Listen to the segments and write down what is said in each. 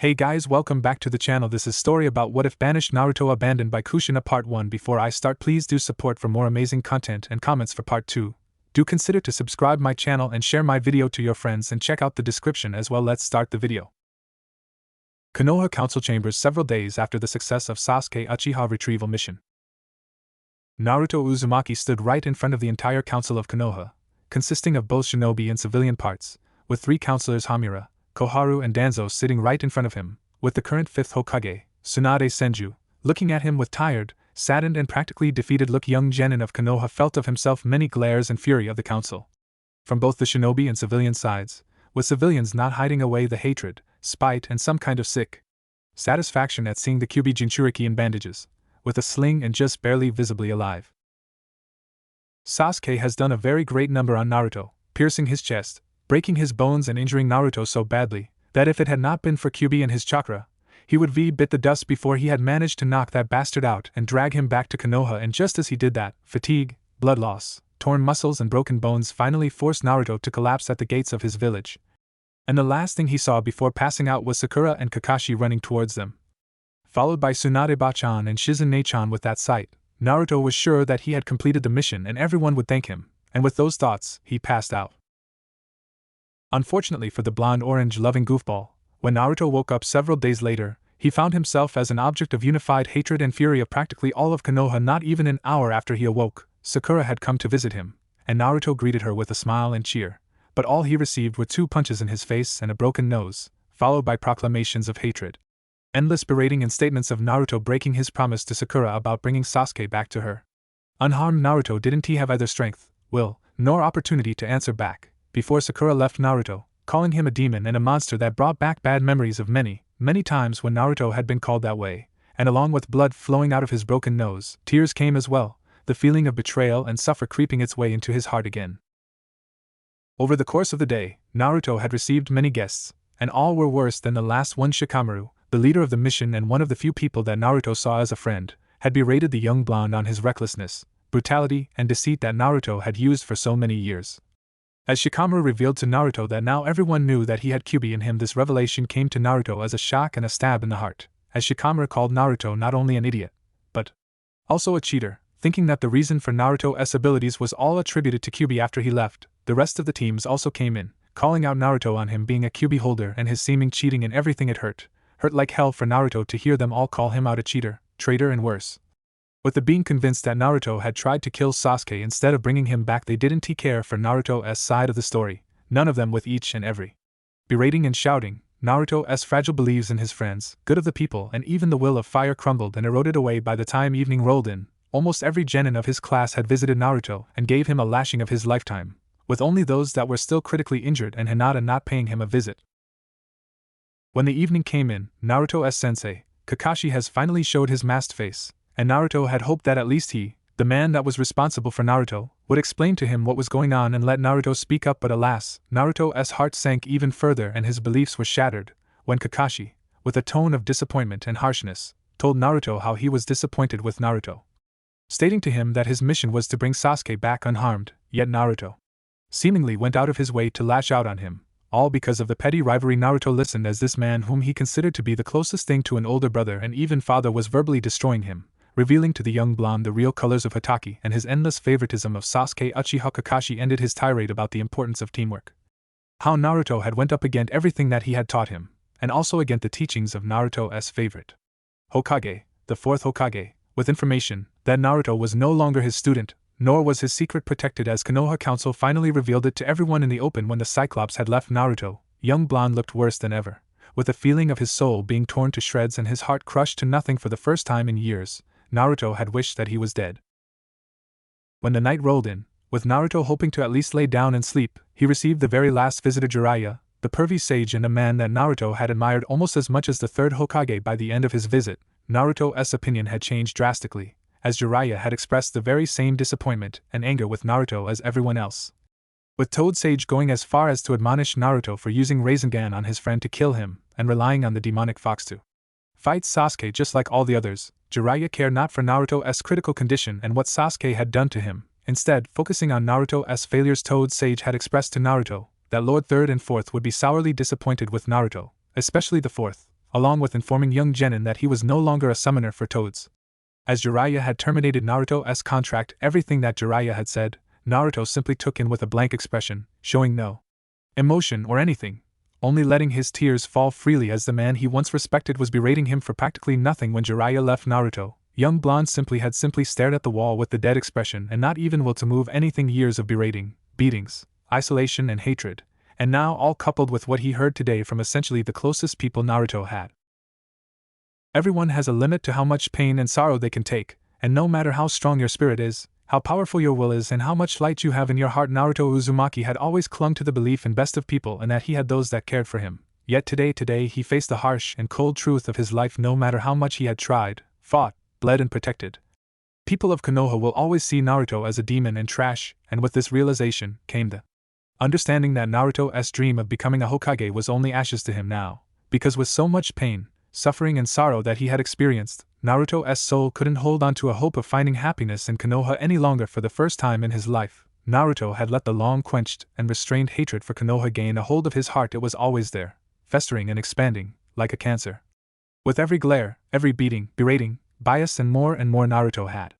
Hey guys, welcome back to the channel. This is story about what if banished Naruto abandoned by Kushina part 1. Before I start, please do support for more amazing content and comments for part 2. Do consider to subscribe my channel and share my video to your friends and check out the description as well. Let's start the video. Konoha Council Chambers several days after the success of Sasuke Uchiha retrieval mission. Naruto Uzumaki stood right in front of the entire council of Konoha, consisting of both shinobi and civilian parts, with 3 counselors Hamura, Koharu and Danzo sitting right in front of him, with the current 5th Hokage, Tsunade Senju, looking at him with tired, saddened and practically defeated look. Young genin of Konoha felt of himself many glares and fury of the council. From both the shinobi and civilian sides, with civilians not hiding away the hatred, spite and some kind of sick satisfaction at seeing the Kyuubi Jinchuriki in bandages, with a sling and just barely visibly alive. Sasuke has done a very great number on Naruto, piercing his chest, breaking his bones and injuring Naruto so badly that if it had not been for Kyuubi and his chakra, he would bit the dust before he had managed to knock that bastard out and drag him back to Konoha. And just as he did that, fatigue, blood loss, torn muscles and broken bones finally forced Naruto to collapse at the gates of his village. And the last thing he saw before passing out was Sakura and Kakashi running towards them, followed by Tsunade-chan and Shizune-chan. With that sight, Naruto was sure that he had completed the mission and everyone would thank him, and with those thoughts, he passed out. Unfortunately for the blonde-orange-loving goofball, when Naruto woke up several days later, he found himself as an object of unified hatred and fury of practically all of Konoha. Not even an hour after he awoke, Sakura had come to visit him, and Naruto greeted her with a smile and cheer, but all he received were 2 punches in his face and a broken nose, followed by proclamations of hatred, endless berating and statements of Naruto breaking his promise to Sakura about bringing Sasuke back to her. Unharmed Naruto didn't have either strength, will, nor opportunity to answer back, before Sakura left Naruto, calling him a demon and a monster that brought back bad memories of many, many times when Naruto had been called that way, and along with blood flowing out of his broken nose, tears came as well, the feeling of betrayal and suffer creeping its way into his heart again. Over the course of the day, Naruto had received many guests, and all were worse than the last one. Shikamaru, the leader of the mission and one of the few people that Naruto saw as a friend, had berated the young blonde on his recklessness, brutality and deceit that Naruto had used for so many years. As Shikamaru revealed to Naruto that now everyone knew that he had Kyuubi in him, this revelation came to Naruto as a shock and a stab in the heart, as Shikamaru called Naruto not only an idiot, but also a cheater, thinking that the reason for Naruto's abilities was all attributed to Kyuubi. After he left, the rest of the teams also came in, calling out Naruto on him being a Kyuubi holder and his seeming cheating in everything. It hurt like hell for Naruto to hear them all call him out a cheater, traitor and worse. With the being convinced that Naruto had tried to kill Sasuke instead of bringing him back, they didn't care for Naruto's side of the story, none of them, with each and every berating and shouting. Naruto's fragile beliefs in his friends, good of the people and even the will of fire crumbled and eroded away by the time evening rolled in. Almost every genin of his class had visited Naruto and gave him a lashing of his lifetime, with only those that were still critically injured and Hinata not paying him a visit. When the evening came in, Naruto's sensei, Kakashi, has finally showed his masked face, and Naruto had hoped that at least he, the man that was responsible for Naruto, would explain to him what was going on and let Naruto speak up. But alas, Naruto's heart sank even further and his beliefs were shattered, when Kakashi, with a tone of disappointment and harshness, told Naruto how he was disappointed with Naruto, stating to him that his mission was to bring Sasuke back unharmed, yet Naruto seemingly went out of his way to lash out on him, all because of the petty rivalry. Naruto listened as this man, whom he considered to be the closest thing to an older brother and even father, was verbally destroying him, revealing to the young blonde the real colors of Hatake and his endless favoritism of Sasuke Uchiha. Kakashi ended his tirade about the importance of teamwork, how Naruto had went up against everything that he had taught him, and also against the teachings of Naruto's favorite Hokage, the 4th Hokage, with information that Naruto was no longer his student, nor was his secret protected, as Konoha Council finally revealed it to everyone in the open when the Cyclops had left Naruto. Young blonde looked worse than ever, with a feeling of his soul being torn to shreds and his heart crushed to nothing. For the first time in years, Naruto had wished that he was dead. When the night rolled in, with Naruto hoping to at least lay down and sleep, he received the very last visitor, Jiraiya, the pervy sage and a man that Naruto had admired almost as much as the 3rd Hokage. By the end of his visit, Naruto's opinion had changed drastically, as Jiraiya had expressed the very same disappointment and anger with Naruto as everyone else, with Toad Sage going as far as to admonish Naruto for using Rasengan on his friend to kill him and relying on the demonic fox to fight Sasuke just like all the others. Jiraiya cared not for Naruto's critical condition and what Sasuke had done to him, instead focusing on Naruto's failures. Toad Sage had expressed to Naruto that Lord 3rd and 4th would be sourly disappointed with Naruto, especially the 4th, along with informing young Genin that he was no longer a summoner for toads. As Jiraiya had terminated Naruto's contract, everything that Jiraiya had said, Naruto simply took in with a blank expression, showing no emotion or anything, only letting his tears fall freely as the man he once respected was berating him for practically nothing. When Jiraiya left Naruto, young blonde simply stared at the wall with the dead expression and not even will to move anything. Years of berating, beatings, isolation and hatred, and now all coupled with what he heard today from essentially the closest people Naruto had. Everyone has a limit to how much pain and sorrow they can take, and no matter how strong your spirit is, how powerful your will is, and how much light you have in your heart, Naruto Uzumaki had always clung to the belief in best of people and that he had those that cared for him. Yet today he faced the harsh and cold truth of his life. No matter how much he had tried, fought, bled and protected, people of Konoha will always see Naruto as a demon and trash, and with this realization came the understanding that Naruto's dream of becoming a Hokage was only ashes to him now, because with so much pain, suffering and sorrow that he had experienced, Naruto's soul couldn't hold on to a hope of finding happiness in Konoha any longer. For the first time in his life, Naruto had let the long-quenched and restrained hatred for Konoha gain a hold of his heart. It was always there, festering and expanding, like a cancer. With every glare, every beating, berating, bias and more Naruto had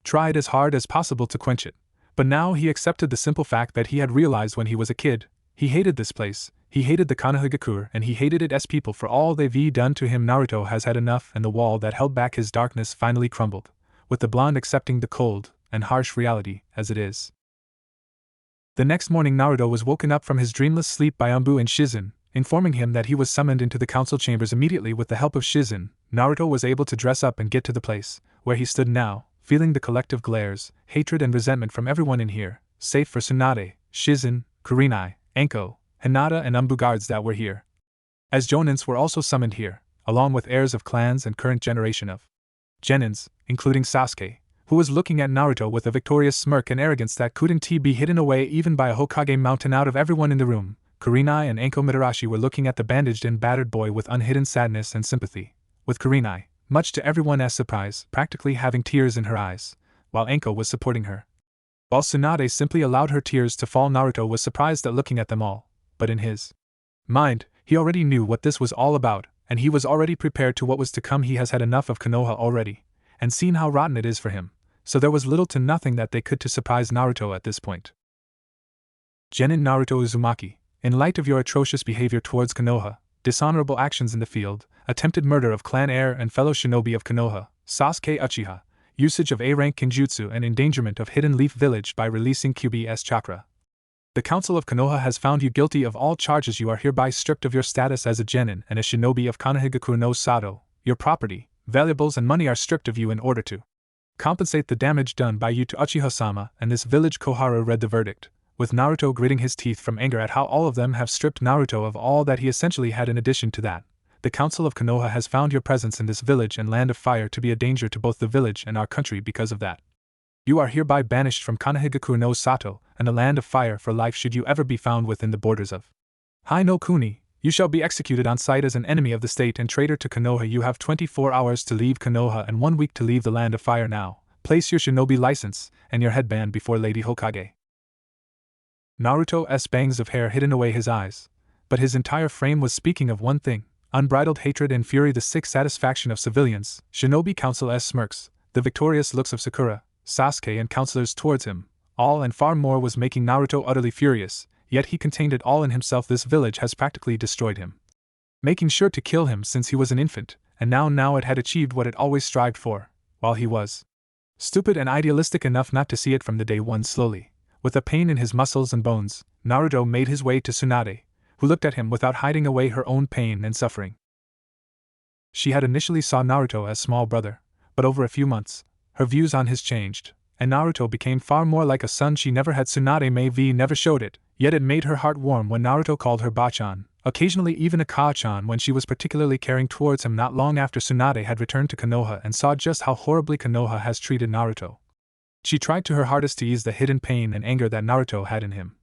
tried as hard as possible to quench it. But now he accepted the simple fact that he had realized when he was a kid. He hated this place, he hated the Konohagakure, and he hated its people for all they've done to him. Naruto has had enough, and the wall that held back his darkness finally crumbled, with the blonde accepting the cold and harsh reality as it is. The next morning Naruto was woken up from his dreamless sleep by Anbu and Shizen, informing him that he was summoned into the council chambers immediately. With the help of Shizen, Naruto was able to dress up and get to the place where he stood now, feeling the collective glares, hatred and resentment from everyone in here, save for Tsunade, Shizen, Kurinai, Anko, Hinata and Anbu guards that were here. As Jonins were also summoned here, along with heirs of clans and current generation of Genins, including Sasuke, who was looking at Naruto with a victorious smirk and arrogance that couldn't be hidden away even by a Hokage mountain. Out of everyone in the room, Kurinai and Anko Mitarashi were looking at the bandaged and battered boy with unhidden sadness and sympathy, with Kurinai, much to everyone's surprise, practically having tears in her eyes, while Anko was supporting her. While Tsunade simply allowed her tears to fall, Naruto was surprised at looking at them all, but in his mind, he already knew what this was all about, and he was already prepared to what was to come. He has had enough of Konoha already, and seen how rotten it is for him, so there was little to nothing that they could to surprise Naruto at this point. Genin Naruto Uzumaki, in light of your atrocious behavior towards Konoha, dishonorable actions in the field, attempted murder of clan heir and fellow shinobi of Konoha, Sasuke Uchiha, usage of A-rank kinjutsu and endangerment of Hidden Leaf Village by releasing QB's chakra. The Council of Konoha has found you guilty of all charges. You are hereby stripped of your status as a genin and a shinobi of Konohagakure no Sato. Your property, valuables and money are stripped of you in order to compensate the damage done by you to Uchiha-sama and this village. Koharu read the verdict, with Naruto gritting his teeth from anger at how all of them have stripped Naruto of all that he essentially had. In addition to that, the Council of Konoha has found your presence in this village and land of fire to be a danger to both the village and our country. Because of that, you are hereby banished from Konohagakure no Sato and the land of fire for life. Should you ever be found within the borders of Hai no Kuni, you shall be executed on sight as an enemy of the state and traitor to Konoha. You have 24 hours to leave Konoha and 1 week to leave the land of fire. Now, place your shinobi license and your headband before Lady Hokage. Naruto's bangs of hair hidden away his eyes, but his entire frame was speaking of one thing: unbridled hatred and fury, the sick satisfaction of civilians, shinobi council's smirks, the victorious looks of Sakura, Sasuke and counselors towards him, all and far more was making Naruto utterly furious, yet he contained it all in himself. This village has practically destroyed him, making sure to kill him since he was an infant, and now it had achieved what it always strived for, while he was stupid and idealistic enough not to see it from the day one. Slowly, with a pain in his muscles and bones, Naruto made his way to Tsunade, who looked at him without hiding away her own pain and suffering. She had initially saw Naruto as small brother, but over a few months, her views on his changed, and Naruto became far more like a son she never had. Tsunade maybe never showed it, yet it made her heart warm when Naruto called her Bachan, occasionally even Akachan when she was particularly caring towards him. Not long after Tsunade had returned to Konoha and saw just how horribly Konoha has treated Naruto, she tried to her hardest to ease the hidden pain and anger that Naruto had in him,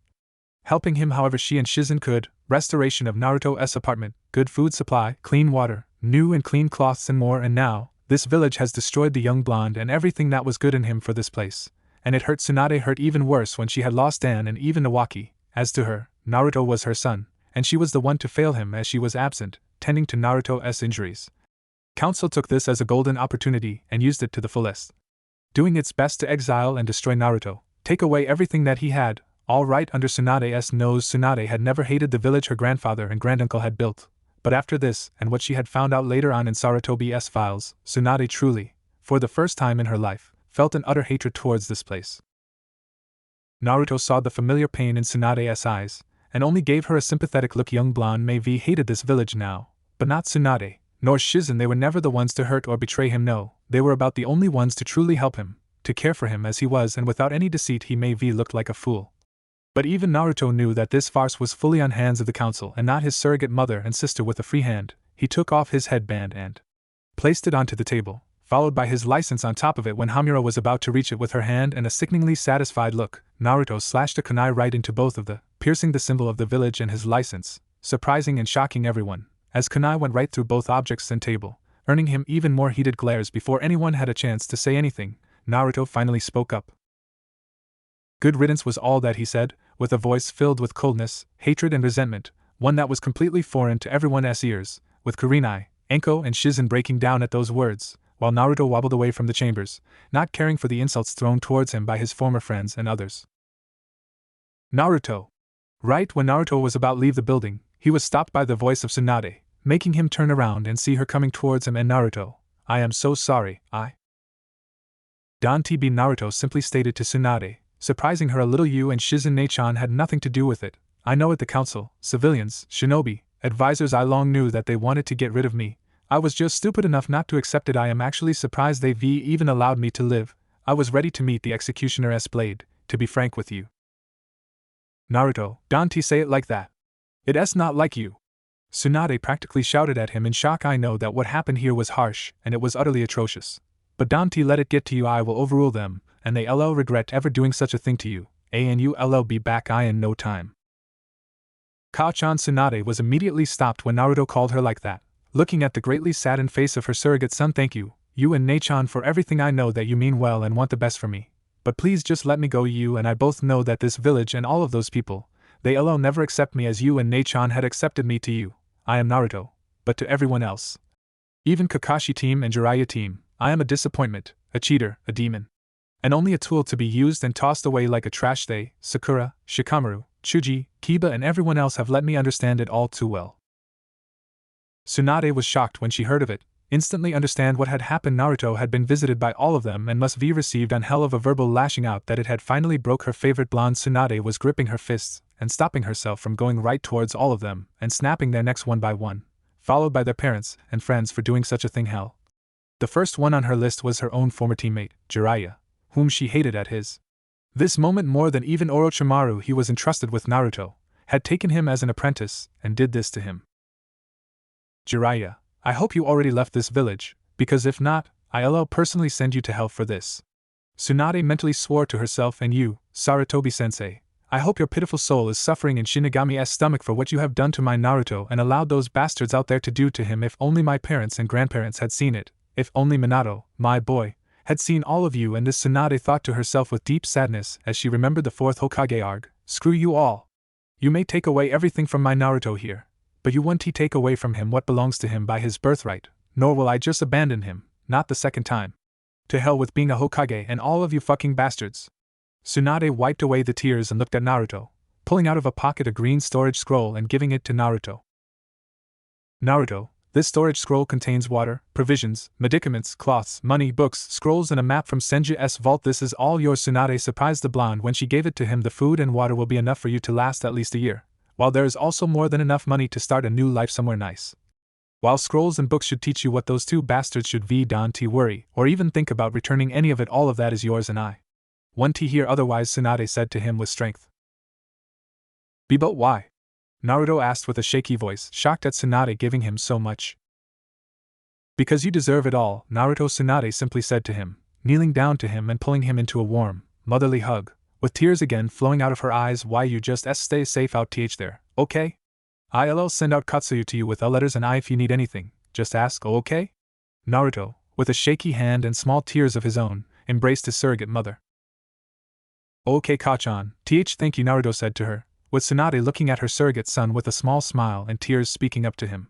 helping him however she and Shizen could. Restoration of Naruto's apartment, good food supply, clean water, new and clean cloths and more. And now, this village has destroyed the young blonde and everything that was good in him for this place, and it hurt Tsunade hurt even worse when she had lost Dan and even Nawaki. As to her, Naruto was her son, and she was the one to fail him as she was absent, tending to Naruto's injuries. Council took this as a golden opportunity and used it to the fullest, doing its best to exile and destroy Naruto, take away everything that he had, all right under Tsunade's nose. Tsunade had never hated the village her grandfather and granduncle had built, but after this, and what she had found out later on in Sarutobi's files, Tsunade truly, for the first time in her life, felt an utter hatred towards this place. Naruto saw the familiar pain in Tsunade's eyes, and only gave her a sympathetic look. Young blonde Maeve hated this village now, but not Tsunade, nor Shizen. They were never the ones to hurt or betray him. No, they were about the only ones to truly help him, to care for him as he was, and without any deceit. He Maeve looked like a fool. But even Naruto knew that this farce was fully on hands of the council and not his surrogate mother and sister. With a free hand, he took off his headband and placed it onto the table, followed by his license on top of it. When Hamura was about to reach it with her hand and a sickeningly satisfied look, Naruto slashed a kunai right into both of the, piercing the symbol of the village and his license, surprising and shocking everyone, as kunai went right through both objects and table, earning him even more heated glares. Before anyone had a chance to say anything, Naruto finally spoke up. Good riddance was all that he said, with a voice filled with coldness, hatred and resentment, one that was completely foreign to everyone's ears, with Kurinai, Enko and Shizen breaking down at those words, while Naruto wobbled away from the chambers, not caring for the insults thrown towards him by his former friends and others. Naruto! Right when Naruto was about to leave the building, he was stopped by the voice of Tsunade, making him turn around and see her coming towards him. And Naruto, I am so sorry, Don't be. Naruto simply stated to Tsunade, surprising her a little. You and Shizen Nachan had nothing to do with it. I know it. The council, civilians, shinobi, advisors, I long knew that they wanted to get rid of me. I was just stupid enough not to accept it. I am actually surprised they've even allowed me to live. I was ready to meet the executioner's blade, to be frank with you. Naruto, don't say it like that. It's not like you. Tsunade practically shouted at him in shock. I know that what happened here was harsh, and it was utterly atrocious. But don't let it get to you. I will overrule them, and they'll regret ever doing such a thing to you, and you'll be back in no time. Kao-chan. Tsunade was immediately stopped when Naruto called her like that, looking at the greatly saddened face of her surrogate son. Thank you, you and Nachan, for everything. I know that you mean well and want the best for me, but please just let me go. You and I both know that this village and all of those people, they'll never accept me as you and Nachan had accepted me. To you, I am Naruto, but to everyone else, even Kakashi team and Jiraiya team, I am a disappointment, a cheater, a demon, and only a tool to be used and tossed away like a trash. They, Sakura, Shikamaru, Chuji, Kiba and everyone else have let me understand it all too well. Tsunade was shocked when she heard of it, instantly understand what had happened. Naruto had been visited by all of them and must be received on hell of a verbal lashing out that it had finally broke her favorite blonde. Tsunade was gripping her fists and stopping herself from going right towards all of them and snapping their necks one by one, followed by their parents and friends for doing such a thing. Hell. The first one on her list was her own former teammate, Jiraiya, whom she hated at this moment more than even Orochimaru. He was entrusted with Naruto, had taken him as an apprentice, and did this to him. Jiraiya, I hope you already left this village, because if not, I'll personally send you to hell for this. Tsunade mentally swore to herself. And you, Sarutobi-sensei, I hope your pitiful soul is suffering in Shinigami's stomach for what you have done to my Naruto and allowed those bastards out there to do to him. If only my parents and grandparents had seen it, if only Minato, my boy, had seen all of you. And this, Tsunade thought to herself with deep sadness as she remembered the fourth Hokage arc. Screw you all. You may take away everything from my Naruto here, but you won't take away from him what belongs to him by his birthright, nor will I just abandon him, not the second time. To hell with being a Hokage and all of you fucking bastards. Tsunade wiped away the tears and looked at Naruto, pulling out of a pocket a green storage scroll and giving it to Naruto. Naruto, this storage scroll contains water, provisions, medicaments, cloths, money, books, scrolls and a map from Senju's vault. This is all yours. Tsunade surprised the blonde when she gave it to him. The food and water will be enough for you to last at least a year, while there is also more than enough money to start a new life somewhere nice. While scrolls and books should teach you what those two bastards should be, don't worry, or even think about returning any of it. All of that is yours and I won't hear otherwise, Tsunade said to him with strength. But why? Naruto asked with a shaky voice, shocked at Tsunade giving him so much. Because you deserve it all, Naruto. Tsunade simply said to him, kneeling down to him and pulling him into a warm, motherly hug, with tears again flowing out of her eyes. Why you just stay safe out there, okay? I'll send out Katsuyu to you with letters and if you need anything, just ask, okay? Naruto, with a shaky hand and small tears of his own, embraced his surrogate mother. Okay Kachan, thank you, Naruto said to her, with Tsunade looking at her surrogate son with a small smile and tears speaking up to him.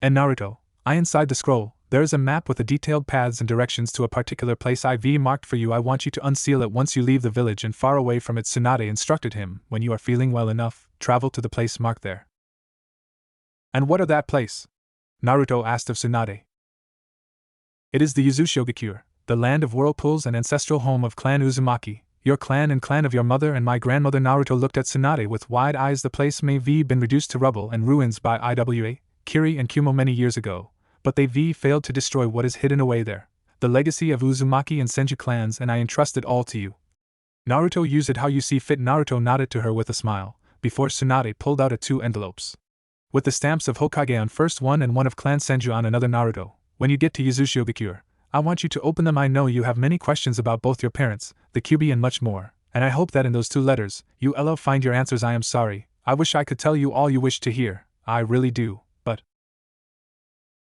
And Naruto, inside the scroll, there is a map with the detailed paths and directions to a particular place I've marked for you. I want you to unseal it once you leave the village and far away from it. Tsunade instructed him. When you are feeling well enough, travel to the place marked there. And what of that place? Naruto asked of Tsunade. It is the Yuzushigakure, the land of whirlpools and ancestral home of Clan Uzumaki, your clan and clan of your mother and my grandmother. Naruto looked at Tsunade with wide eyes. The place may have been reduced to rubble and ruins by Iwa, Kiri and Kumo many years ago, but they failed to destroy what is hidden away there, the legacy of Uzumaki and Senju clans, and I entrust it all to you. Naruto, use it how you see fit. Naruto nodded to her with a smile, before Tsunade pulled out 2 envelopes. With the stamps of Hokage on first one and one of Clan Senju on another. Naruto, when you get to Yuzushigakure, I want you to open them. I know you have many questions about both your parents, the Kyuubi and much more, and I hope that in those 2 letters, you'll find your answers. I am sorry, I wish I could tell you all you wish to hear, I really do, but…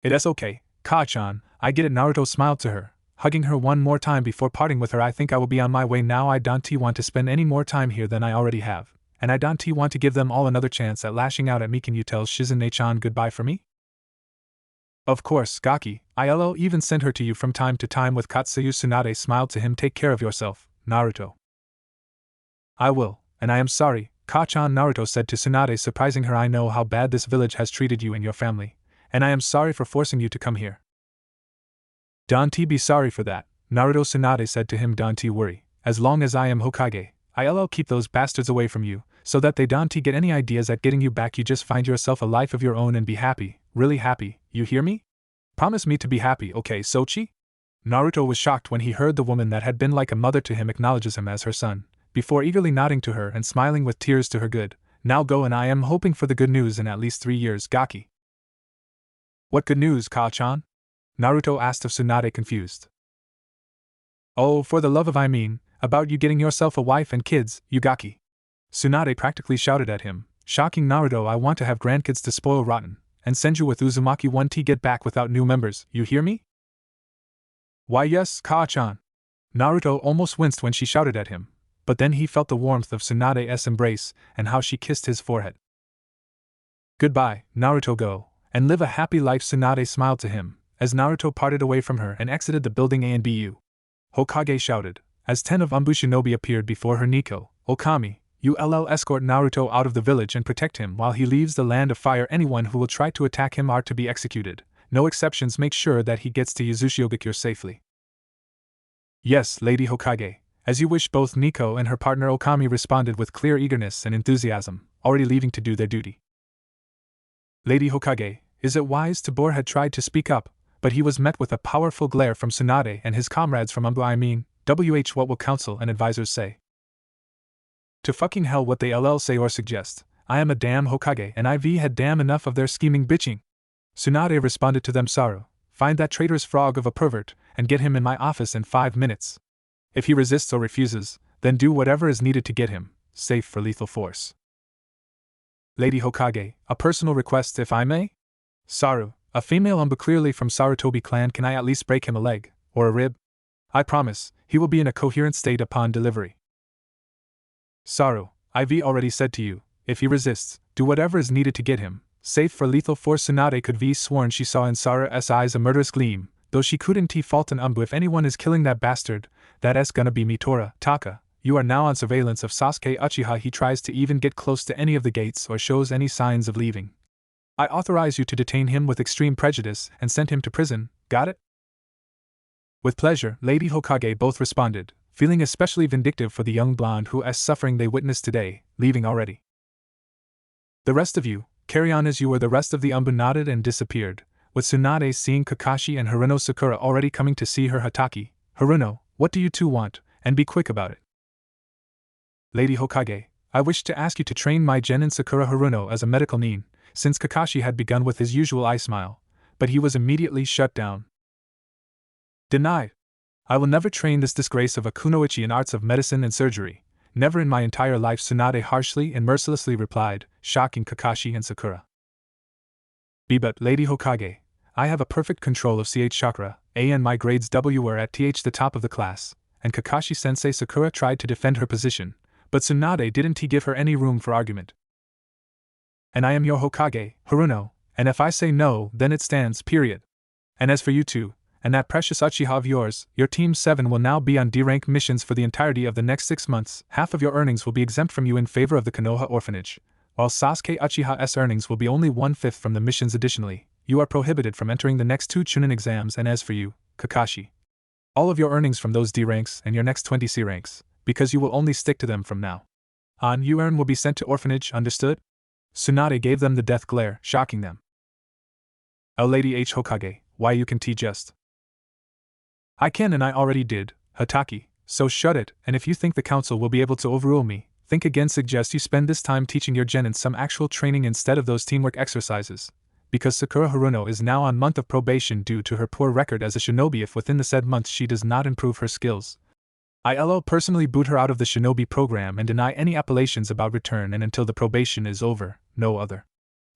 It's okay, Ka-chan, I get it. Naruto smiled to her, hugging her one more time before parting with her. I think I will be on my way now. I don't want to spend any more time here than I already have, and I don't want to give them all another chance at lashing out at me. Can you tell Shizune-chan goodbye for me? Of course, Gaki, I'll even send her to you from time to time with Katsuyu. Tsunade smiled to him. Take care of yourself, Naruto. I will, and I am sorry, Ka-chan, Naruto said to Tsunade, surprising her. I know how bad this village has treated you and your family, and I am sorry for forcing you to come here. Don't be sorry for that, Naruto. Tsunade said to him. Don't worry, as long as I am Hokage, I'll keep those bastards away from you, so that they don't get any ideas at getting you back. You just find yourself a life of your own and be happy, really happy, you hear me? Promise me to be happy, okay, Sochi? Naruto was shocked when he heard the woman that had been like a mother to him acknowledges him as her son, before eagerly nodding to her and smiling with tears to her. Good, now go, and I am hoping for the good news in at least 3 years, Gaki. What good news, Ka-chan? Naruto asked of Tsunade, confused. Oh, for the love of about you getting yourself a wife and kids, Yugaki. Tsunade practically shouted at him, shocking Naruto. I want to have grandkids to spoil rotten, and send you with Uzumaki 1T get back without new members, you hear me? Why yes, Ka-chan. Naruto almost winced when she shouted at him, but then he felt the warmth of Tsunade's embrace and how she kissed his forehead. Goodbye, Naruto, go, and live a happy life. Tsunade smiled to him, as Naruto parted away from her and exited the building. A and BU. Hokage shouted, as 10 of Shinobi appeared before her. Nico, Okami, you'll escort Naruto out of the village and protect him while he leaves the land of fire. Anyone who will try to attack him are to be executed. No exceptions. Make sure that he gets to Yuzushigakure safely. Yes, Lady Hokage, as you wish. Both Nico and her partner Okami responded with clear eagerness and enthusiasm, already leaving to do their duty. Lady Hokage, is it wise to Bor had tried to speak up, but he was met with a powerful glare from Tsunade and his comrades from WH. What will council and advisors say? To fucking hell what they say or suggest. I am a damn Hokage and I've had damn enough of their scheming bitching. Tsunade responded to them. Saru, find that traitorous frog of a pervert and get him in my office in 5 minutes. If he resists or refuses, then do whatever is needed to get him safe for lethal force. Lady Hokage, a personal request if I may? Saru, a female clearly from Sarutobi clan. Can I at least break him a leg, or a rib? I promise, he will be in a coherent state upon delivery. Saru, I've already said to you, if he resists, do whatever is needed to get him safe for lethal force. Tsunade could be sworn she saw in Saru's eyes a murderous gleam, though she couldn't fault an if anyone is killing that bastard, that's gonna be me. Tora, Taka, you are now on surveillance of Sasuke Uchiha. He tries to even get close to any of the gates or shows any signs of leaving, I authorize you to detain him with extreme prejudice and send him to prison, got it? With pleasure, Lady Hokage both responded, feeling especially vindictive for the young blonde whose suffering they witnessed today, leaving already. The rest of you, carry on as you were. The rest of the nodded and disappeared, with Tsunade seeing Kakashi and Haruno Sakura already coming to see her. Hataki, Haruno, what do you two want, and be quick about it. Lady Hokage, I wish to ask you to train my genin Sakura. Haruno as a medical nin, since Kakashi had begun with his usual eye smile, but he was immediately shut down. Denied. I will never train this disgrace of a kunoichi in arts of medicine and surgery, never in my entire life. Tsunade harshly and mercilessly replied, shocking Kakashi and Sakura. But Lady Hokage, I have a perfect control of CH chakra, and my grades W are at the top of the class, and Kakashi-sensei. Sakura tried to defend her position, but Tsunade didn't give her any room for argument. And I am your Hokage, Haruno, And if I say no, then it stands, period. And as for you two, and that precious Uchiha of yours, your Team 7 will now be on D-rank missions for the entirety of the next 6 months. Half of your earnings will be exempt from you in favor of the Konoha orphanage, while Sasuke Uchiha's earnings will be only 1/5 from the missions. Additionally, you are prohibited from entering the next 2 Chunin exams. And as for you, Kakashi, all of your earnings from those D ranks and your next 20 C ranks, because you will only stick to them from now on, you will be sent to orphanage, understood? Tsunade gave them the death glare, shocking them. Lady H. Hokage, why you can just. I can, and I already did, Hataki, so shut it. And if you think the council will be able to overrule me, think again. Suggest you spend this time teaching your genin some actual training instead of those teamwork exercises, because Sakura Haruno is now on month of probation due to her poor record as a shinobi. If within the said month she does not improve her skills, I'll personally boot her out of the shinobi program and deny any appellations about return. And until the probation is over, no other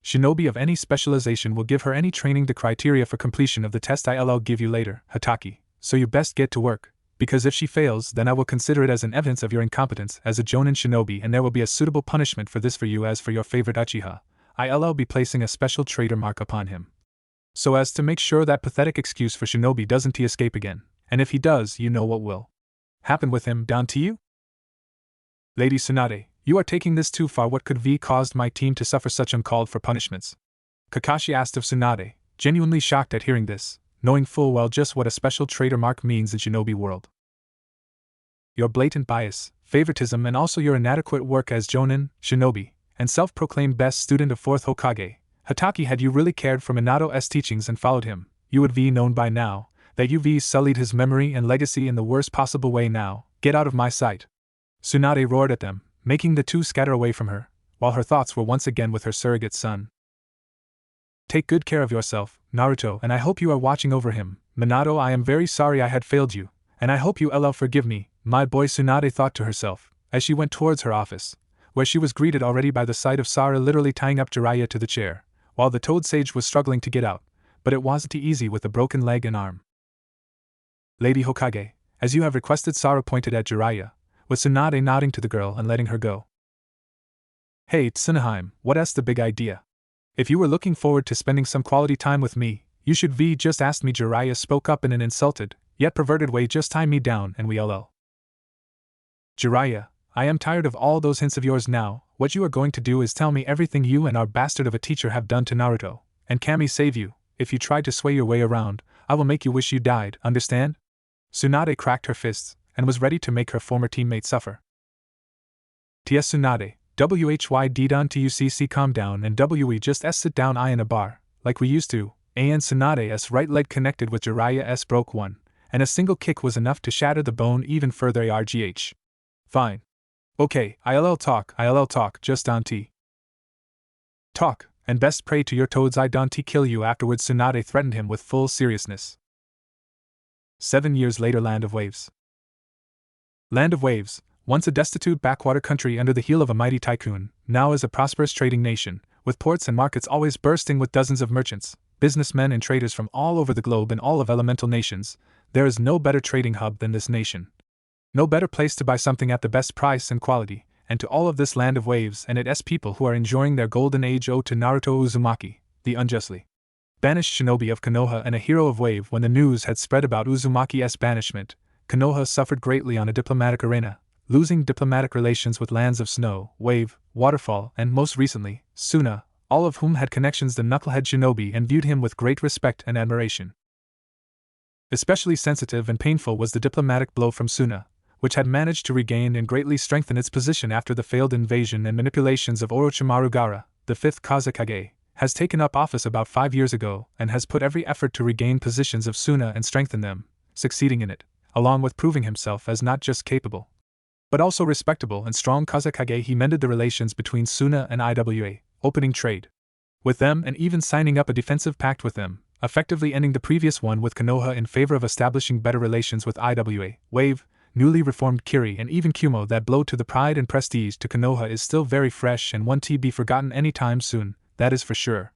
shinobi of any specialization will give her any training. The criteria for completion of the test I'll give you later, Hataki, so you best get to work, because if she fails, then I will consider it as an evidence of your incompetence as a Jonin shinobi, and there will be a suitable punishment for this for you. As for your favorite Uchiha, I'll be placing a special traitor mark upon him, so as to make sure that pathetic excuse for shinobi doesn't escape again, and if he does, you know what will happen with him. Down to you? Lady Tsunade, you are taking this too far. What could have caused my team to suffer such uncalled for punishments? Kakashi asked of Tsunade, genuinely shocked at hearing this, knowing full well just what a special traitor mark means in shinobi world. Your blatant bias, favoritism, and also your inadequate work as Jonin, shinobi, and self-proclaimed best student of 4th Hokage, Hataki. Had you really cared for Minato's teachings and followed him, you would have known by now that you've sullied his memory and legacy in the worst possible way. Now, get out of my sight! Tsunade roared at them, making the two scatter away from her, while her thoughts were once again with her surrogate son. Take good care of yourself, Naruto, and I hope you are watching over him. Minato, I am very sorry I had failed you, and I hope you'll forgive me, my boy. Tsunade thought to herself, as she went towards her office, where she was greeted already by the sight of Sara literally tying up Jiraiya to the chair, while the Toad Sage was struggling to get out, but it wasn't easy with a broken leg and arm. Lady Hokage, as you have requested, Sara pointed at Jiraiya, with Tsunade nodding to the girl and letting her go. Hey Tsunaheim, what's the big idea? If you were looking forward to spending some quality time with me, you should just asked me. Jiraiya spoke up in an insulted, yet perverted way. Just tie me down and we'll. Jiraiya, I am tired of all those hints of yours now. What you are going to do is tell me everything you and our bastard of a teacher have done to Naruto, and Kami save you. If you try to sway your way around, I will make you wish you died, understand? Tsunade cracked her fists, and was ready to make her former teammate suffer. T.S. Tsunade, WHYD done TUCC calm down and WE just sit down I in a bar, like we used to. And Tsunade's right leg connected with Jiraiya's broke one, and a single kick was enough to shatter the bone even further. RGH. Fine. Okay, I'll talk, just don't talk, and best pray to your toads I don't kill you afterwards. Tsunade threatened him with full seriousness. 7 years later. Land of Waves. Land of Waves, once a destitute backwater country under the heel of a mighty tycoon, now is a prosperous trading nation, with ports and markets always bursting with dozens of merchants, businessmen and traders from all over the globe and all of elemental nations. There is no better trading hub than this nation. No better place to buy something at the best price and quality, and to all of this Land of Waves and its people who are enjoying their golden age owe to Naruto Uzumaki, the unjustly banished shinobi of Konoha and a hero of Wave. When the news had spread about Uzumaki's banishment, Konoha suffered greatly on a diplomatic arena, losing diplomatic relations with lands of Snow, Wave, Waterfall, and most recently, Suna, all of whom had connections to knucklehead shinobi and viewed him with great respect and admiration. Especially sensitive and painful was the diplomatic blow from Suna, which had managed to regain and greatly strengthen its position after the failed invasion and manipulations of Orochimaru Gaara, the 5th Kazekage, has taken up office about 5 years ago and has put every effort to regain positions of Suna and strengthen them, succeeding in it, along with proving himself as not just capable, but also respectable and strong Kazekage. He mended the relations between Suna and IWA, opening trade with them and even signing up a defensive pact with them, effectively ending the previous one with Konoha in favor of establishing better relations with IWA, Wave, newly reformed Kiri, and even Kumo. That blow to the pride and prestige to Konoha is still very fresh and won't be forgotten anytime soon, that is for sure.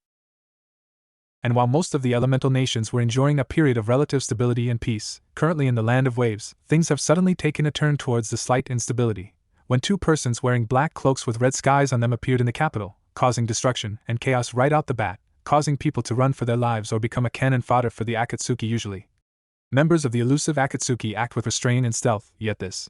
And while most of the elemental nations were enjoying a period of relative stability and peace, currently in the Land of Waves, things have suddenly taken a turn towards the slight instability, when 2 persons wearing black cloaks with red skies on them appeared in the capital, causing destruction and chaos right out the bat. causing people to run for their lives or become a cannon fodder for the Akatsuki usually. Members of the elusive Akatsuki act with restraint and stealth, yet this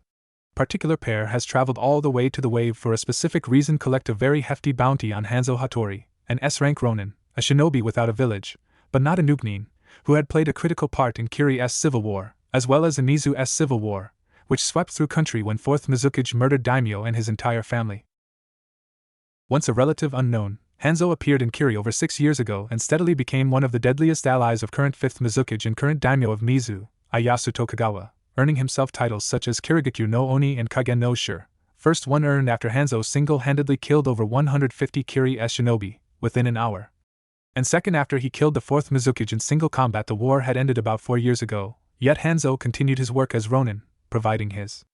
particular pair has traveled all the way to the wave for a specific reason: collect a very hefty bounty on Hanzo Hattori, an S-rank Ronin, a shinobi without a village, but not a nukenin, who had played a critical part in Kiri's civil war, as well as in Izu's civil war, which swept through country when 4th Mizukage murdered Daimyo and his entire family. Once a relative unknown, Hanzo appeared in Kiri over 6 years ago and steadily became one of the deadliest allies of current 5th Mizukage and current daimyo of Mizu, Ieyasu Tokugawa, earning himself titles such as Kirigakyu no Oni and Kagen no Shur, first one earned after Hanzo single-handedly killed over 150 Kiri shinobi, within an hour. And second after he killed the 4th Mizukage in single combat. The war had ended about 4 years ago, yet Hanzo continued his work as Ronin, providing his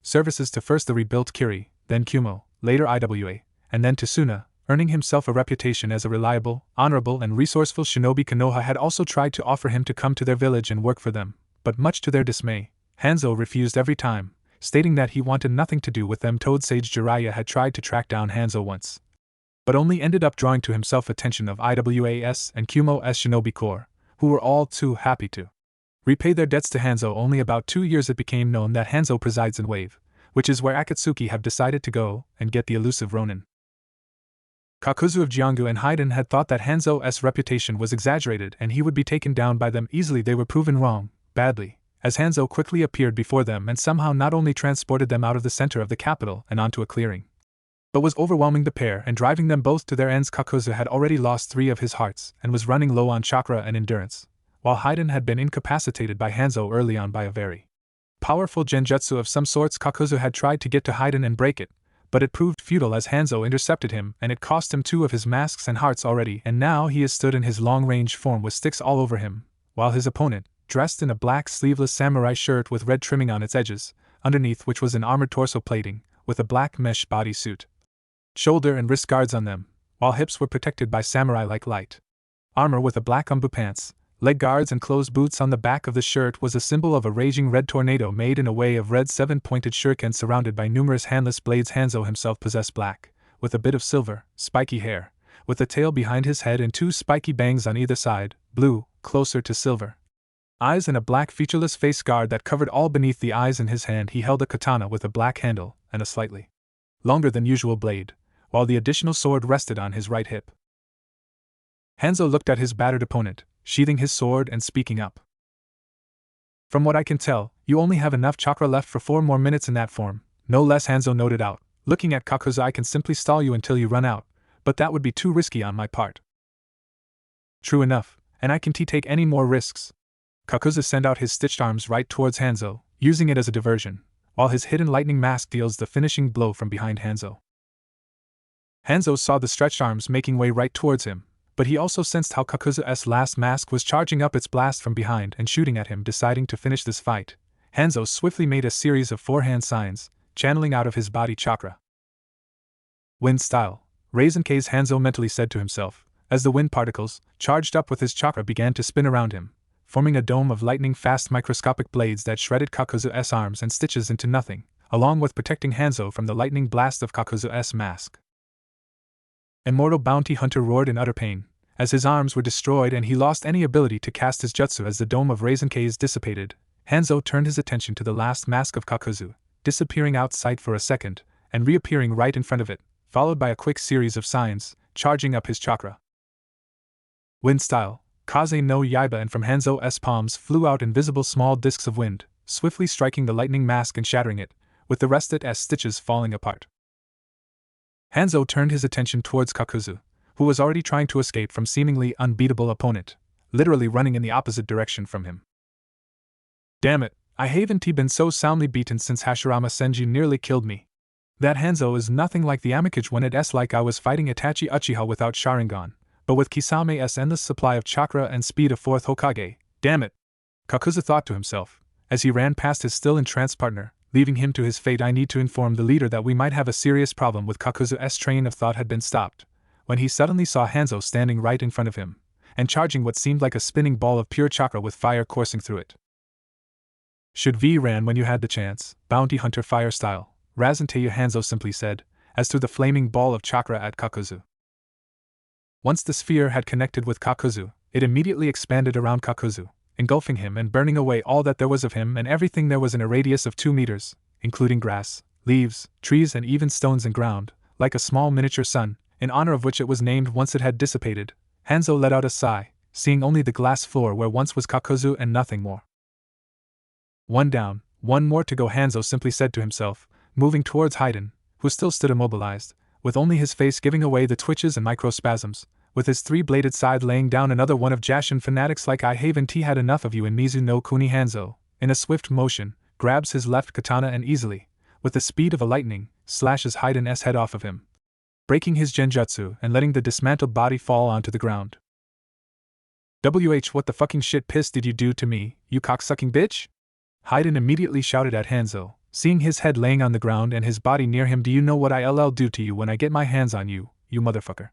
services to first the rebuilt Kiri, then Kumo, later Iwa, and then Tsuna, earning himself a reputation as a reliable, honorable and resourceful shinobi. Konoha had also tried to offer him to come to their village and work for them, but much to their dismay, Hanzo refused every time, stating that he wanted nothing to do with them. Toad Sage Jiraiya had tried to track down Hanzo once, but only ended up drawing to himself attention of Iwa's and Kumo's shinobi corps, who were all too happy to repay their debts to Hanzo. Only about 2 years it became known that Hanzo presides in Wave, which is where Akatsuki have decided to go and get the elusive Ronin. Kakuzu of Jiangsu and Haiden had thought that Hanzo's reputation was exaggerated and he would be taken down by them easily. They were proven wrong, badly, as Hanzo quickly appeared before them and somehow not only transported them out of the center of the capital and onto a clearing, but was overwhelming the pair and driving them both to their ends. Kakuzu had already lost 3 of his hearts and was running low on chakra and endurance, while Haiden had been incapacitated by Hanzo early on by a very powerful genjutsu of some sorts. Kakuzu had tried to get to Haiden and break it, but it proved futile as Hanzo intercepted him and it cost him 2 of his masks and hearts already, and now he is stood in his long-range form with sticks all over him, while his opponent, dressed in a black sleeveless samurai shirt with red trimming on its edges, underneath which was an armored torso plating, with a black mesh bodysuit, shoulder and wrist guards on them, while hips were protected by samurai-like light armor with a black umbu pants, leg guards and closed boots. On the back of the shirt was a symbol of a raging red tornado made in a way of red 7-pointed shuriken surrounded by numerous handless blades. Hanzo himself possessed black, with a bit of silver, spiky hair, with a tail behind his head and 2 spiky bangs on either side, blue, closer to silver eyes and a black featureless face guard that covered all beneath the eyes. In his hand he held a katana with a black handle and a slightly longer than usual blade, while the additional sword rested on his right hip. Hanzo looked at his battered opponent, sheathing his sword and speaking up. "From what I can tell, you only have enough chakra left for 4 more minutes in that form, no less," Hanzo noted out, looking at Kakuzu. "I can simply stall you until you run out, but that would be too risky on my part." "True enough, and I can't take any more risks." Kakuzu sent out his stitched arms right towards Hanzo, using it as a diversion, while his hidden lightning mask deals the finishing blow from behind Hanzo. Hanzo saw the stretched arms making way right towards him, but he also sensed how Kakuzu's last mask was charging up its blast from behind and shooting at him. Deciding to finish this fight, Hanzo swiftly made a series of 4-hand signs, channeling out of his body chakra. "Wind style, Raisin K's," Hanzo mentally said to himself, as the wind particles, charged up with his chakra, began to spin around him, forming a dome of lightning-fast microscopic blades that shredded Kakuzu's arms and stitches into nothing, along with protecting Hanzo from the lightning blast of Kakuzu's mask. Immortal Bounty Hunter roared in utter pain, as his arms were destroyed and he lost any ability to cast his jutsu. As the dome of Raisin K's dissipated, Hanzo turned his attention to the last mask of Kakuzu, disappearing out sight for a second, and reappearing right in front of it, followed by a quick series of signs, charging up his chakra. Wind style, Kaze no Yaiba, and from Hanzo's palms flew out invisible small discs of wind, swiftly striking the lightning mask and shattering it, with the rest as stitches falling apart. Hanzo turned his attention towards Kakuzu, who was already trying to escape from seemingly unbeatable opponent, literally running in the opposite direction from him. "Damn it, I haven't been so soundly beaten since Hashirama Senju nearly killed me. That Hanzo is nothing like the Amikage when it's like I was fighting Itachi Uchiha without Sharingan, but with Kisame's endless supply of chakra and speed of 4th Hokage, damn it," Kakuzu thought to himself, as he ran past his still entranced partner, leaving him to his fate. "I need to inform the leader that we might have a serious problem." With Kakuzu's train of thought had been stopped, when he suddenly saw Hanzo standing right in front of him, and charging what seemed like a spinning ball of pure chakra with fire coursing through it. "Should V ran when you had the chance, Bounty Hunter fire style," Razanteya, Hanzo simply said, as threw the flaming ball of chakra at Kakuzu. Once the sphere had connected with Kakuzu, it immediately expanded around Kakuzu, engulfing him and burning away all that there was of him and everything there was in a radius of 2 meters, including grass, leaves, trees, and even stones and ground, like a small miniature sun, in honor of which it was named. Once it had dissipated, Hanzo let out a sigh, seeing only the glass floor where once was Kakuzu and nothing more. One down, one more to go, Hanzo simply said to himself, moving towards Haydn, who still stood immobilized, with only his face giving away the twitches and microspasms, with his three-bladed scythe laying down another one of Jashin fanatics like I haven't had enough of you in Mizu no Kuni. Hanzo, in a swift motion, grabs his left katana and easily, with the speed of a lightning, slashes Haydn's head off of him, breaking his genjutsu and letting the dismantled body fall onto the ground. What the fucking shit piss did you do to me, you cocksucking bitch? Haydn immediately shouted at Hanzo, seeing his head laying on the ground and his body near him. Do you know what I'll do to you when I get my hands on you, you motherfucker?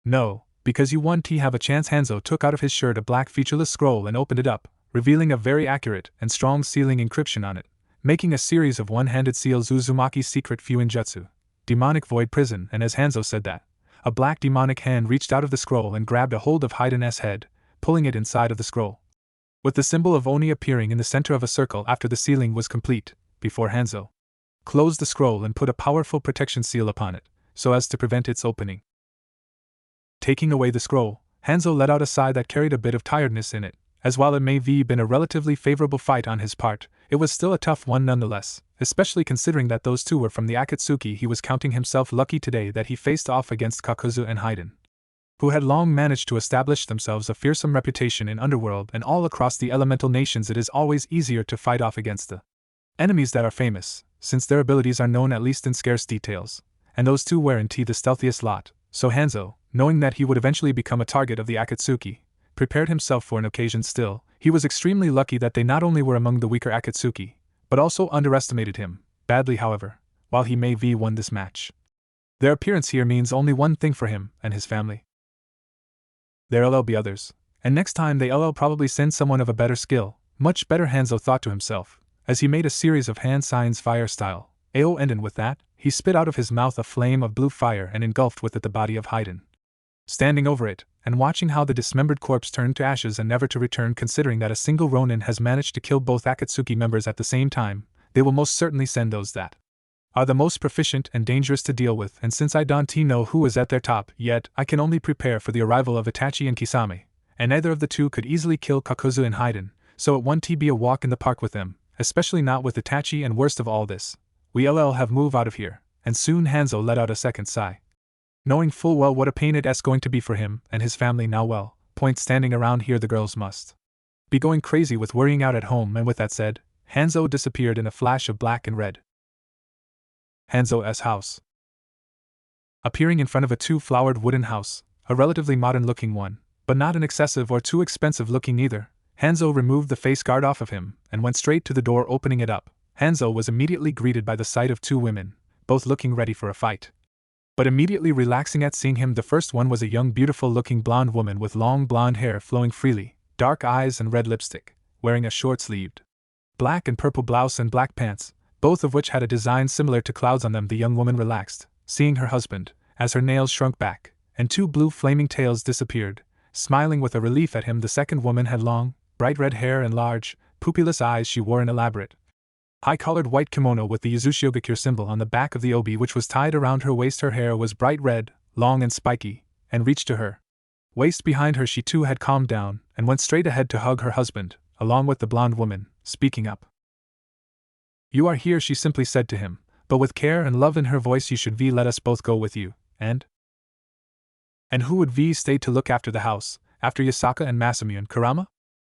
No, because you won't have a chance. Hanzo took out of his shirt a black featureless scroll and opened it up, revealing a very accurate and strong sealing encryption on it, making a series of one-handed seals. Uzumaki's secret Fuinjutsu, demonic void prison. And as Hanzo said that, a black demonic hand reached out of the scroll and grabbed a hold of Haydn's head, pulling it inside of the scroll, with the symbol of Oni appearing in the center of a circle after the sealing was complete, before Hanzo closed the scroll and put a powerful protection seal upon it, so as to prevent its opening. Taking away the scroll, Hanzo let out a sigh that carried a bit of tiredness in it, as while it may have been a relatively favorable fight on his part, it was still a tough one nonetheless, especially considering that those two were from the Akatsuki. He was counting himself lucky today that he faced off against Kakuzu and Haydn, who had long managed to establish themselves a fearsome reputation in Underworld and all across the elemental nations. It is always easier to fight off against the enemies that are famous, since their abilities are known at least in scarce details, and those two weren't the stealthiest lot. So Hanzo, knowing that he would eventually become a target of the Akatsuki, prepared himself for an occasion. Still, he was extremely lucky that they not only were among the weaker Akatsuki, but also underestimated him, badly however, while he may have won this match. Their appearance here means only one thing for him and his family. There'll be others, and next time they'll probably send someone of a better skill, much better. Hanzo thought to himself, as he made a series of hand signs fire style, AO, and with that, he spit out of his mouth a flame of blue fire and engulfed with it the body of Haydn. Standing over it, and watching how the dismembered corpse turned to ashes and never to return. Considering that a single Ronin has managed to kill both Akatsuki members at the same time, they will most certainly send those that are the most proficient and dangerous to deal with, and since I don't know who is at their top yet, I can only prepare for the arrival of Itachi and Kisame, and neither of the two could easily kill Kakuzu and Haydn, so it won't be a walk in the park with them, especially not with Itachi, and worst of all this, we'll have move out of here. And soon Hanzo let out a second sigh, knowing full well what a pain it's going to be for him and his family now. Well, point standing around here, the girls must be going crazy with worrying out at home. And with that said, Hanzo disappeared in a flash of black and red. Hanzo's house. Appearing in front of a two-flowered wooden house, a relatively modern-looking one, but not an excessive or too expensive-looking either, Hanzo removed the face guard off of him and went straight to the door. Opening it up, Hanzo was immediately greeted by the sight of two women, both looking ready for a fight, but immediately relaxing at seeing him. The first one was a young, beautiful-looking blonde woman with long blonde hair flowing freely, dark eyes and red lipstick, wearing a short-sleeved black and purple blouse and black pants, both of which had a design similar to clouds on them. The young woman relaxed, seeing her husband, as her nails shrunk back, and two blue flaming tails disappeared, smiling with a relief at him. The second woman had long, bright red hair and large, pupilless eyes. She wore an elaborate, high-collared white kimono with the Yuzushiogakure symbol on the back of the obi, which was tied around her waist. Her hair was bright red, long and spiky, and reached to her waist. Behind her she too had calmed down, and went straight ahead to hug her husband, along with the blonde woman, speaking up. "You are here," she simply said to him, but with care and love in her voice. "You should let us both go with you, and who would stay to look after the house, after Yasaka and Masamune and Kurama?"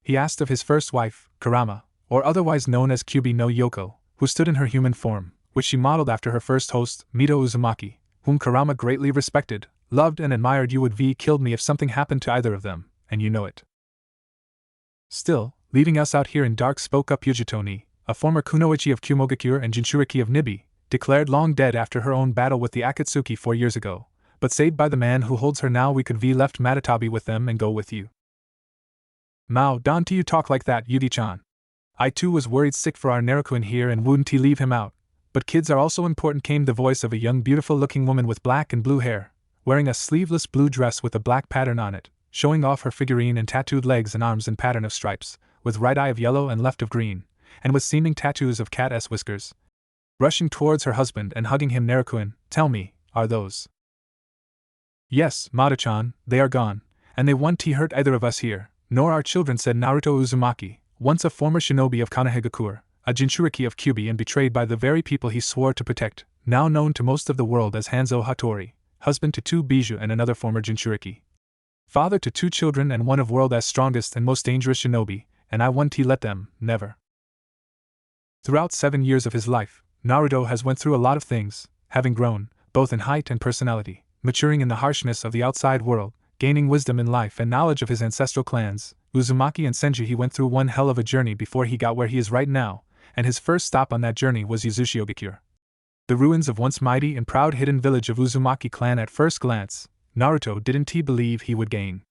he asked of his first wife, Kurama, or otherwise known as Kyubi no Yoko, who stood in her human form, which she modeled after her first host, Mito Uzumaki, whom Kurama greatly respected, loved and admired. "You would killed me if something happened to either of them, and you know it." "Still, leaving us out here in dark," spoke up Yujitoni, a former kunoichi of Kumogakure and Jinchuriki of Nibi, declared long dead after her own battle with the Akatsuki 4 years ago, but saved by the man who holds her now. "We could left Matatabi with them and go with you." "Mao, don't you talk like that, Yudi-chan. I too was worried sick for our Naruto in here and wouldn't leave him out, but kids are also important," came the voice of a young beautiful-looking woman with black and blue hair, wearing a sleeveless blue dress with a black pattern on it, showing off her figurine and tattooed legs and arms in pattern of stripes, with right eye of yellow and left of green, and with seeming tattoos of cat-s whiskers. Rushing towards her husband and hugging him. Naruto-kun, tell me, are those? Yes, Mata-chan, they are gone, and they won't hurt either of us here, nor our children, said Naruto Uzumaki, once a former shinobi of Konohagakure, a Jinchuriki of Kyubi and betrayed by the very people he swore to protect, now known to most of the world as Hanzo Hattori, husband to 2 Bijou and another former Jinchuriki. Father to 2 children and one of world's strongest and most dangerous shinobi, and I won't let them, never. Throughout 7 years of his life, Naruto has went through a lot of things, having grown, both in height and personality, maturing in the harshness of the outside world, gaining wisdom in life and knowledge of his ancestral clans. Uzumaki and Senju, he went through one hell of a journey before he got where he is right now, and his first stop on that journey was Yuzushiogakure. The ruins of once mighty and proud hidden village of Uzumaki clan. At first glance, Naruto didn't believe he would gain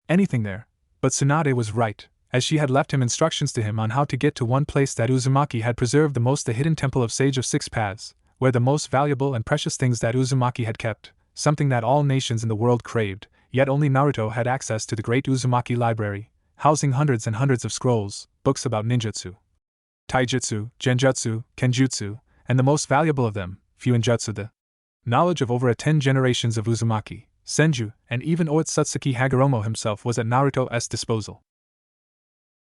anything there, but Tsunade was right, as she had left him instructions to him on how to get to one place that Uzumaki had preserved the most, the hidden temple of Sage of 6 Paths, where the most valuable and precious things that Uzumaki had kept, something that all nations in the world craved, yet only Naruto had access to. The great Uzumaki library, housing hundreds and hundreds of scrolls, books about ninjutsu, taijutsu, genjutsu, kenjutsu, and the most valuable of them, fuinjutsu, the knowledge of over 10 generations of Uzumaki, Senju, and even Otsutsuki Hagoromo himself was at Naruto's disposal.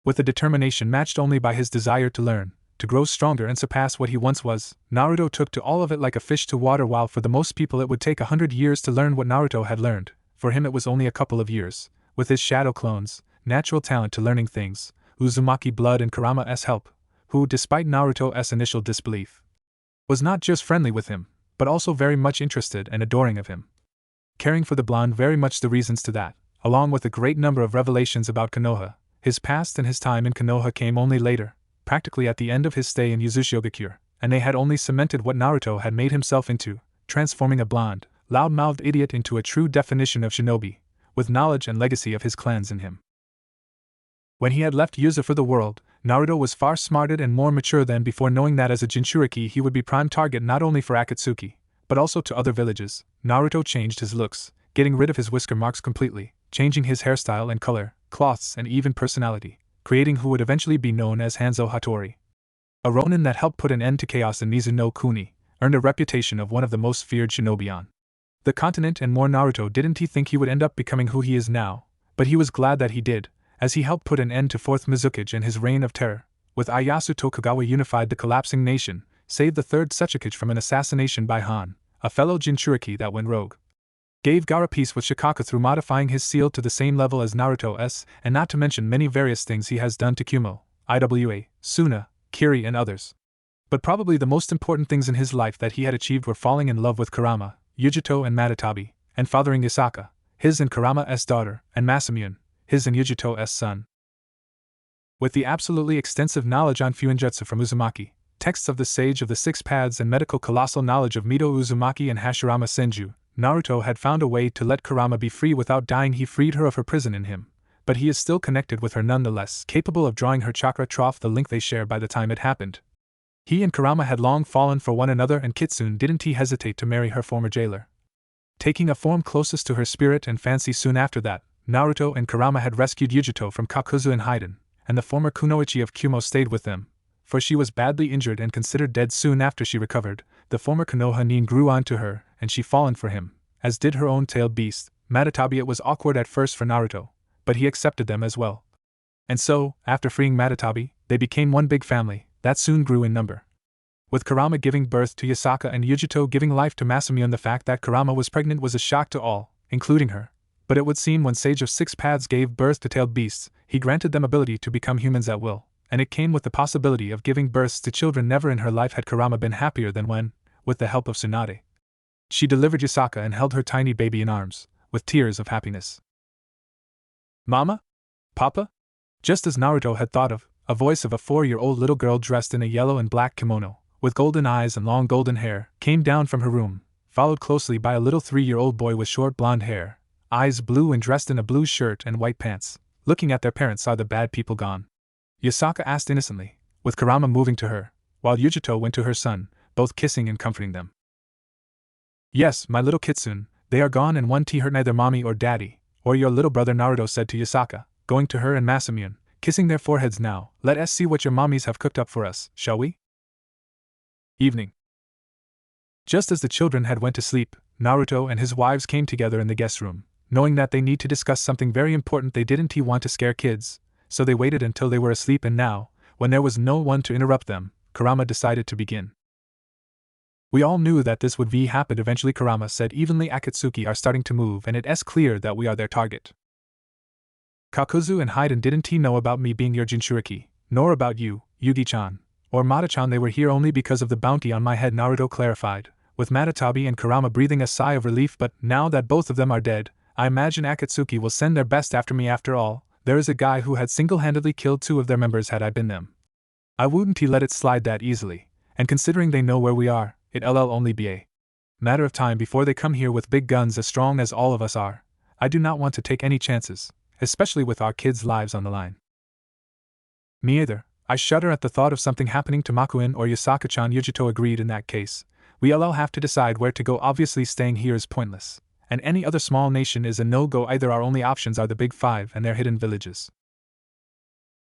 With a determination matched only by his desire to learn, to grow stronger and surpass what he once was, Naruto took to all of it like a fish to water. While for the most people it would take 100 years to learn what Naruto had learned, for him it was only a couple of years, with his shadow clones, natural talent to learning things, Uzumaki blood and Kurama's help, who, despite Naruto's initial disbelief, was not just friendly with him, but also very much interested and adoring of him. Caring for the blonde, very much the reasons to that, along with a great number of revelations about Konoha, his past and his time in Konoha came only later, practically at the end of his stay in Yuzushiogakure, and they had only cemented what Naruto had made himself into, transforming a blonde, loud-mouthed idiot into a true definition of shinobi, with knowledge and legacy of his clans in him. When he had left Yuzu for the world, Naruto was far smarter and more mature than before, knowing that as a Jinchuriki he would be prime target not only for Akatsuki, but also to other villages. Naruto changed his looks, getting rid of his whisker marks completely, changing his hairstyle and color, cloths and even personality, creating who would eventually be known as Hanzo Hattori. A ronin that helped put an end to chaos in Mizuno Kuni, earned a reputation of one of the most feared shinobi on the continent, and more. Naruto didn't think he would end up becoming who he is now, but he was glad that he did, as he helped put an end to 4th Mizukage and his reign of terror. With Ieyasu Tokugawa unified the collapsing nation, saved the 3rd Setsukage from an assassination by Han, a fellow Jinchuriki that went rogue. Gave Gaara peace with Shikaka through modifying his seal to the same level as Naruto's, and not to mention many various things he has done to Kumo, Iwa, Suna, Kiri and others. But probably the most important things in his life that he had achieved were falling in love with Kurama, Yujito and Matatabi, and fathering Yasaka, his and Kurama's daughter, and Masamune, his and Yujito's son. With the absolutely extensive knowledge on Fuinjutsu from Uzumaki, texts of the Sage of the 6 Paths and medical colossal knowledge of Mito Uzumaki and Hashirama Senju, Naruto had found a way to let Kurama be free without dying. He freed her of her prison in him, but he is still connected with her nonetheless, capable of drawing her chakra trough, the link they share by the time it happened. He and Kurama had long fallen for one another, and Kitsune didn't hesitate to marry her former jailer, taking a form closest to her spirit and fancy. Soon after that, Naruto and Kurama had rescued Yujito from Kakuzu and Haiden, and the former Kunoichi of Kumo stayed with them, for she was badly injured and considered dead. Soon after she recovered, the former Konoha nin grew onto her, and she fallen for him, as did her own tailed beast, Matatabi. It was awkward at first for Naruto, but he accepted them as well. And so, after freeing Matatabi, they became one big family that soon grew in number. With Kurama giving birth to Yasaka and Yujito giving life to Masamune, the fact that Kurama was pregnant was a shock to all, including her. But it would seem when Sage of 6 Paths gave birth to tailed beasts, he granted them ability to become humans at will, and it came with the possibility of giving birth to children. Never in her life had Kurama been happier than when, with the help of Tsunade, she delivered Yasaka and held her tiny baby in arms, with tears of happiness. Mama? Papa? Just as Naruto had thought of, a voice of a 4-year-old little girl dressed in a yellow and black kimono, with golden eyes and long golden hair, came down from her room, followed closely by a little 3-year-old boy with short blonde hair, eyes blue and dressed in a blue shirt and white pants. Looking at their parents, are the bad people gone? Yasaka asked innocently, with Kurama moving to her, while Yujito went to her son, both kissing and comforting them. Yes, my little Kitsune, They are gone and 1T hurt neither mommy or daddy, or your little brother Naruto said to Yasaka, going to her and Masamune, kissing their foreheads now. Let us see what your mommies have cooked up for us, shall we? Evening. Just as the children had went to sleep, Naruto and his wives came together in the guest room, knowing that they need to discuss something very important. They didn't want to scare kids, so they waited until they were asleep, and now, when there was no one to interrupt them, Kurama decided to begin. We all knew that this would happen eventually, Kurama said evenly. Akatsuki are starting to move and it's clear that we are their target. Kakuzu and Haiden didn't know about me being your Jinchuriki, nor about you, Yugi-chan, or Mata-chan. They were here only because of the bounty on my head, Naruto clarified, with Matatabi and Kurama breathing a sigh of relief. But now that both of them are dead, I imagine Akatsuki will send their best after me. After all, there is a guy who had single-handedly killed 2 of their members had I been them. I wouldn't let it slide that easily, and considering they know where we are, it'll only be a matter of time before they come here with big guns as strong as all of us are. I do not want to take any chances, especially with our kids' lives on the line. Me either. I shudder at the thought of something happening to Makuin or Yasaka-chan. Yujito agreed. In that case, we'll have to decide where to go. Obviously staying here is pointless, and any other small nation is a no-go either. Our only options are the Big Five and their hidden villages.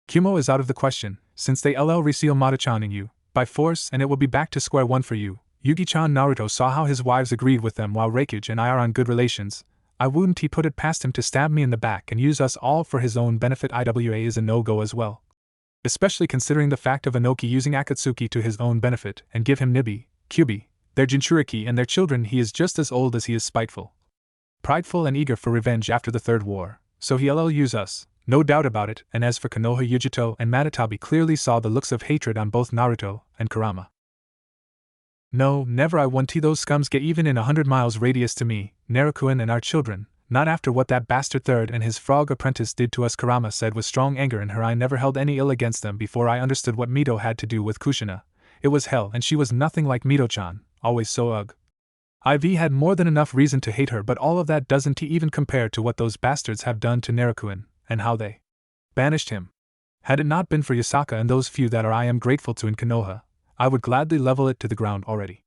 Kumo is out of the question, since they'll reseal Mata-chan and you, by force, and it will be back to square one for you. Yugi-chan. Naruto saw how his wives agreed with them. While Reikuge and I are on good relations, I wouldn't put it past him to stab me in the back and use us all for his own benefit. IWA is a no-go as well, especially considering the fact of Inoki using Akatsuki to his own benefit and give him Nibi, Kyubi, their Jinchuriki and their children. He is just as old as he is spiteful, prideful and eager for revenge after the Third War, so he'll use us, no doubt about it. And as for Konoha, Yujito and Matatabi clearly saw the looks of hatred on both Naruto and Kurama. No, never. I won't those scums get even in 100 miles radius to me, Narukuin and our children, not after what that bastard Third and his frog apprentice did to us, Kurama said with strong anger in her. I never held any ill against them before I understood what Mito had to do with Kushina. It was hell, and she was nothing like Mito-chan, always so ugh. IV had more than enough reason to hate her, but all of that doesn't even compare to what those bastards have done to Narukuin, and how they banished him. Had it not been for Yasaka and those few that I am grateful to in Konoha, I would gladly level it to the ground already.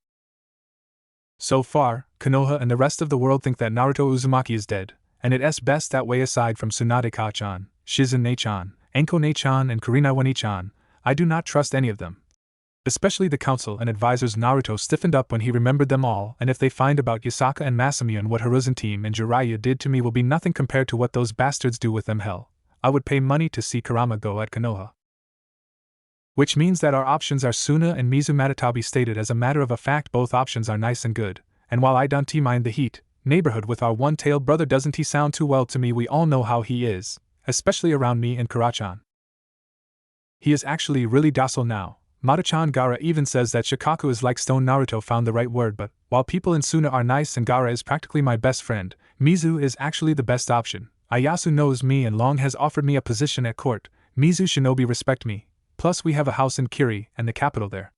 So far, Konoha and the rest of the world think that Naruto Uzumaki is dead, and it's best that way. Aside from Tsunade-ka-chan, Shizune-chan, Enko-ne-chan and Kurinawa-ni-chan, I do not trust any of them. Especially the council and advisors. Naruto stiffened up when he remembered them all, and if they find about Yasaka and Masamune and what Hiruzen team and Jiraiya did to me will be nothing compared to what those bastards do with them. Hell, I would pay money to see Kurama go at Konoha. Which means that our options are Suna and Mizu. Matatabi stated. As a matter of fact, both options are nice and good, and while I don't mind the heat neighborhood with our one-tailed brother, doesn't he sound too well to me? We all know how he is, especially around me and Kurachan. He is actually really docile now. Mata-chan. Gaara even says that Shikaku is like stone. Naruto found the right word, but while people in Suna are nice and Gaara is practically my best friend, Mizu is actually the best option. Ayasu knows me and long has offered me a position at court. Mizu shinobi respect me. Plus we have a house in Kiri and the capital there.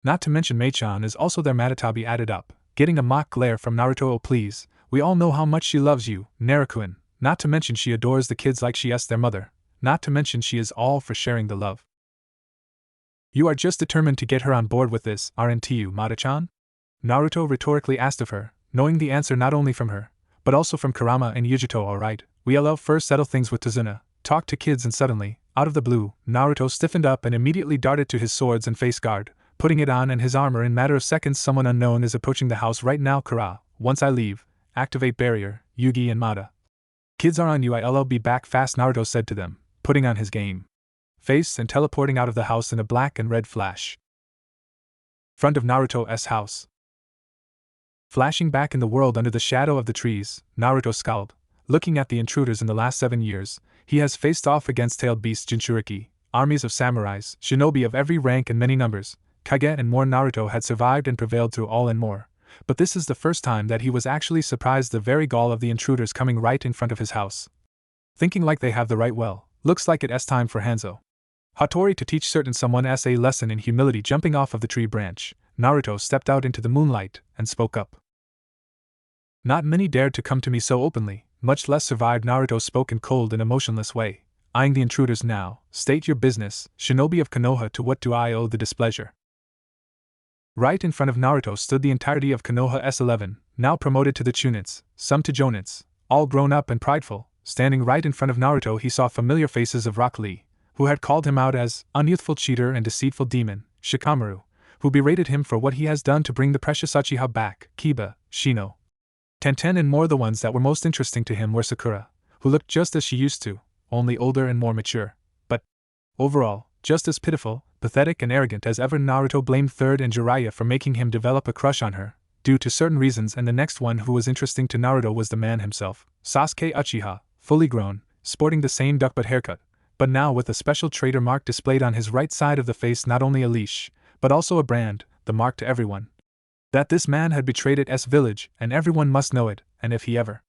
Not to mention Mei-chan is also there. Matatabi added up, getting a mock glare from Naruto. Oh please, we all know how much she loves you, Narukuin, not to mention she adores the kids like she is their mother, not to mention she is all for sharing the love. You are just determined to get her on board with this, aren't you, Mata-chan? Naruto rhetorically asked of her, knowing the answer not only from her, but also from Kurama and Yujito. Alright, we'll first settle things with Tazuna, talk to kids. And suddenly, out of the blue, Naruto stiffened up and immediately darted to his swords and face guard, putting it on and his armor in matter of seconds. Someone unknown is approaching the house right now. Kara, once I leave, activate barrier, Yugi and Mata. Kids are on you. I'll be back fast, Naruto said to them, putting on his game face and teleporting out of the house in a black and red flash. Front of Naruto's house. Flashing back in the world under the shadow of the trees, Naruto scowled, looking at the intruders. In the last 7 years, he has faced off against tailed beasts, Jinchuriki, armies of samurais, shinobi of every rank and many numbers, kage and more. Naruto had survived and prevailed through all and more, but this is the first time that he was actually surprised. The very gall of the intruders coming right in front of his house. Thinking like they have the right. Well, looks like it's time for Hanzo Hattori to teach certain someone a lesson in humility. Jumping off of the tree branch, Naruto stepped out into the moonlight and spoke up. Not many dared to come to me so openly, much less survived. Naruto spoke in cold and emotionless way, eyeing the intruders. Now, state your business, shinobi of Konoha. To what do I owe the displeasure? Right in front of Naruto stood the entirety of Konoha S11, now promoted to the Chunits, some to Jonits, all grown up and prideful. Standing right in front of Naruto, he saw familiar faces of Rock Lee, who had called him out as unyouthful cheater and deceitful demon, Shikamaru, who berated him for what he has done to bring the precious Uchiha back, Kiba, Shino. Tenten, and more. The ones that were most interesting to him were Sakura, who looked just as she used to, only older and more mature, but, overall, just as pitiful, pathetic and arrogant as ever. Naruto blamed Third and Jiraiya for making him develop a crush on her, due to certain reasons, and the next one who was interesting to Naruto was the man himself, Sasuke Uchiha, fully grown, sporting the same duckbutt haircut, but now with a special traitor mark displayed on his right side of the face, not only a leash, but also a brand, the mark to everyone. That this man had betrayed at S Village, and everyone must know it, and if he ever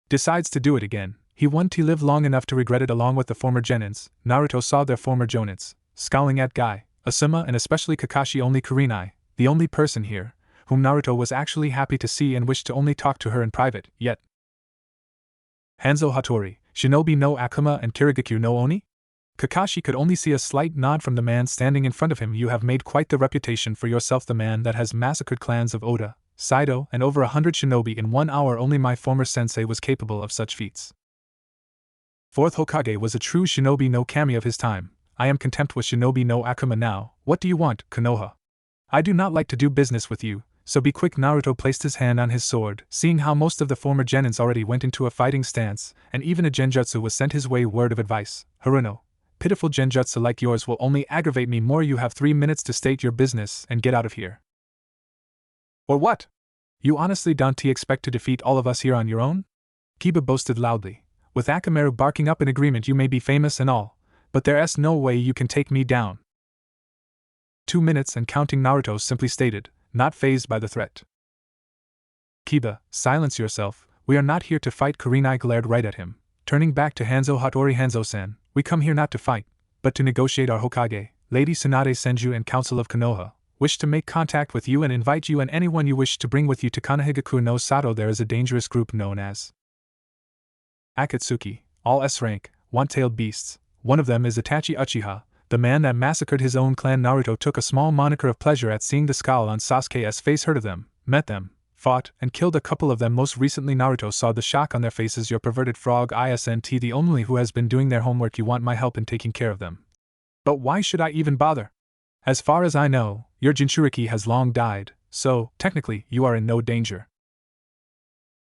decides to do it again, he won't live long enough to regret it. Along with the former Genins, Naruto saw their former Jonins, scowling at Guy, Asuma, and especially Kakashi. Only Kurenai, the only person here, whom Naruto was actually happy to see and wished to only talk to her in private, yet. Hanzo Hattori, Shinobi no Akuma, and Kirigakyu no Oni? Kakashi could only see a slight nod from the man standing in front of him. You have made quite the reputation for yourself, the man that has massacred clans of Oda, Saido, and over 100 shinobi in 1 hour. Only my former sensei was capable of such feats. Fourth Hokage was a true shinobi no kami of his time. I am content with Shinobi no Akuma now. What do you want, Konoha? I do not like to do business with you, so be quick. Naruto placed his hand on his sword, seeing how most of the former Genins already went into a fighting stance, and even a genjutsu was sent his way. Word of advice, Haruno. Pitiful genjutsu like yours will only aggravate me more. You have 3 minutes to state your business and get out of here. Or what? You honestly don't expect to defeat all of us here on your own? Kiba boasted loudly. With Akamaru barking up in agreement, you may be famous and all, but there's no way you can take me down. 2 minutes and counting, Naruto simply stated, not fazed by the threat. Kiba, silence yourself, we are not here to fight. Kurenai glared right at him, turning back to Hanzo Hattori. Hanzo-san, we come here not to fight, but to negotiate. Our Hokage, Lady Tsunade Senju and Council of Konoha, wish to make contact with you and invite you and anyone you wish to bring with you to Konohagakure no Sato. There is a dangerous group known as Akatsuki, all S-rank, one-tailed beasts. One of them is Itachi Uchiha, the man that massacred his own clan. Naruto took a small moniker of pleasure at seeing the scowl on Sasuke's face. Heard of them, met them, fought, and killed a couple of them most recently. Naruto saw the shock on their faces. Your perverted frog isn't the only who has been doing their homework. You want my help in taking care of them. But why should I even bother? As far as I know, your Jinchuriki has long died, so, technically, you are in no danger.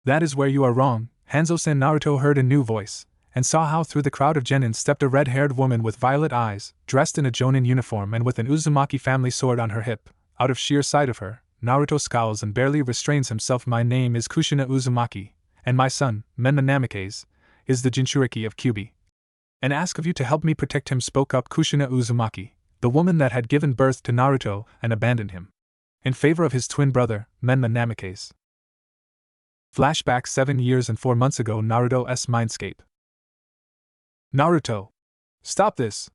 That is where you are wrong, Hanzo-san. Naruto heard a new voice, and saw how through the crowd of Genin stepped a red-haired woman with violet eyes, dressed in a Jonin uniform and with an Uzumaki family sword on her hip. Out of sheer sight of her, Naruto scowls and barely restrains himself. My name is Kushina Uzumaki, and my son, Menma Namikaze, is the Jinchuriki of Kyubi. And ask of you to help me protect him, spoke up Kushina Uzumaki, the woman that had given birth to Naruto and abandoned him, in favor of his twin brother, Menma Namikaze. Flashback 7 years and 4 months ago. Naruto's mindscape. Naruto! Stop this!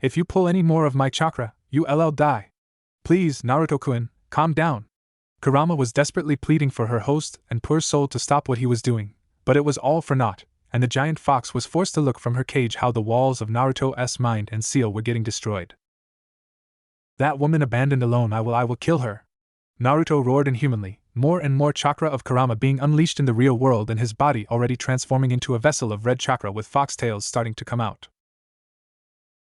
If you pull any more of my chakra, you'll die. Please, Naruto-kun, calm down. Kurama was desperately pleading for her host and poor soul to stop what he was doing, but it was all for naught, and the giant fox was forced to look from her cage how the walls of Naruto's mind and seal were getting destroyed. That woman abandoned alone, I will kill her! Naruto roared inhumanly, more and more chakra of Kurama being unleashed in the real world and his body already transforming into a vessel of red chakra with foxtails starting to come out.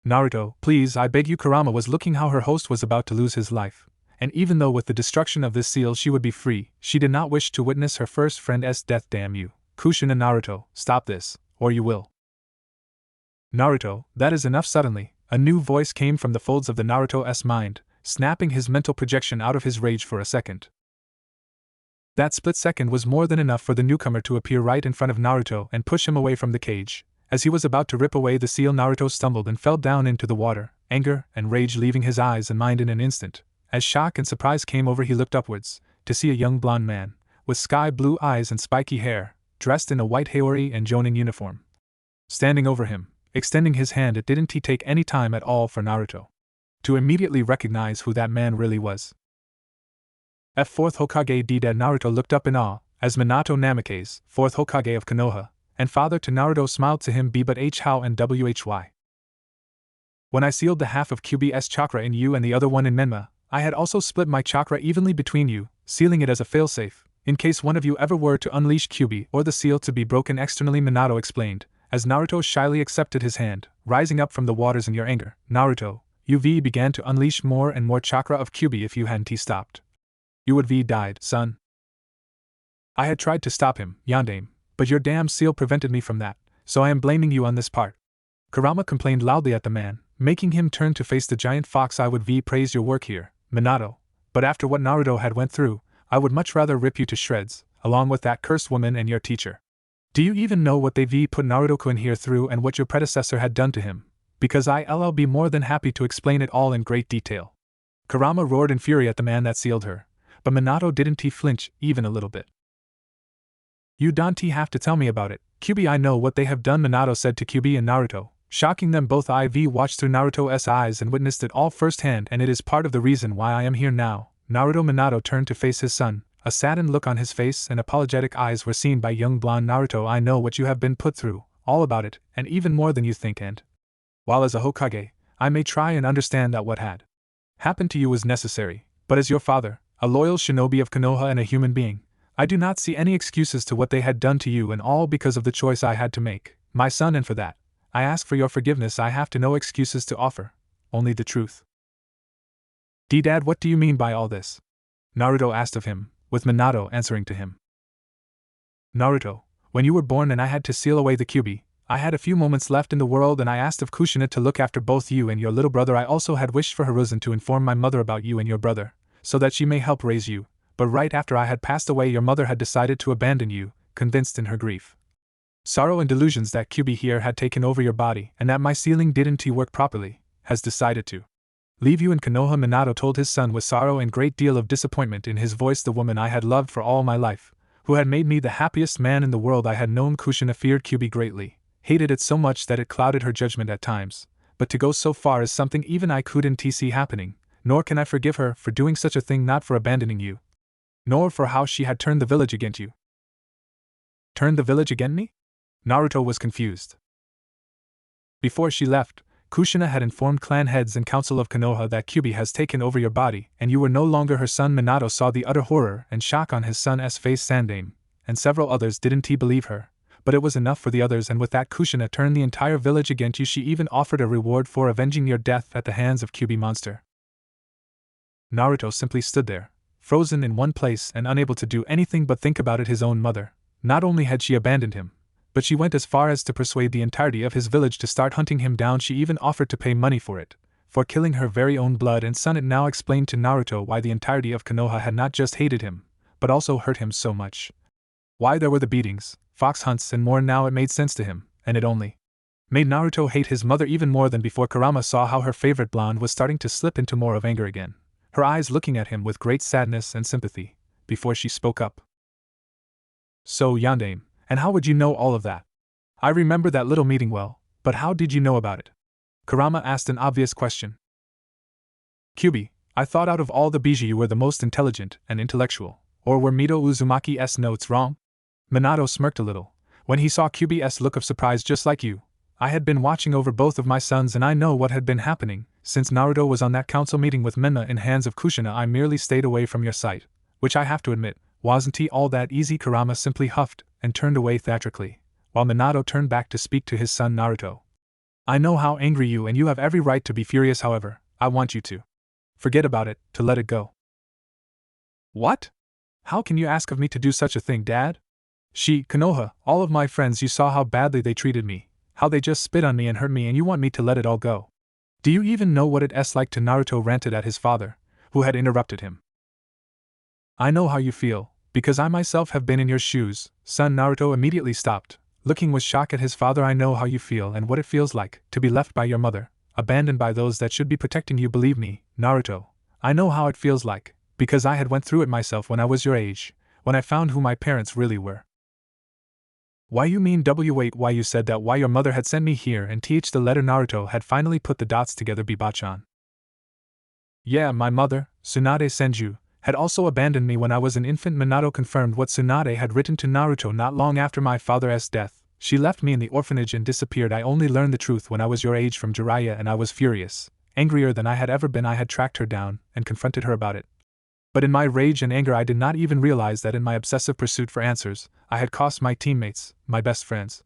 Naruto, please, I beg you. Kurama was looking how her host was about to lose his life, and even though with the destruction of this seal she would be free, she did not wish to witness her first friend's death. Damn you, Kushina. Naruto, stop this, or you will. Naruto, that is enough. Suddenly, a new voice came from the folds of the Naruto's mind, snapping his mental projection out of his rage for a second. That split second was more than enough for the newcomer to appear right in front of Naruto and push him away from the cage. As he was about to rip away the seal, Naruto stumbled and fell down into the water, anger and rage leaving his eyes and mind in an instant. As shock and surprise came over, he looked upwards, to see a young blonde man, with sky-blue eyes and spiky hair, dressed in a white Haori and Jonin uniform, standing over him, extending his hand. It didn't take any time at all for Naruto to immediately recognize who that man really was. Fourth Hokage Dead. Naruto looked up in awe, as Minato Namikaze, 4th Hokage of Konoha, and father to Naruto smiled to him. But how and why? When I sealed the half of QB's chakra in you and the other one in Menma, I had also split my chakra evenly between you, sealing it as a failsafe, in case one of you ever were to unleash Kyuubi or the seal to be broken externally, Minato explained, as Naruto shyly accepted his hand, rising up from the waters in your anger. Naruto, you began to unleash more and more chakra of Kyuubi. If you hadn't stopped, you would died, son. I had tried to stop him, Yondaime, but your damn seal prevented me from that, so I am blaming you on this part. Kurama complained loudly at the man, making him turn to face the giant fox. I would praise your work here, Minato, but after what Naruto had went through, I would much rather rip you to shreds, along with that cursed woman and your teacher. Do you even know what they put Naruto-kun here through and what your predecessor had done to him? Because I'll be more than happy to explain it all in great detail. Kurama roared in fury at the man that sealed her, but Minato didn't flinch even a little bit. You don't have to tell me about it, Kyuubi. I know what they have done, Minato said to Kyuubi and Naruto, shocking them both. IV watched through Naruto's eyes and witnessed it all firsthand, and it is part of the reason why I am here now. Minato turned to face his son, a saddened look on his face and apologetic eyes were seen by young blonde Naruto. I know what you have been put through, all about it, and even more than you think, and while as a Hokage, I may try and understand that what had happened to you was necessary, but as your father, a loyal shinobi of Konoha and a human being, I do not see any excuses to what they had done to you, and all because of the choice I had to make, my son, and for that, I ask for your forgiveness. I have no excuses to offer, only the truth. Dad, what do you mean by all this? Naruto asked of him, with Minato answering to him. Naruto, when you were born and I had to seal away the Kyuubi, I had a few moments left in the world and I asked of Kushina to look after both you and your little brother. I also had wished for Hiruzen to inform my mother about you and your brother, so that she may help raise you, but right after I had passed away your mother had decided to abandon you, convinced in her grief, sorrow and delusions that Kyuubi here had taken over your body and that my sealing didn't work properly, has decided to leave you in Konoha. Minato told his son with sorrow and great deal of disappointment in his voice. The woman I had loved for all my life, who had made me the happiest man in the world I had known. Kushina feared Kyuubi greatly, hated it so much that it clouded her judgment at times, but to go so far is something even I couldn't see happening, nor can I forgive her for doing such a thing, not for abandoning you, nor for how she had turned the village against you. Turned the village against me? Naruto was confused. Before she left, Kushina had informed clan heads and council of Konoha that Kyuubi has taken over your body and you were no longer her son. Minato saw the utter horror and shock on his son's face. Sandaime and several others didn't believe her, but it was enough for the others, and with that Kushina turned the entire village against you. She even offered a reward for avenging your death at the hands of Kyuubi monster. Naruto simply stood there, frozen in one place and unable to do anything but think about it. His own mother, not only had she abandoned him, but she went as far as to persuade the entirety of his village to start hunting him down. She even offered to pay money for it, for killing her very own blood and son. It now explained to Naruto why the entirety of Konoha had not just hated him, but also hurt him so much. Why there were the beatings, fox hunts and more. Now it made sense to him, and it only made Naruto hate his mother even more than before. Kurama saw how her favorite blonde was starting to slip into more of anger again, her eyes looking at him with great sadness and sympathy, before she spoke up. So Yondaime, and how would you know all of that? I remember that little meeting well, but how did you know about it? Kurama asked an obvious question. Kyuubi, I thought out of all the Biji you were the most intelligent and intellectual, or were Mito Uzumaki's notes wrong? Minato smirked a little, when he saw Kyuubi's look of surprise. Just like you, I had been watching over both of my sons and I know what had been happening. Since Naruto was on that council meeting with Menma in hands of Kushina, I merely stayed away from your sight, which I have to admit, wasn't all that easy. Kurama simply huffed and turned away theatrically, while Minato turned back to speak to his son Naruto. I know how angry you and you have every right to be furious. However, I want you to forget about it, to let it go. What? How can you ask of me to do such a thing, Dad? Konoha, all of my friends, you saw how badly they treated me, how they just spit on me and hurt me, and you want me to let it all go. Do you even know what it's like to? Naruto ranted at his father, who had interrupted him. I know how you feel, because I myself have been in your shoes, son. Naruto immediately stopped, looking with shock at his father. I know how you feel and what it feels like to be left by your mother, abandoned by those that should be protecting you. Believe me, Naruto, I know how it feels like, because I had went through it myself when I was your age, when I found who my parents really were. Why you mean wait, why you said that? Why your mother had sent me here and the letter. Naruto had finally put the dots together. Bibachan. Yeah, my mother, Tsunade Senju, had also abandoned me when I was an infant. Minato confirmed what Tsunade had written to Naruto. Not long after my father's death, she left me in the orphanage and disappeared. I only learned the truth when I was your age from Jiraiya and I was furious, Angrier than I had ever been, I had tracked her down and confronted her about it. But in my rage and anger, I did not even realize that in my obsessive pursuit for answers, I had cost my teammates, my best friends,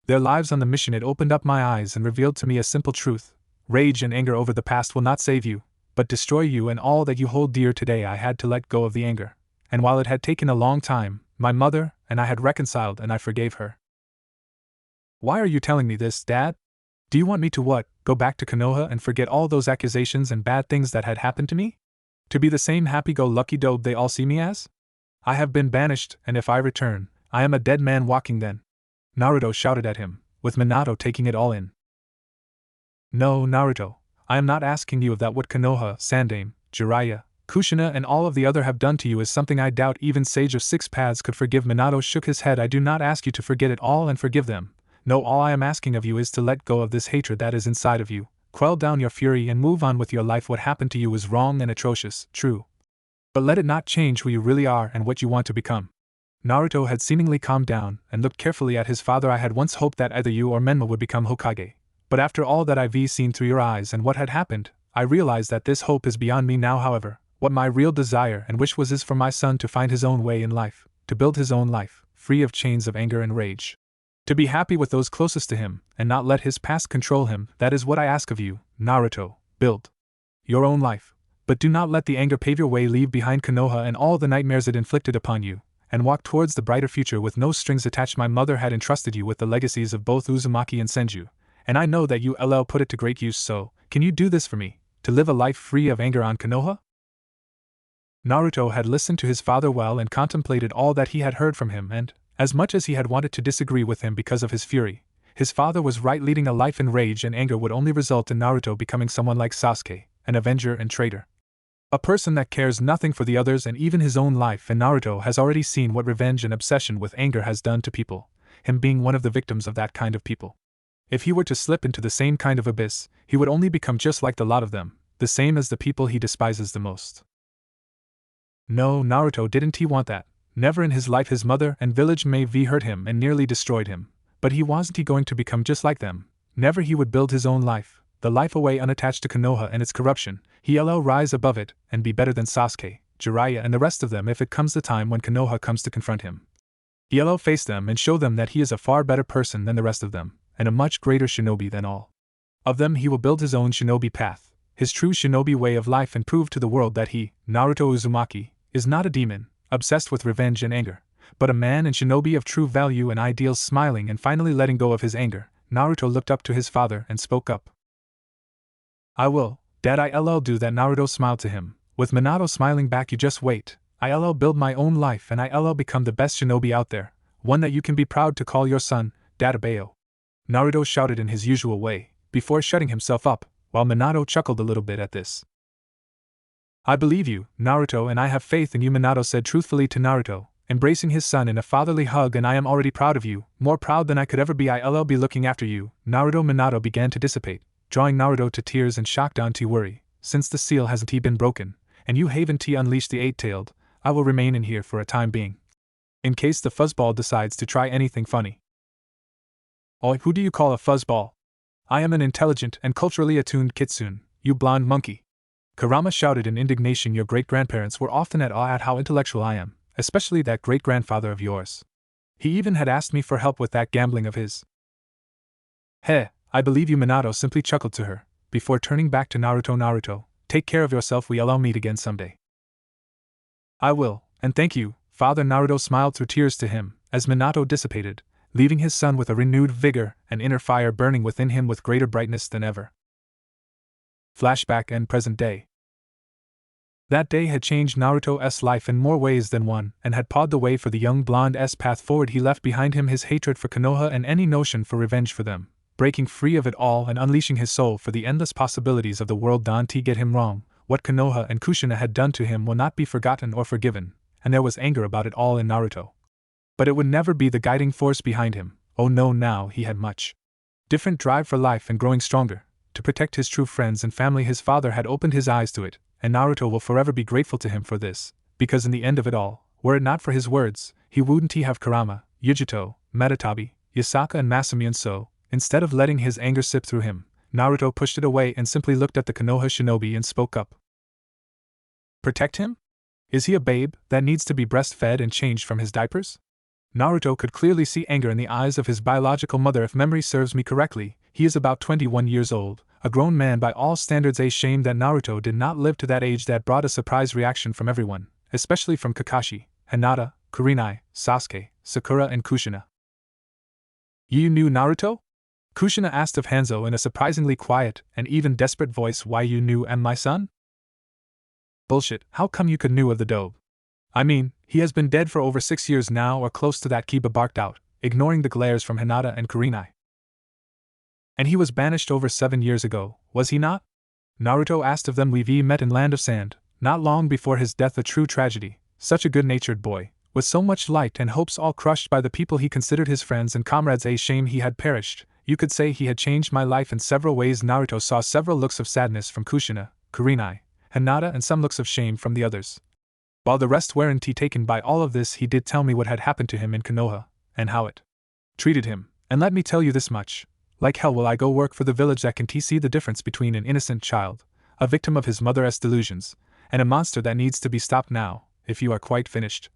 their lives on the mission. It opened up my eyes and revealed to me a simple truth. Rage and anger over the past will not save you, but destroy you and all that you hold dear. Today I had to let go of the anger, and while it had taken a long time, my mother and I had reconciled and I forgave her. Why are you telling me this, Dad? Do you want me to what, go back to Konoha and forget all those accusations and bad things that had happened to me? To be the same happy-go-lucky dope they all see me as? I have been banished, and if I return, I am a dead man walking then. Naruto shouted at him, with Minato taking it all in. No, Naruto, I am not asking you of that. What Konoha, Sandaime, Jiraiya, Kushina and all of the other have done to you is something I doubt even Sage of Six Paths could forgive. Minato shook his head. I do not ask you to forget it all and forgive them. No, all I am asking of you is to let go of this hatred that is inside of you, quell down your fury and move on with your life. What happened to you was wrong and atrocious, true. But let it not change who you really are and what you want to become. Naruto had seemingly calmed down and looked carefully at his father. I had once hoped that either you or Menma would become Hokage. But after all that I've seen through your eyes and what had happened, I realized that this hope is beyond me now. However, what my real desire and wish was is for my son to find his own way in life, to build his own life, free of chains of anger and rage. To be happy with those closest to him, and not let his past control him. That is what I ask of you, Naruto. Build your own life, but do not let the anger pave your way. Leave behind Konoha and all the nightmares it inflicted upon you, and walk towards the brighter future with no strings attached. My mother had entrusted you with the legacies of both Uzumaki and Senju, and I know that you put it to great use. So, can you do this for me, to live a life free of anger on Konoha? Naruto had listened to his father well and contemplated all that he had heard from him, and, as much as he had wanted to disagree with him because of his fury, his father was right. Leading a life in rage and anger would only result in Naruto becoming someone like Sasuke, an avenger and traitor. A person that cares nothing for the others and even his own life, and Naruto has already seen what revenge and obsession with anger has done to people, him being one of the victims of that kind of people. If he were to slip into the same kind of abyss, he would only become just like the lot of them, the same as the people he despises the most. No, Naruto didn't he want that. Never in his life. His mother and village may have hurt him and nearly destroyed him, but wasn't he going to become just like them? Never. He would build his own life, the life away unattached to Konoha and its corruption. He'll rise above it and be better than Sasuke, Jiraiya and the rest of them if it comes the time when Konoha comes to confront him. He'll face them and show them that he is a far better person than the rest of them, and a much greater shinobi than all of them. He will build his own shinobi path, his true shinobi way of life, and prove to the world that he, Naruto Uzumaki, is not a demon, obsessed with revenge and anger, but a man and shinobi of true value and ideals. Smiling and finally letting go of his anger, Naruto looked up to his father and spoke up. I will, Dad. I'll do that. Naruto smiled to him, with Minato smiling back. You just wait. I'll build my own life and I'll become the best shinobi out there, one that you can be proud to call your son, Dadabayo. Naruto shouted in his usual way, before shutting himself up, while Minato chuckled a little bit at this. I believe you, Naruto, and I have faith in you, Minato said truthfully to Naruto, embracing his son in a fatherly hug. And I am already proud of you, more proud than I could ever be. I'll be looking after you, Naruto. Minato began to dissipate, drawing Naruto to tears and shock. Don't worry, since the seal hasn't been broken, and you haven't unleashed the eight-tailed, I will remain in here for a time being, in case the fuzzball decides to try anything funny. Oh, who do you call a fuzzball? I am an intelligent and culturally attuned kitsune, you blonde monkey. Kurama shouted in indignation. Your great-grandparents were often at awe at how intellectual I am, especially that great-grandfather of yours. He even had asked me for help with that gambling of his. Heh, I believe you, Minato simply chuckled to her, before turning back to Naruto. Naruto, take care of yourself. We'll meet again someday. I will, and thank you, Father. Naruto smiled through tears to him, as Minato dissipated, leaving his son with a renewed vigor and inner fire burning within him with greater brightness than ever. Flashback and present day. That day had changed Naruto's life in more ways than one, and had paved the way for the young blonde's path forward. He left behind him his hatred for Konoha and any notion for revenge for them, breaking free of it all and unleashing his soul for the endless possibilities of the world. Don't get him wrong, what Konoha and Kushina had done to him will not be forgotten or forgiven, and there was anger about it all in Naruto. But it would never be the guiding force behind him. Oh no, now he had much different drive for life and growing stronger, to protect his true friends and family. His father had opened his eyes to it, and Naruto will forever be grateful to him for this, because in the end of it all, were it not for his words, he wouldn't have Kurama, Yujito, Metatabi, Yasaka and Masumi. And so, instead of letting his anger sip through him, Naruto pushed it away and simply looked at the Konoha shinobi and spoke up. Protect him? Is he a babe that needs to be breastfed and changed from his diapers? Naruto could clearly see anger in the eyes of his biological mother. If memory serves me correctly, he is about 21 years old, a grown man by all standards. A shame that Naruto did not live to that age. That brought a surprise reaction from everyone, especially from Kakashi, Hinata, Kurenai, Sasuke, Sakura and Kushina. You knew Naruto? Kushina asked of Hanzo in a surprisingly quiet and even desperate voice. Why you knew my son? Bullshit, how come you could knew of the dope? I mean, he has been dead for over 6 years now or close to that, Kiba barked out, ignoring the glares from Hinata and Kurenai. And he was banished over 7 years ago, was he not? Naruto asked of them. We met in Land of Sand, not long before his death, a true tragedy. Such a good-natured boy, with so much light and hopes, all crushed by the people he considered his friends and comrades. A shame he had perished. You could say he had changed my life in several ways. Naruto saw several looks of sadness from Kushina, Kurenai, Hinata and some looks of shame from the others. While the rest weren't taken by all of this, he did tell me what had happened to him in Konoha, and how it treated him, and let me tell you this much. Like hell will I go work for the village that can see the difference between an innocent child, a victim of his mother's delusions, and a monster that needs to be stopped now. If you are quite finished,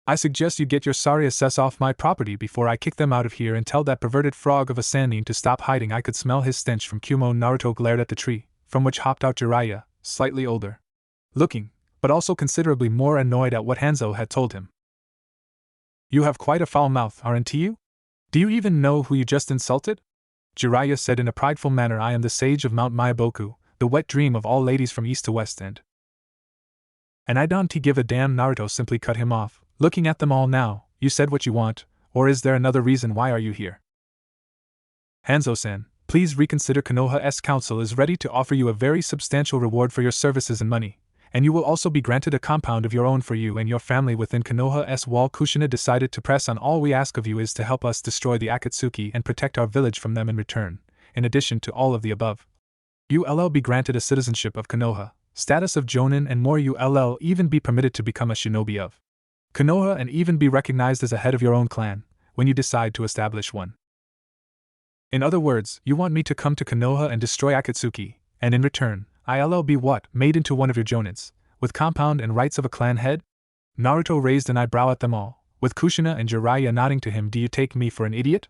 I suggest you get your sorry asses off my property before I kick them out of here, and tell that perverted frog of a Sannin to stop hiding. I could smell his stench from Kumo. Naruto glared at the tree, from which hopped out Jiraiya, slightly older looking, but also considerably more annoyed at what Hanzo had told him. You have quite a foul mouth, aren't you? Do you even know who you just insulted? Jiraiya said in a prideful manner. I am the sage of Mount Myaboku, the wet dream of all ladies from east to west, and I don't give a damn. Naruto simply cut him off, looking at them all now. You said what you want, or is there another reason? Why are you here? Hanzo-san, please reconsider. Konoha's council is ready to offer you a very substantial reward for your services and money, and you will also be granted a compound of your own for you and your family within Konoha's wall. Kushina decided to press on. All we ask of you is to help us destroy the Akatsuki and protect our village from them in return. In addition to all of the above, you'll be granted a citizenship of Konoha, status of Jonin, and more. You'll even be permitted to become a shinobi of Konoha and even be recognized as a head of your own clan when you decide to establish one. In other words, you want me to come to Konoha and destroy Akatsuki, and in return, I'll be what? Made into one of your jonins, with compound and rights of a clan head? Naruto raised an eyebrow at them all, with Kushina and Jiraiya nodding to him. Do you take me for an idiot?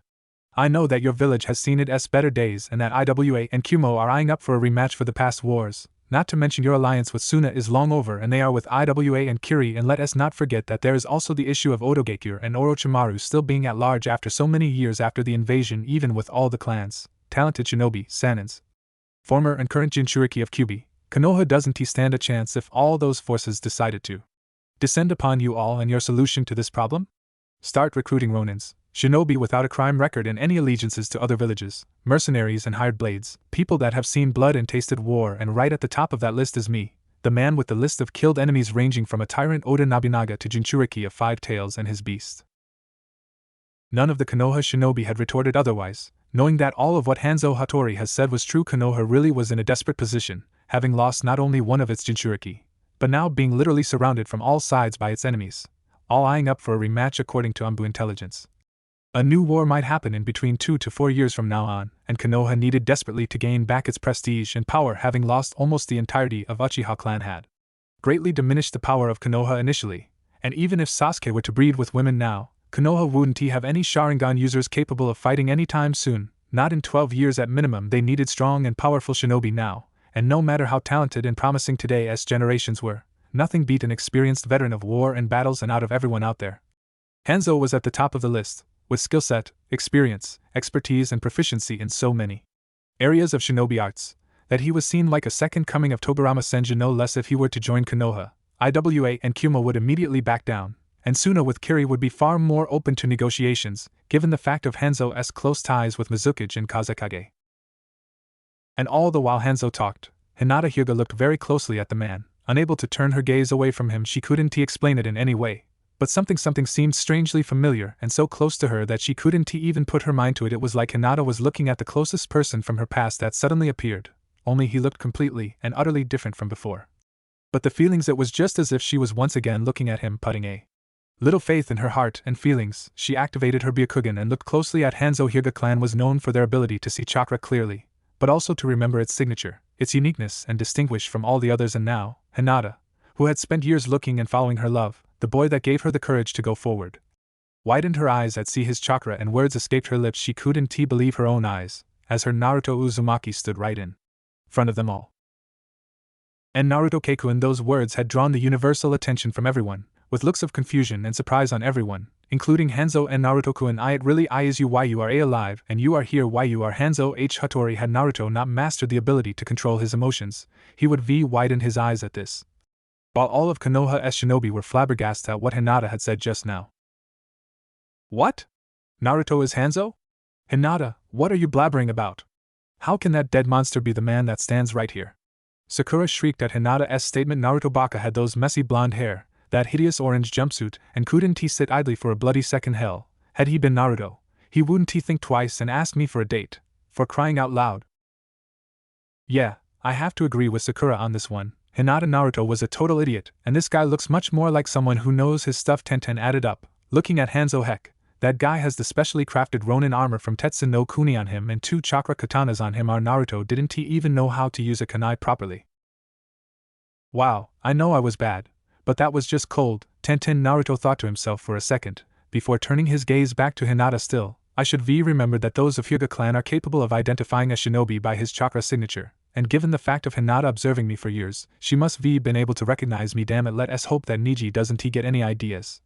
I know that your village has seen its better days and that Iwa and Kumo are eyeing up for a rematch for the past wars, not to mention your alliance with Suna is long over and they are with Iwa and Kiri, and let us not forget that there is also the issue of Odogekure and Orochimaru still being at large after so many years after the invasion. Even with all the clans, talented shinobi, sanins, former and current Jinchuriki of Kyubi, Konoha doesn't stand a chance if all those forces decided to descend upon you all. And your solution to this problem? Start recruiting ronins, shinobi without a crime record and any allegiances to other villages, mercenaries and hired blades, people that have seen blood and tasted war. And right at the top of that list is me, the man with the list of killed enemies ranging from a tyrant Oda Nobunaga to Jinchuriki of Five Tails and his beast. None of the Konoha shinobi had retorted otherwise, knowing that all of what Hanzo Hattori has said was true. Konoha really was in a desperate position, having lost not only one of its Jinchuriki, but now being literally surrounded from all sides by its enemies, all eyeing up for a rematch according to Anbu intelligence. A new war might happen in between 2 to 4 years from now on, and Konoha needed desperately to gain back its prestige and power, having lost almost the entirety of Uchiha clan had greatly diminished the power of Konoha initially, and even if Sasuke were to breed with women now, Konoha wouldn't have any Sharingan users capable of fighting anytime soon. Not in 12 years at minimum. They needed strong and powerful shinobi now, and no matter how talented and promising today's generations were, nothing beat an experienced veteran of war and battles. And out of everyone out there, Hanzo was at the top of the list, with skill set, experience, expertise and proficiency in so many areas of shinobi arts, that he was seen like a second coming of Togurama Senju. No less. If he were to join Konoha, Iwa and Kumo would immediately back down, and Suna with Kiri would be far more open to negotiations, given the fact of Hanzo's close ties with Mizukage and Kazekage. And all the while Hanzo talked, Hinata Hyuga looked very closely at the man, unable to turn her gaze away from him. She couldn't explain it in any way, but something seemed strangely familiar and so close to her that she couldn't even put her mind to it. It was like Hinata was looking at the closest person from her past that suddenly appeared, only he looked completely and utterly different from before. But the feelings, it was just as if she was once again looking at him. Putting a little faith in her heart and feelings, she activated her Byakugan and looked closely at Hanzo. Hyuga clan was known for their ability to see chakra clearly, but also to remember its signature, its uniqueness and distinguished from all the others. And now, Hinata, who had spent years looking and following her love, the boy that gave her the courage to go forward, widened her eyes at see his chakra and words escaped her lips. She couldn't believe her own eyes, as her Naruto Uzumaki stood right in front of them all. And Naruto Keikuin, those words had drawn the universal attention from everyone, with looks of confusion and surprise on everyone, including Hanzo and Naruto-kun. It really is you. Why you are alive and you are here. Why you are Hanzo H. Hattori. Had Naruto not mastered the ability to control his emotions, he would widen his eyes at this. While all of Konoha's shinobi were flabbergasted at what Hinata had said just now. What? Naruto is Hanzo? Hinata, what are you blabbering about? How can that dead monster be the man that stands right here? Sakura shrieked at Hinata's statement. Naruto Baka had those messy blonde hair, that hideous orange jumpsuit, and couldn't he sit idly for a bloody second? Hell, had he been Naruto, he wouldn't think twice and ask me for a date, for crying out loud. Yeah, I have to agree with Sakura on this one. Hinata Naruto was a total idiot, and this guy looks much more like someone who knows his stuff. Tenten added up, looking at Hanzo. Heck, that guy has the specially crafted Ronin armor from Tetsun no Kuni on him and 2 chakra katanas on him. Our Naruto didn't he even know how to use a kunai properly? Wow, I know I was bad, but that was just cold. Tenten Naruto thought to himself for a second, before turning his gaze back to Hinata. Still, I should remember that those of Hyuga clan are capable of identifying a shinobi by his chakra signature, and given the fact of Hinata observing me for years, she must been able to recognize me. Damn it, let us hope that Niji doesn't get any ideas.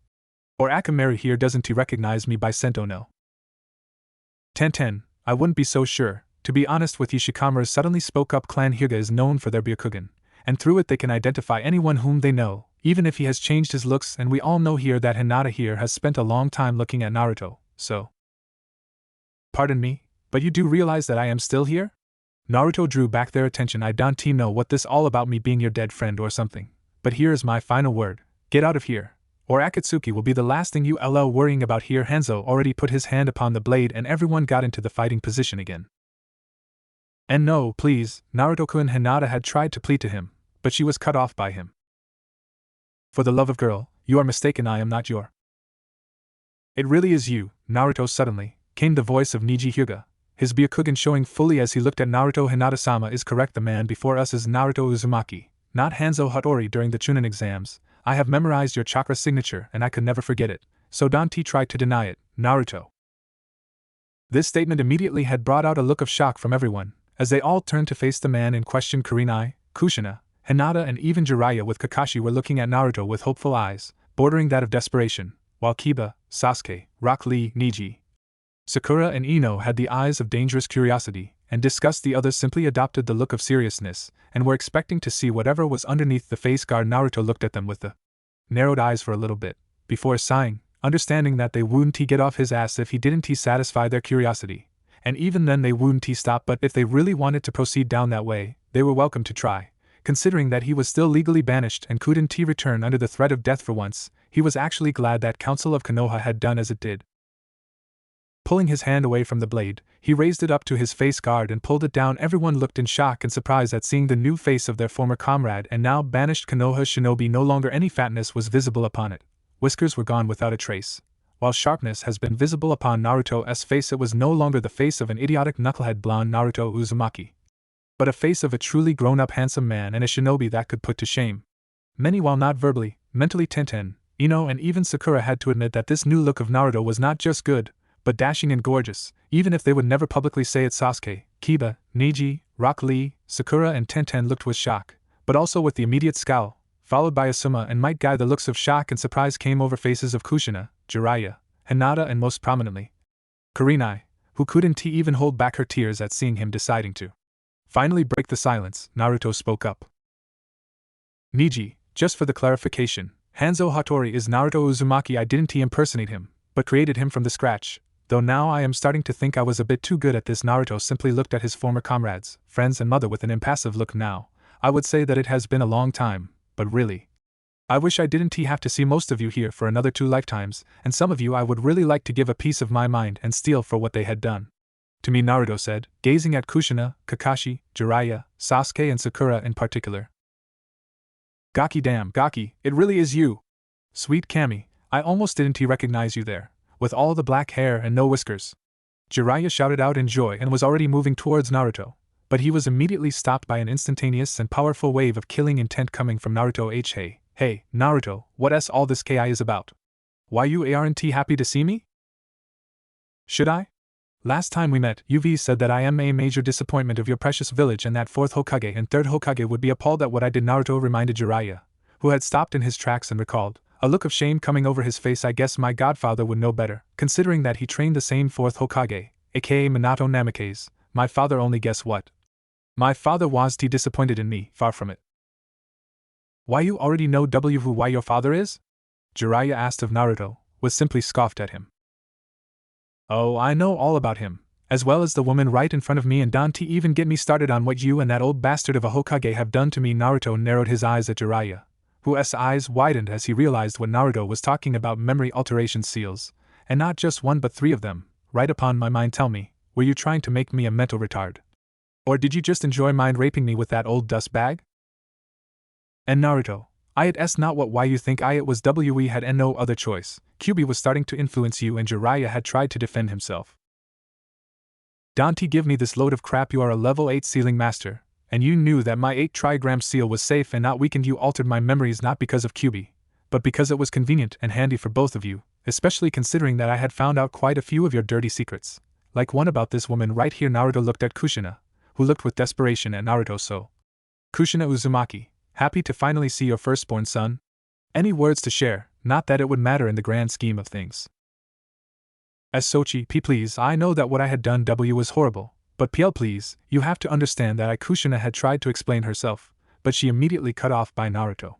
Or Akamaru here doesn't recognize me by Sento no. Tenten, I wouldn't be so sure. To be honest with you, Shikamaru suddenly spoke up. Clan Hyuga is known for their Byakugan, and through it they can identify anyone whom they know, even if he has changed his looks, and we all know here that Hinata here has spent a long time looking at Naruto, so. Pardon me, but you do realize that I am still here? Naruto drew back their attention. I don't know what this all about, me being your dead friend or something, but here is my final word, get out of here, or Akatsuki will be the last thing you worrying about here. Hanzo already put his hand upon the blade and everyone got into the fighting position again. And no, please, Naruto-kun. Hinata had tried to plead to him, but she was cut off by him. For the love of girl, you are mistaken, I am not your. It really is you, Naruto. Suddenly came the voice of Niji Hyuga, his Byakugan showing fully as he looked at Naruto. Hinata-sama is correct, the man before us is Naruto Uzumaki, not Hanzo Hattori. During the Chunin exams, I have memorized your chakra signature and I could never forget it, so don't try to deny it, Naruto. This statement immediately had brought out a look of shock from everyone, as they all turned to face the man in question. Kurinai, Kushina, Hinata and even Jiraiya with Kakashi were looking at Naruto with hopeful eyes, bordering that of desperation, while Kiba, Sasuke, Rock Lee, Niji, Sakura and Ino had the eyes of dangerous curiosity, and disgust. The others simply adopted the look of seriousness, and were expecting to see whatever was underneath the face guard. Naruto looked at them with the narrowed eyes for a little bit, before sighing, understanding that they wouldn't get off his ass if he didn't satisfy their curiosity, and even then they wouldn't stop. But if they really wanted to proceed down that way, they were welcome to try. Considering that he was still legally banished and couldn't return under the threat of death for once, he was actually glad that Council of Konoha had done as it did. Pulling his hand away from the blade, he raised it up to his face guard and pulled it down. Everyone looked in shock and surprise at seeing the new face of their former comrade and now banished Konoha shinobi. No longer any fatness was visible upon it. Whiskers were gone without a trace. While sharpness has been visible upon Naruto's face, it was no longer the face of an idiotic knucklehead blonde Naruto Uzumaki, but a face of a truly grown-up handsome man and a shinobi that could put to shame many, while not verbally, mentally. Tenten, Ino and even Sakura had to admit that this new look of Naruto was not just good, but dashing and gorgeous, even if they would never publicly say it. Sasuke, Kiba, Niji, Rock Lee, Sakura and Tenten looked with shock, but also with the immediate scowl, followed by Asuma and Might Guy. The looks of shock and surprise came over faces of Kushina, Jiraiya, Hinata and most prominently Kurinai, who couldn't even hold back her tears at seeing him deciding to finally break the silence. Naruto spoke up. Niji, just for the clarification, Hanzo Hattori is Naruto Uzumaki. I didn't impersonate him, but created him from the scratch, though now I am starting to think I was a bit too good at this. Naruto simply looked at his former comrades, friends and mother with an impassive look. Now, I would say that it has been a long time, but really, I wish I didn't have to see most of you here for another 2 lifetimes, and some of you I would really like to give a piece of my mind and steal for what they had done to me, Naruto said, gazing at Kushina, Kakashi, Jiraiya, Sasuke and Sakura in particular. Gaki, damn, Gaki, it really is you! Sweet Kami, I almost didn't recognize you there, with all the black hair and no whiskers. Jiraiya shouted out in joy and was already moving towards Naruto, but he was immediately stopped by an instantaneous and powerful wave of killing intent coming from Naruto. Hey, Naruto, what s all this ki is about? Why you aren't happy to see me? Should I? Last time we met, UV said that I am a major disappointment of your precious village and that 4th Hokage and 3rd Hokage would be appalled at what I did. Naruto reminded Jiraiya, who had stopped in his tracks and recalled, a look of shame coming over his face. I guess my godfather would know better, considering that he trained the same 4th Hokage, aka Minato Namikaze. My father only guess what? My father was disappointed in me, far from it. Why you already know who why your father is? Jiraiya asked of Naruto, was simply scoffed at him. Oh, I know all about him, as well as the woman right in front of me, and don't even get me started on what you and that old bastard of a Hokage have done to me. Naruto narrowed his eyes at Jiraiya, whose eyes widened as he realized what Naruto was talking about. Memory alteration seals, and not just one but 3 of them, right upon my mind. Tell me, were you trying to make me a mental retard? Or did you just enjoy mind raping me with that old dust bag? And Naruto, it's not what why you think it was we had no other choice. Kyuubi was starting to influence you and Jiraiya had tried to defend himself. Don't give me this load of crap. You are a level 8 sealing master, and you knew that my 8 trigram seal was safe and not weakened. You altered my memories not because of Kyuubi, but because it was convenient and handy for both of you, especially considering that I had found out quite a few of your dirty secrets, like one about this woman right here. Naruto looked at Kushina, who looked with desperation at Naruto. So, Kushina Uzumaki, happy to finally see your firstborn son? Any words to share? Not that it would matter in the grand scheme of things. As Sochi, please, I know that what I had done was horrible, but please, you have to understand that Kushina had tried to explain herself, but she immediately cut off by Naruto.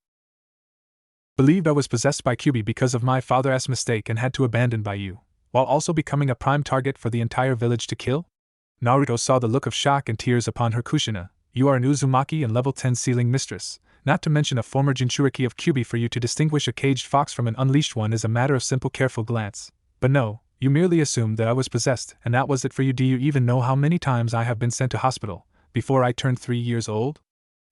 Believed I was possessed by Kyuubi because of my father's mistake and had to abandon by you, while also becoming a prime target for the entire village to kill? Naruto saw the look of shock and tears upon her. Kushina, you are an Uzumaki and level 10 sealing mistress, not to mention a former Jinchuriki of Kyuubi. For you to distinguish a caged fox from an unleashed one is a matter of simple careful glance. But no, you merely assumed that I was possessed, and that was it for you. Do you even know how many times I have been sent to hospital, before I turned 3 years old?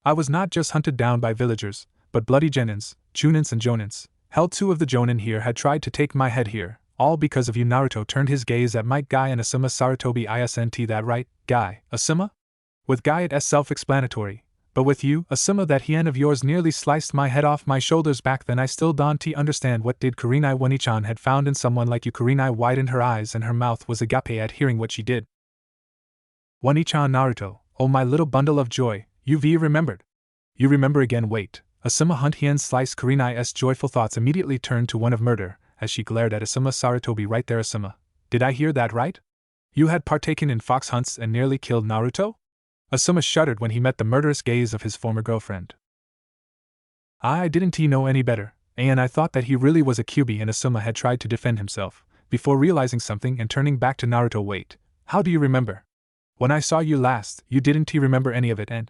I was not just hunted down by villagers, but bloody Genins, Junins and Jonins. Hell, 2 of the Jonin here had tried to take my head here, all because of you. Naruto turned his gaze at Might Guy and Asuma Sarutobi. Isn't that right, Guy, Asuma? With Guy it's self-explanatory, but with you, Asuma, that hien of yours nearly sliced my head off my shoulders back then. I still don't understand what did Kurenai One-chan had found in someone like you. Kurenai widened her eyes and her mouth was agape at hearing what she did. One-chan. Naruto, oh my little bundle of joy, UV remembered. You remember again. Wait, Asuma hunt hien slice. Kurenai's joyful thoughts immediately turned to one of murder, as she glared at Asuma Sarutobi. Right there, Asuma, did I hear that right? You had partaken in fox hunts and nearly killed Naruto? Asuma shuddered when he met the murderous gaze of his former girlfriend. I didn't know any better, and I thought that he really was a Kyuubi. And Asuma had tried to defend himself, before realizing something and turning back to Naruto. Wait, how do you remember? When I saw you last, you didn't remember any of it, and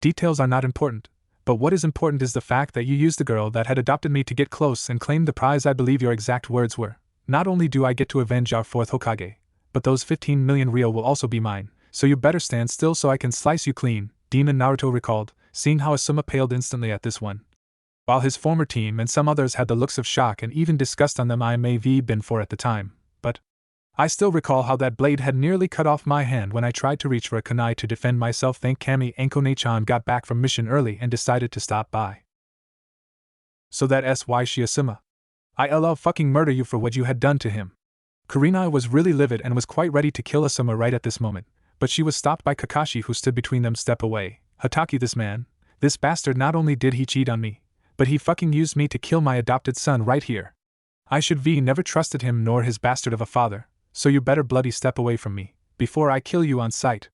details are not important, but what is important is the fact that you used the girl that had adopted me to get close and claimed the prize. I believe your exact words were, not only do I get to avenge our 4th Hokage, but those 15 million real will also be mine. So you better stand still so I can slice you clean, Demon. Naruto recalled, seeing how Asuma paled instantly at this one, while his former team and some others had the looks of shock and even disgust on them. I may have been for at the time, but I still recall how that blade had nearly cut off my hand when I tried to reach for a kunai to defend myself. Thank Kami. Ankone-chan got back from mission early and decided to stop by. So that's why she Asuma. I'll fucking murder you for what you had done to him. Kurenai was really livid and was quite ready to kill Asuma right at this moment, but she was stopped by Kakashi, who stood between them. Step away, Hataki. This bastard, not only did he cheat on me, but he fucking used me to kill my adopted son right here. I should never trusted him nor his bastard of a father, so you better bloody step away from me, before I kill you on sight.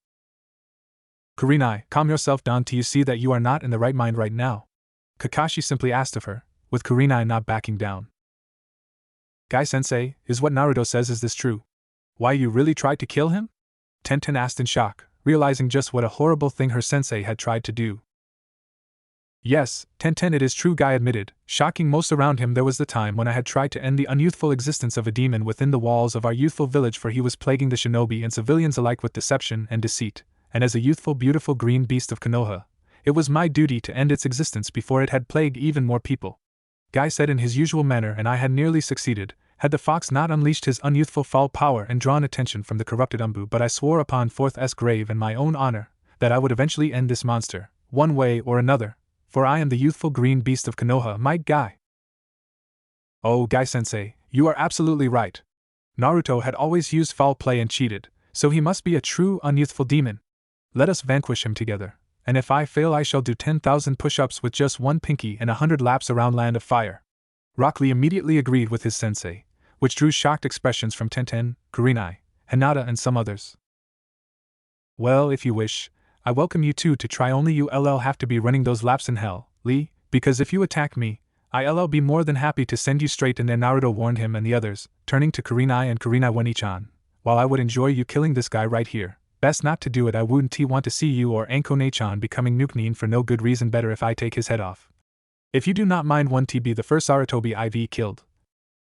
Kurenai, calm yourself down. Do you see that you are not in the right mind right now? Kakashi simply asked of her, with Kurenai not backing down. Guy-sensei, is what Naruto says, is this true? Why, you really tried to kill him? Tenten asked in shock, realizing just what a horrible thing her sensei had tried to do. Yes, Tenten, it is true, Guy admitted, shocking most around him. There was the time when I had tried to end the unyouthful existence of a demon within the walls of our youthful village, for he was plaguing the shinobi and civilians alike with deception and deceit, and as a youthful beautiful green beast of Konoha, it was my duty to end its existence before it had plagued even more people. Guy said in his usual manner, and I had nearly succeeded, Had the fox not unleashed his unyouthful foul power and drawn attention from the corrupted Umbu, but I swore upon Fourth's grave and my own honor that I would eventually end this monster, one way or another, for I am the youthful green beast of Konoha, Might Guy. Oh, Guy-sensei, you are absolutely right. Naruto had always used foul play and cheated, so he must be a true unyouthful demon. Let us vanquish him together, and if I fail I shall do 10,000 push-ups with just one pinky and 100 laps around Land of Fire. Rock Lee immediately agreed with his sensei, which drew shocked expressions from Tenten, Kurenai, Hinata and some others. Well, if you wish, I welcome you too to try, only you'll have to be running those laps in hell, Lee, because if you attack me, I'll be more than happy to send you straight in there. Naruto warned him and the others, turning to Kurenai and Kurenai Weni-chan. While I would enjoy you killing this guy right here, best not to do it. I wouldn't want to see you or Ankone-chan becoming Nukenin for no good reason. Better if I take his head off. If you do not mind, won't be the first Sarutobi IV killed.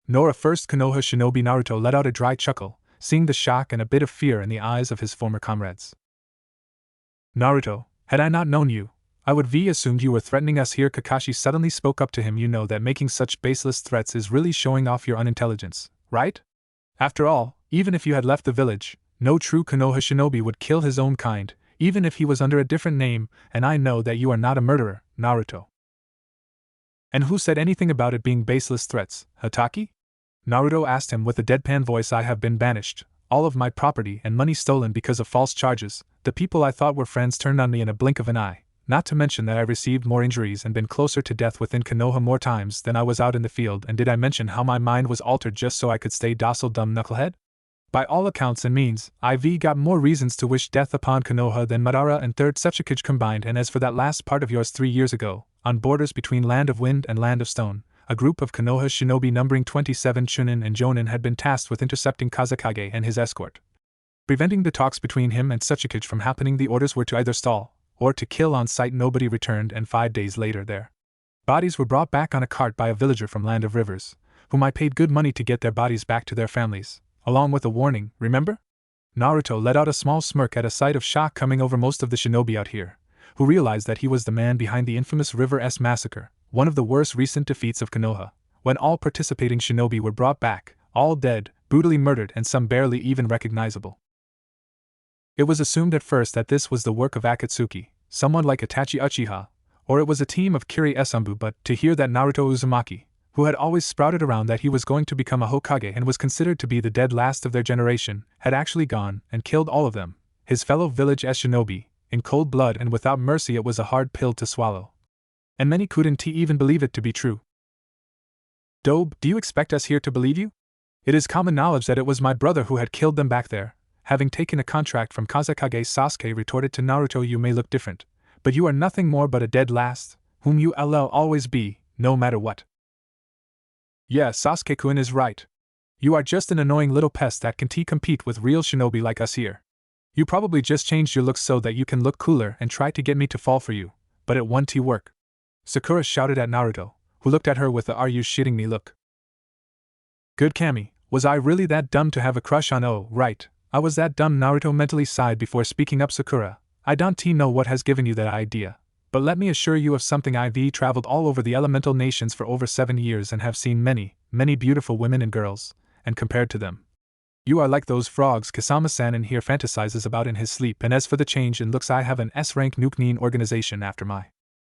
Nor a first Konoha shinobi. Naruto let out a dry chuckle, seeing the shock and a bit of fear in the eyes of his former comrades. Naruto, had I not known you, I would have assumed you were threatening us here. Kakashi suddenly spoke up to him. You know that making such baseless threats is really showing off your unintelligence, right? After all, even if you had left the village, no true Konoha shinobi would kill his own kind, even if he was under a different name, and I know that you are not a murderer, Naruto. And who said anything about it being baseless threats, Hatake? Naruto asked him with a deadpan voice. I have been banished, all of my property and money stolen because of false charges. The people I thought were friends turned on me in a blink of an eye, not to mention that I received more injuries and been closer to death within Konoha more times than I was out in the field. And did I mention how my mind was altered just so I could stay docile, dumb knucklehead? By all accounts and means, IV got more reasons to wish death upon Konoha than Madara and 3rd Sepshikage combined. And as for that last part of yours, 3 years ago, on borders between Land of Wind and Land of Stone, a group of Konoha shinobi numbering 27 Chunin and Jonin had been tasked with intercepting Kazekage and his escort, preventing the talks between him and Sepshikage from happening. The orders were to either stall or to kill on sight. Nobody returned, and 5 days later their bodies were brought back on a cart by a villager from Land of Rivers, whom I paid good money to get their bodies back to their families, along with a warning, remember? Naruto let out a small smirk at a sight of shock coming over most of the shinobi out here, who realized that he was the man behind the infamous River S massacre, one of the worst recent defeats of Konoha, when all participating shinobi were brought back, all dead, brutally murdered, and some barely even recognizable. It was assumed at first that this was the work of Akatsuki, someone like Itachi Uchiha, or it was a team of Kiri Esambu, but to hear that Naruto Uzumaki, who had always sprouted around that he was going to become a Hokage and was considered to be the dead last of their generation, had actually gone and killed all of them, his fellow village S shinobi, in cold blood and without mercy, it was a hard pill to swallow. And many couldn't even believe it to be true. Dobe, do you expect us here to believe you? It is common knowledge that it was my brother who had killed them back there, having taken a contract from Kazekage. Sasuke retorted to Naruto. You may look different, but you are nothing more but a dead last, whom you'll always be, no matter what. Yeah, Sasuke-kun is right. You are just an annoying little pest that can compete with real shinobi like us here. You probably just changed your looks so that you can look cooler and try to get me to fall for you, but it won't work. Sakura shouted at Naruto, who looked at her with the "are you shitting me" look. Good Kami, was I really that dumb to have a crush on? Oh, right, I was that dumb. Naruto mentally sighed before speaking up. Sakura, I don't know what has given you that idea, but let me assure you of something. I've traveled all over the elemental nations for over 7 years and have seen many, many beautiful women and girls, and compared to them, you are like those frogs Kasama-san in here fantasizes about in his sleep. And as for the change in looks, I have an S-rank Nukenin organization after my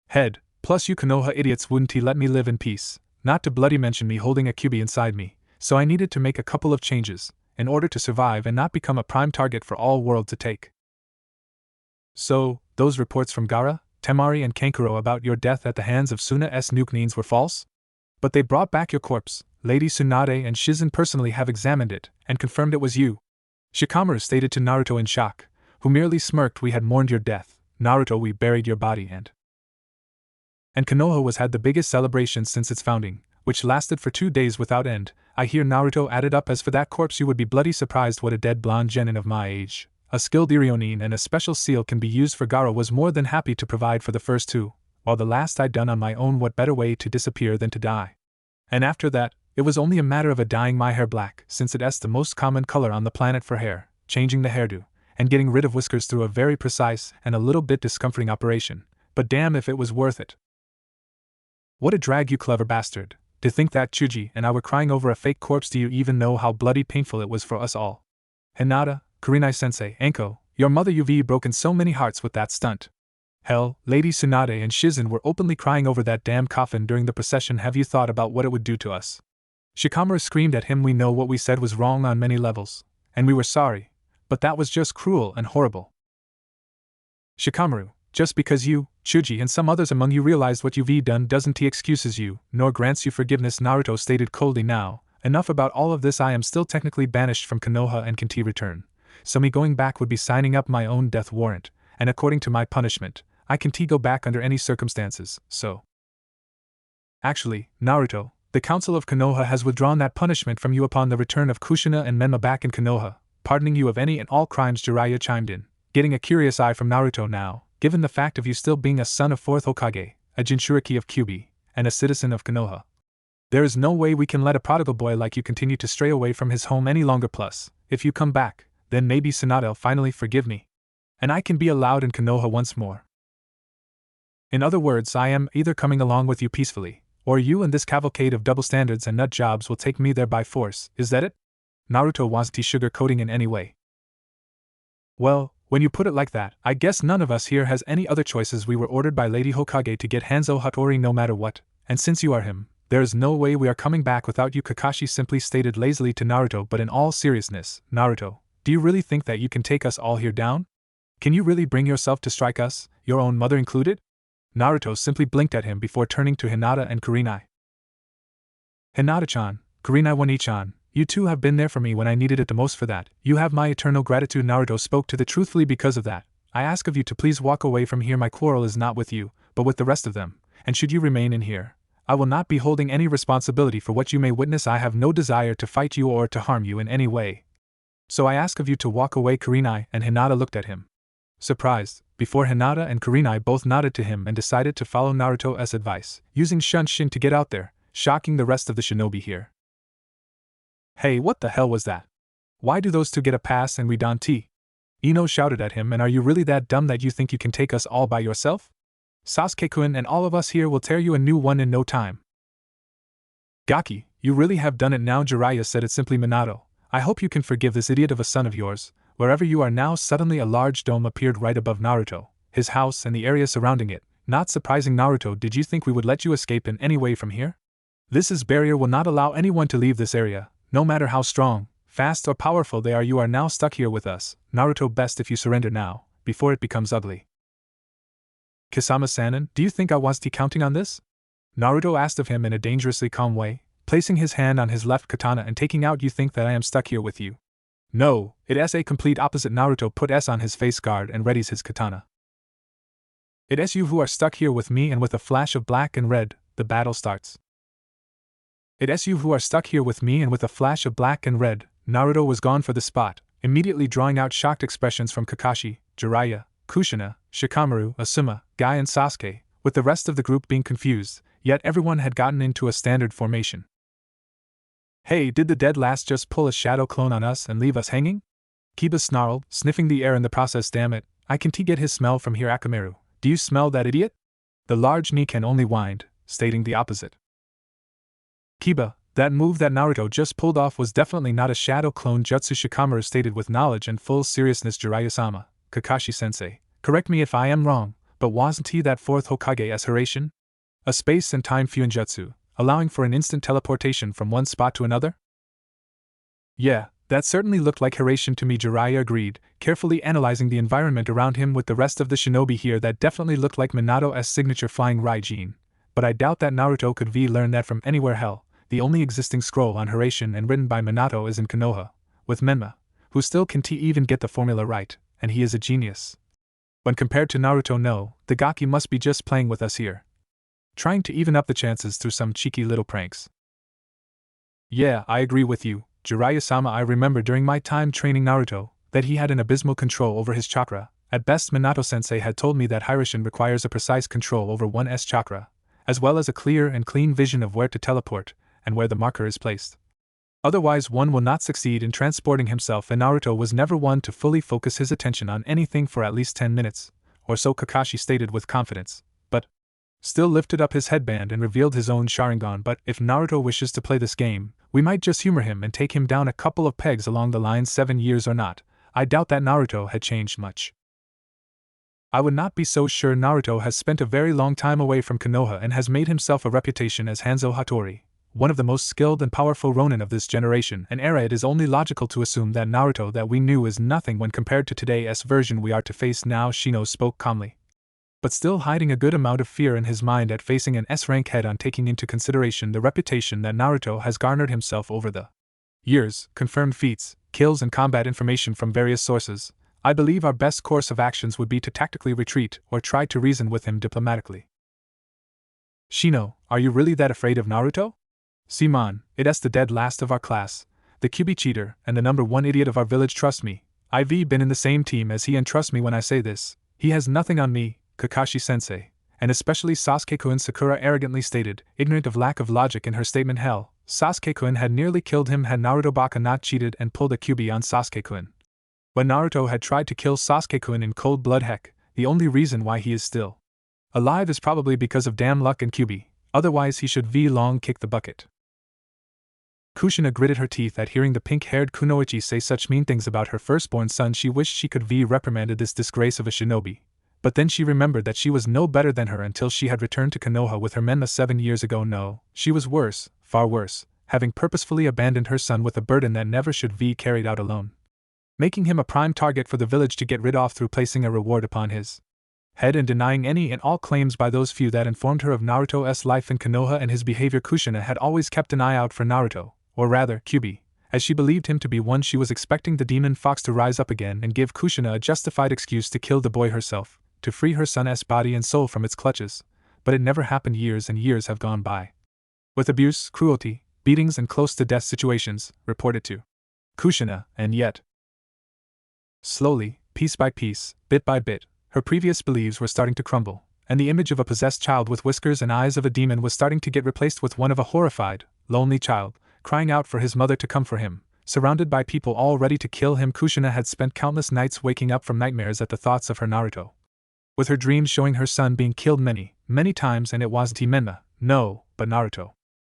head, plus you Konoha idiots wouldn't let me live in peace, not to bloody mention me holding a Kyuubi inside me, so I needed to make a couple of changes, in order to survive and not become a prime target for all world to take. So, those reports from Gaara, Temari and Kankuro about your death at the hands of Suna-S Nukenins were false? But they brought back your corpse. Lady Tsunade and Shizen personally have examined it, and confirmed it was you. Shikamaru stated to Naruto in shock, who merely smirked. We had mourned your death, Naruto. We buried your body and Konoha was had the biggest celebration since its founding, which lasted for 2 days without end. I hear Naruto added up. As for that corpse, you would be bloody surprised what a dead blonde genin of my age, a skilled Irionin and a special seal can be used for. Gaara was more than happy to provide for the first 2, while the last I'd done on my own. What better way to disappear than to die? And after that, it was only a matter of dyeing my hair black, since it's the most common color on the planet for hair, changing the hairdo, and getting rid of whiskers through a very precise and a little bit discomforting operation, but damn if it was worth it. What a drag, you clever bastard. To think that Chuji and I were crying over a fake corpse. Do you even know how bloody painful it was for us all? Hinata, Kurinai-sensei, Anko, your mother you've broken so many hearts with that stunt. Hell, Lady Tsunade and Shizen were openly crying over that damn coffin during the procession. Have you thought about what it would do to us? Shikamaru screamed at him. We know what we said was wrong on many levels, and we were sorry, but that was just cruel and horrible. Shikamaru, just because you, Chuji, and some others among you realized what you've done doesn't excuses you, nor grants you forgiveness, Naruto stated coldly. Now, enough about all of this. I am still technically banished from Konoha and can't return, so me going back would be signing up my own death warrant, and according to my punishment, I can't go back under any circumstances, so. Actually, Naruto, the Council of Konoha has withdrawn that punishment from you upon the return of Kushina and Menma back in Konoha, pardoning you of any and all crimes. Jiraiya chimed in, getting a curious eye from Naruto now, given the fact of you still being a son of 4th Hokage, a Jinchuriki of Kyubi, and a citizen of Konoha. There is no way we can let a prodigal boy like you continue to stray away from his home any longer. Plus, if you come back, then maybe Tsunade'll finally forgive me, and I can be allowed in Konoha once more. In other words, I am either coming along with you peacefully, or you and this cavalcade of double standards and nut jobs will take me there by force. Is that it? Naruto wasn't sugarcoating in any way. Well, when you put it like that, I guess none of us here has any other choices. We were ordered by Lady Hokage to get Hanzo Hattori no matter what, and since you are him, there is no way we are coming back without you, Kakashi simply stated lazily to Naruto. But in all seriousness, Naruto, do you really think that you can take us all here down? Can you really bring yourself to strike us, your own mother included? Naruto simply blinked at him before turning to Hinata and Kurinai. Hinata-chan, Kurinai-wani-chan, you two have been there for me when I needed it the most. For that, you have my eternal gratitude. Naruto spoke to the truthfully. Because of that, I ask of you to please walk away from here. My quarrel is not with you, but with the rest of them, and should you remain in here, I will not be holding any responsibility for what you may witness. I have no desire to fight you or to harm you in any way. So I ask of you to walk away. Kurinai and Hinata looked at him, surprised, before Hinata and Kurinai both nodded to him and decided to follow Naruto's advice, using Shunshin to get out there, shocking the rest of the shinobi here. Hey, what the hell was that? Why do those two get a pass and we don't? Ino shouted at him. And are you really that dumb that you think you can take us all by yourself? Sasuke-kun and all of us here will tear you a new one in no time. Gaki, you really have done it now. Jiraiya said it simply. Minato, I hope you can forgive this idiot of a son of yours. Wherever you are now, suddenly a large dome appeared right above Naruto, his house and the area surrounding it. Not surprising. Naruto, did you think we would let you escape in any way from here? This barrier will not allow anyone to leave this area, no matter how strong, fast or powerful they are. You are now stuck here with us, Naruto. Best if you surrender now, before it becomes ugly. Kisama-sanin, do you think I was counting on this? Naruto asked of him in a dangerously calm way, placing his hand on his left katana and taking out. You think that I am stuck here with you? No, it's a complete opposite. Naruto put on his face guard and readies his katana. It's you who are stuck here with me, and with a flash of black and red, the battle starts. It's you who are stuck here with me, and with a flash of black and red, Naruto was gone for the spot, immediately drawing out shocked expressions from Kakashi, Jiraiya, Kushina, Shikamaru, Asuma, Guy and Sasuke, with the rest of the group being confused, yet everyone had gotten into a standard formation. Hey, did the dead last just pull a shadow clone on us and leave us hanging? Kiba snarled, sniffing the air in the process. Damn it, I can get his smell from here. Akamaru, do you smell that idiot? The large knee can only whined, stating the opposite. Kiba, that move that Naruto just pulled off was definitely not a shadow clone jutsu. Shikamaru stated with knowledge and full seriousness. Jiraiya-sama, Kakashi-sensei, correct me if I am wrong, but wasn't he that 4th Hokage's Hiraishin? A space and time fuinjutsu, allowing for an instant teleportation from one spot to another? Yeah, that certainly looked like Hiraishin to me. Jiraiya agreed, carefully analyzing the environment around him with the rest of the shinobi here. That definitely looked like Minato's signature flying Raijin, but I doubt that Naruto could learn that from anywhere. Hell, the only existing scroll on Hiraishin and written by Minato is in Konoha, with Menma, who still can't even get the formula right, and he is a genius. When compared to Naruto, no, the Gaki must be just playing with us here, trying to even up the chances through some cheeky little pranks. Yeah, I agree with you, Jiraiya-sama. I remember during my time training Naruto, that he had an abysmal control over his chakra. At best, Minato-sensei had told me that Hiraishin requires a precise control over one's chakra, as well as a clear and clean vision of where to teleport, and where the marker is placed. Otherwise one will not succeed in transporting himself, and Naruto was never one to fully focus his attention on anything for at least 10 minutes, or so Kakashi stated with confidence. But still lifted up his headband and revealed his own Sharingan. But if Naruto wishes to play this game, we might just humor him and take him down a couple of pegs along the line. 7 years or not, I doubt that Naruto had changed much. I would not be so sure. Naruto has spent a very long time away from Konoha and has made himself a reputation as Hanzo Hattori, one of the most skilled and powerful Ronin of this generation and era. It is only logical to assume that Naruto that we knew is nothing when compared to today's version we are to face now. Shino spoke calmly, but still hiding a good amount of fear in his mind at facing an S-rank head-on, taking into consideration the reputation that Naruto has garnered himself over the years, confirmed feats, kills and combat information from various sources. I believe our best course of actions would be to tactically retreat or try to reason with him diplomatically. Shino, are you really that afraid of Naruto? Simon, it's the dead last of our class, the QB cheater and the number 1 idiot of our village. Trust me, I've been in the same team as he, and trust me when I say this, he has nothing on me, Kakashi-sensei, and especially Sasuke-kun, Sakura arrogantly stated, ignorant of lack of logic in her statement. Hell, Sasuke-kun had nearly killed him had Naruto Baka not cheated and pulled a QB on Sasuke-kun. When Naruto had tried to kill Sasuke-kun in cold blood, heck, the only reason why he is still alive is probably because of damn luck and QB, otherwise he should long kick the bucket. Kushina gritted her teeth at hearing the pink-haired Kunoichi say such mean things about her firstborn son. She wished she could reprimanded this disgrace of a shinobi, but then she remembered that she was no better than her until she had returned to Konoha with her Menma 7 years ago. No, she was worse, far worse, having purposefully abandoned her son with a burden that never should be carried out alone, making him a prime target for the village to get rid of through placing a reward upon his head and denying any and all claims by those few that informed her of Naruto's life in Konoha and his behavior. Kushina had always kept an eye out for Naruto, or rather, QB, as she believed him to be one. She was expecting the demon fox to rise up again and give Kushina a justified excuse to kill the boy herself, to free her son's body and soul from its clutches, but it never happened. Years and years have gone by, with abuse, cruelty, beatings and close-to-death situations reported to Kushina, and yet, slowly, piece by piece, bit by bit, her previous beliefs were starting to crumble, and the image of a possessed child with whiskers and eyes of a demon was starting to get replaced with one of a horrified, lonely child, crying out for his mother to come for him, surrounded by people all ready to kill him. Kushina had spent countless nights waking up from nightmares at the thoughts of her Naruto, with her dreams showing her son being killed many, many times, and it wasn't Menma, no, but Naruto.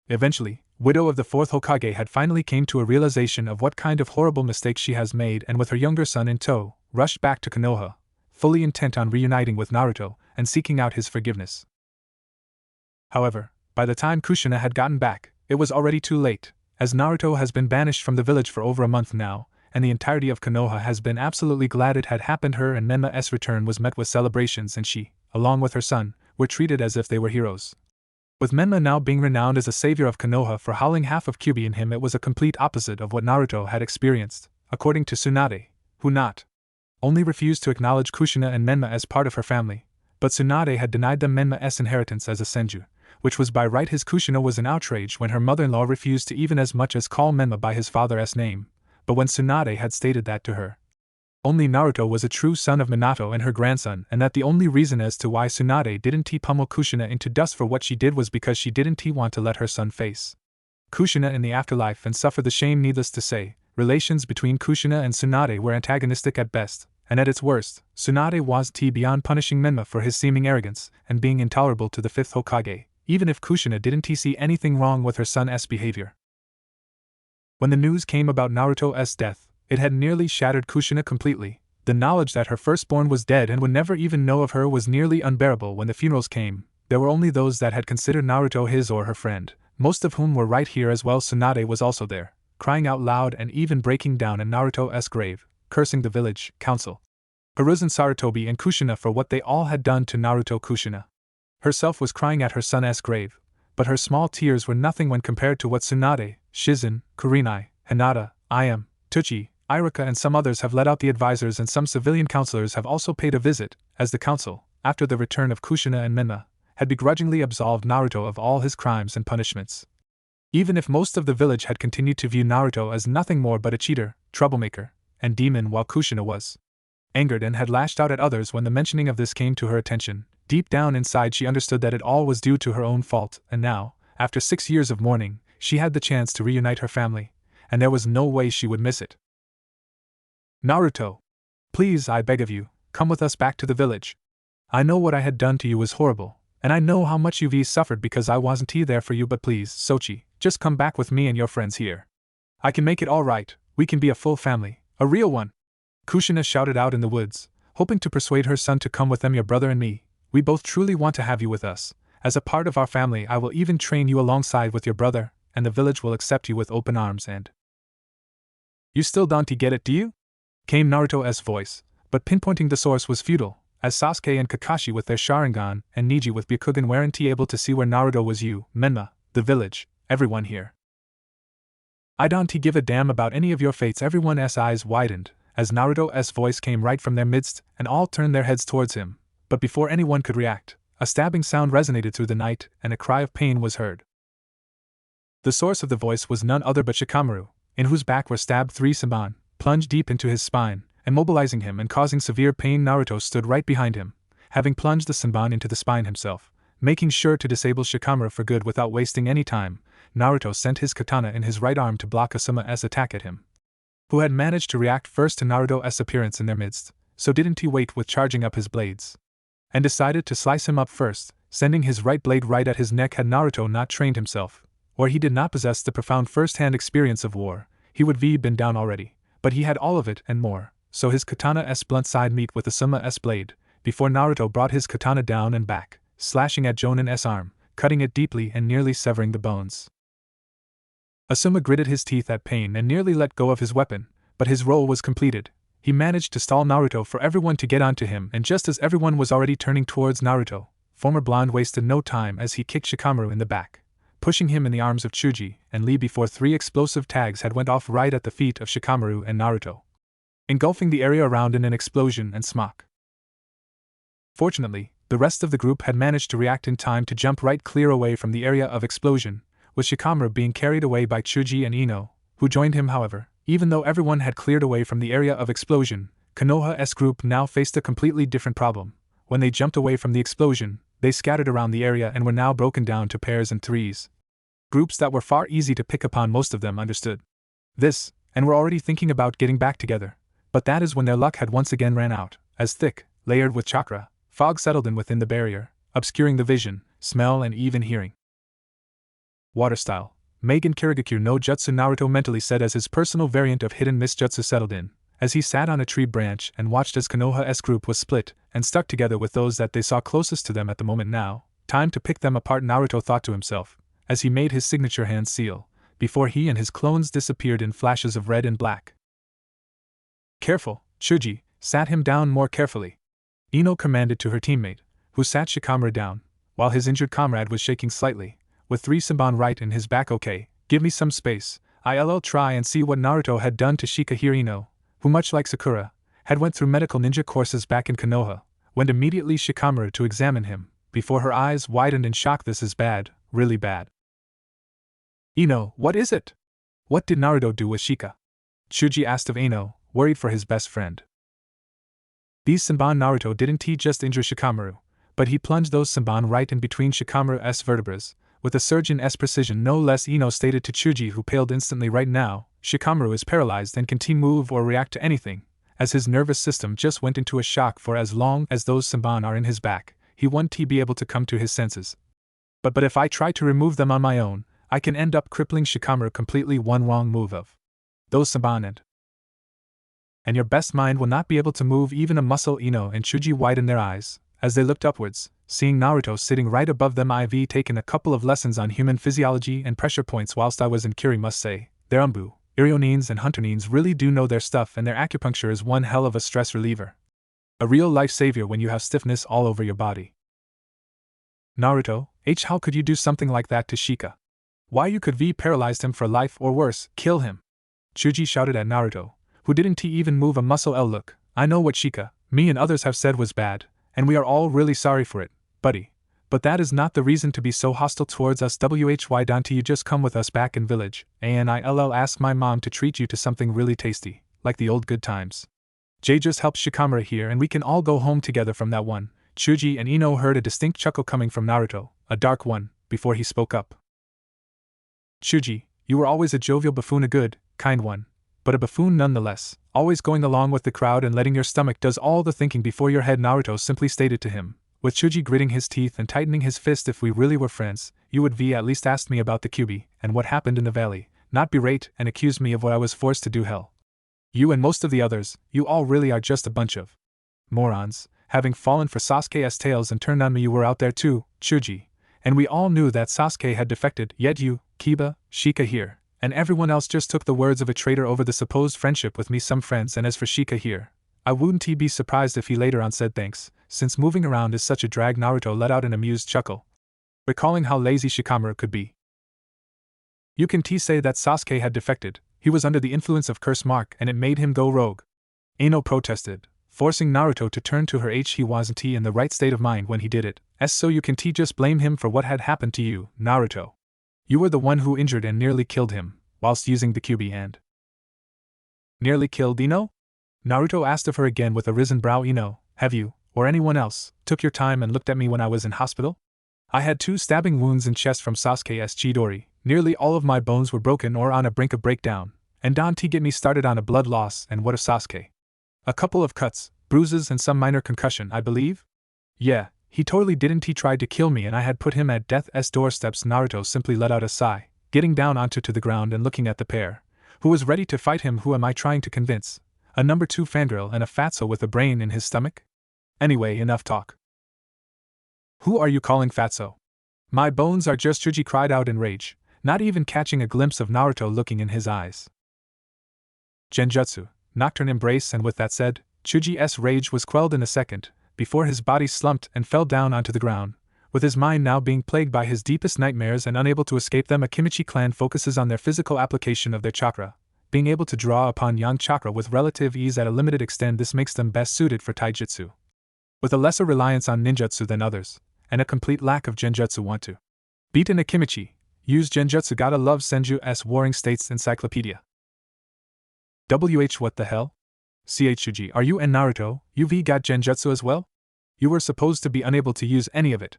Eventually, widow of the 4th Hokage had finally came to a realization of what kind of horrible mistake she has made, and with her younger son in tow, rushed back to Konoha, fully intent on reuniting with Naruto and seeking out his forgiveness. However, by the time Kushina had gotten back, it was already too late, as Naruto has been banished from the village for over a month now, and the entirety of Konoha has been absolutely glad it had happened. Her and Menma's return was met with celebrations, and she, along with her son, were treated as if they were heroes. With Menma now being renowned as a savior of Konoha for howling half of QB in him, it was a complete opposite of what Naruto had experienced, according to Tsunade, who not only refused to acknowledge Kushina and Menma as part of her family, but Tsunade had denied them Menma's inheritance as a senju, which was by right his. Kushina was in outrage when her mother-in-law refused to even as much as call Menma by his father's name, but when Tsunade had stated that to her only Naruto was a true son of Minato and her grandson, and that the only reason as to why Tsunade didn't pummel Kushina into dust for what she did was because she didn't want to let her son face Kushina in the afterlife and suffer the shame. Needless to say, relations between Kushina and Tsunade were antagonistic at best, and at its worst, Tsunade was beyond punishing Menma for his seeming arrogance and being intolerable to the 5th Hokage, even if Kushina didn't see anything wrong with her son's behavior. When the news came about Naruto's death, it had nearly shattered Kushina completely. The knowledge that her firstborn was dead and would never even know of her was nearly unbearable. When the funerals came, there were only those that had considered Naruto his or her friend, most of whom were right here as well. Tsunade was also there, crying out loud and even breaking down in Naruto's grave, cursing the village council, Hiruzen Sarutobi and Kushina for what they all had done to Naruto. Kushina herself was crying at her son's grave, but her small tears were nothing when compared to what Tsunade, Shizen, Kurenai, Hinata, Ayam, Tuchi, Iruka and some others have let out. The advisors and some civilian counselors have also paid a visit, as the council, after the return of Kushina and Menma, had begrudgingly absolved Naruto of all his crimes and punishments. Even if most of the village had continued to view Naruto as nothing more but a cheater, troublemaker, and demon, while Kushina was angered and had lashed out at others when the mentioning of this came to her attention, deep down inside she understood that it all was due to her own fault, and now, after 6 years of mourning, she had the chance to reunite her family, and there was no way she would miss it. Naruto, please, I beg of you, come with us back to the village. I know what I had done to you was horrible, And I know how much you've suffered because I wasn't there for you, but please, Sochi, just come back with me and your friends here. I can make it all right, we can be a full family, a real one. Kushina shouted out in the woods, hoping to persuade her son to come with them. Your brother and me, we both truly want to have you with us. As a part of our family, I will even train you alongside with your brother, and the village will accept you with open arms and… You still don't get it, do you? Came Naruto's voice, but pinpointing the source was futile, as Sasuke and Kakashi with their Sharingan and Neji with Byakugan weren't able to see where Naruto was. You, Menma, the village, everyone here. I don't give a damn about any of your fates. Everyone's eyes widened, as Naruto's voice came right from their midst, and all turned their heads towards him. But before anyone could react, a stabbing sound resonated through the night, and a cry of pain was heard. The source of the voice was none other but Shikamaru, in whose back were stabbed 3 Senbon, plunged deep into his spine, immobilizing him and causing severe pain. Naruto stood right behind him, having plunged the Senbon into the spine himself, making sure to disable Shikamaru for good without wasting any time. Naruto sent his katana in his right arm to block Asuma's attack at him, who had managed to react first to Naruto's appearance in their midst, so didn't he wait with charging up his blades, and decided to slice him up first, sending his right blade right at his neck. Had Naruto not trained himself, or he did not possess the profound first-hand experience of war, he would have been down already, but he had all of it and more, so his katana's blunt side met with Asuma's blade, before Naruto brought his katana down and back, slashing at Jonin's arm, cutting it deeply and nearly severing the bones. Asuma gritted his teeth at pain and nearly let go of his weapon, but his role was completed. He managed to stall Naruto for everyone to get onto him, and just as everyone was already turning towards Naruto, former blonde wasted no time as he kicked Shikamaru in the back, pushing him in the arms of Chuji and Lee before 3 explosive tags had went off right at the feet of Shikamaru and Naruto, engulfing the area around in an explosion and smoke. Fortunately, the rest of the group had managed to react in time to jump right clear away from the area of explosion, with Shikamaru being carried away by Chuji and Ino, who joined him. However, even though everyone had cleared away from the area of explosion, Konoha's group now faced a completely different problem. When they jumped away from the explosion, they scattered around the area and were now broken down to pairs and threes. Groups that were far easy to pick upon. Most of them understood this, and were already thinking about getting back together, but that is when their luck had once again ran out, as thick, layered with chakra, fog settled in within the barrier, obscuring the vision, smell and even hearing. Water style, Meigen Kirigakure no Jutsu, Naruto mentally said as his personal variant of hidden mist jutsu settled in, as he sat on a tree branch and watched as Konoha's group was split and stuck together with those that they saw closest to them at the moment. Now, time to pick them apart, Naruto thought to himself, as he made his signature hand seal, before he and his clones disappeared in flashes of red and black. Careful, Chuji, sat him down more carefully. Ino commanded to her teammate, who sat Shikamaru down, while his injured comrade was shaking slightly, with 3 Senbon right in his back. Okay, give me some space, I'll try and see what Naruto had done to Shika here. Ino, who much like Sakura, had went through medical ninja courses back in Konoha, went immediately Shikamaru to examine him, before her eyes widened in shock. This is bad, really bad. Ino, what is it? What did Naruto do with Shika? Chuji asked of Ino, worried for his best friend. These Senbon, Naruto didn't just injure Shikamaru, but he plunged those Senbon right in between Shikamaru's vertebrae, with a surgeon's precision no less. Ino stated to Chuji, who paled instantly. Right now, Shikamaru is paralyzed and can't move or react to anything, as his nervous system just went into a shock. For as long as those Senbon are in his back, he won't be able to come to his senses. But if I try to remove them on my own, I can end up crippling Shikamaru completely. One wrong move of those Senbon and your best mind will not be able to move even a muscle. Ino and Chuji widened their eyes, as they looked upwards, seeing Naruto sitting right above them. I've taken a couple of lessons on human physiology and pressure points whilst I was in Kiri. Must say, their Umbu, Irionines and Hunternines really do know their stuff, and their acupuncture is one hell of a stress reliever. A real life savior when you have stiffness all over your body. Naruto, how could you do something like that to Shika? Why you could paralyzed him for life or worse, kill him. Chuji shouted at Naruto, who didn't even move a muscle. Look, I know what Shika, me and others have said was bad, and we are all really sorry for it, buddy. But that is not the reason to be so hostile towards us. Why don't you just come with us back in village, and I'll ask my mom to treat you to something really tasty, like the old good times. Jay just helped Shikamaru here and we can all go home together from that one. Chuji and Ino heard a distinct chuckle coming from Naruto, a dark one, before he spoke up. Chuji, you were always a jovial buffoon, a good, kind one, but a buffoon nonetheless, always going along with the crowd and letting your stomach does all the thinking before your head. Naruto simply stated to him, with Chuji gritting his teeth and tightening his fist. If we really were friends, you would at least ask me about the QB and what happened in the valley, not berate and accuse me of what I was forced to do. Hell. You and most of the others, you all really are just a bunch of morons, having fallen for Sasuke's tales and turned on me. You were out there too, Chuji, and we all knew that Sasuke had defected, yet you, Kiba, Shika here, and everyone else just took the words of a traitor over the supposed friendship with me. Some friends, and as for Shika here, I wouldn't be surprised if he later on said thanks, since moving around is such a drag. Naruto let out an amused chuckle, recalling how lazy Shikamaru could be. You can say that Sasuke had defected, he was under the influence of Curse Mark and it made him go rogue. Ino protested, forcing Naruto to turn to her. He wasn't in the right state of mind when he did it, so you can just blame him for what had happened to you, Naruto. You were the one who injured and nearly killed him, whilst using the QB and… Nearly killed Ino? Naruto asked of her again with a risen brow. Ino, have you, or anyone else, took your time and looked at me when I was in hospital? I had 2 stabbing wounds in chest from Sasuke's Chidori, nearly all of my bones were broken or on a brink of breakdown, and don't get me started on a blood loss. And what of Sasuke? A couple of cuts, bruises and some minor concussion, I believe? Yeah, he totally didn't. He tried to kill me and I had put him at death's doorsteps. Naruto simply let out a sigh, getting down onto the ground and looking at the pair. Who was ready to fight him? Who am I trying to convince? A number 2 fangirl and a fatso with a brain in his stomach? Anyway, enough talk. Who are you calling fatso? My bones are just… Chuji cried out in rage, not even catching a glimpse of Naruto looking in his eyes. Genjutsu, Nocturne Embrace. And with that said, Chuji's rage was quelled in a second, before his body slumped and fell down onto the ground, with his mind now being plagued by his deepest nightmares and unable to escape them. A Kimichi clan focuses on their physical application of their chakra, being able to draw upon yang chakra with relative ease at a limited extent. This makes them best suited for taijutsu, with a lesser reliance on ninjutsu than others, and a complete lack of genjutsu. Want to beat in a Kimichi? Use genjutsu. Gotta love Senju's Warring States Encyclopedia. What the hell? Chuji, are you and Naruto, you've got genjutsu as well? You were supposed to be unable to use any of it.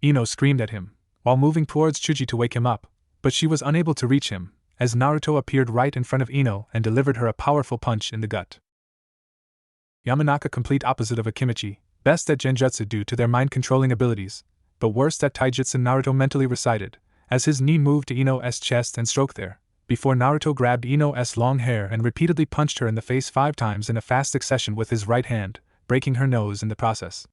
Ino screamed at him, while moving towards Chuji to wake him up, but she was unable to reach him, as Naruto appeared right in front of Ino and delivered her a powerful punch in the gut. Yamanaka, complete opposite of a Kimichi, best at genjutsu due to their mind-controlling abilities, but worst at taijutsu. Naruto mentally recited, as his knee moved to Ino's chest and stroked there, before Naruto grabbed Ino's long hair and repeatedly punched her in the face 5 times in a fast succession with his right hand, breaking her nose in the process.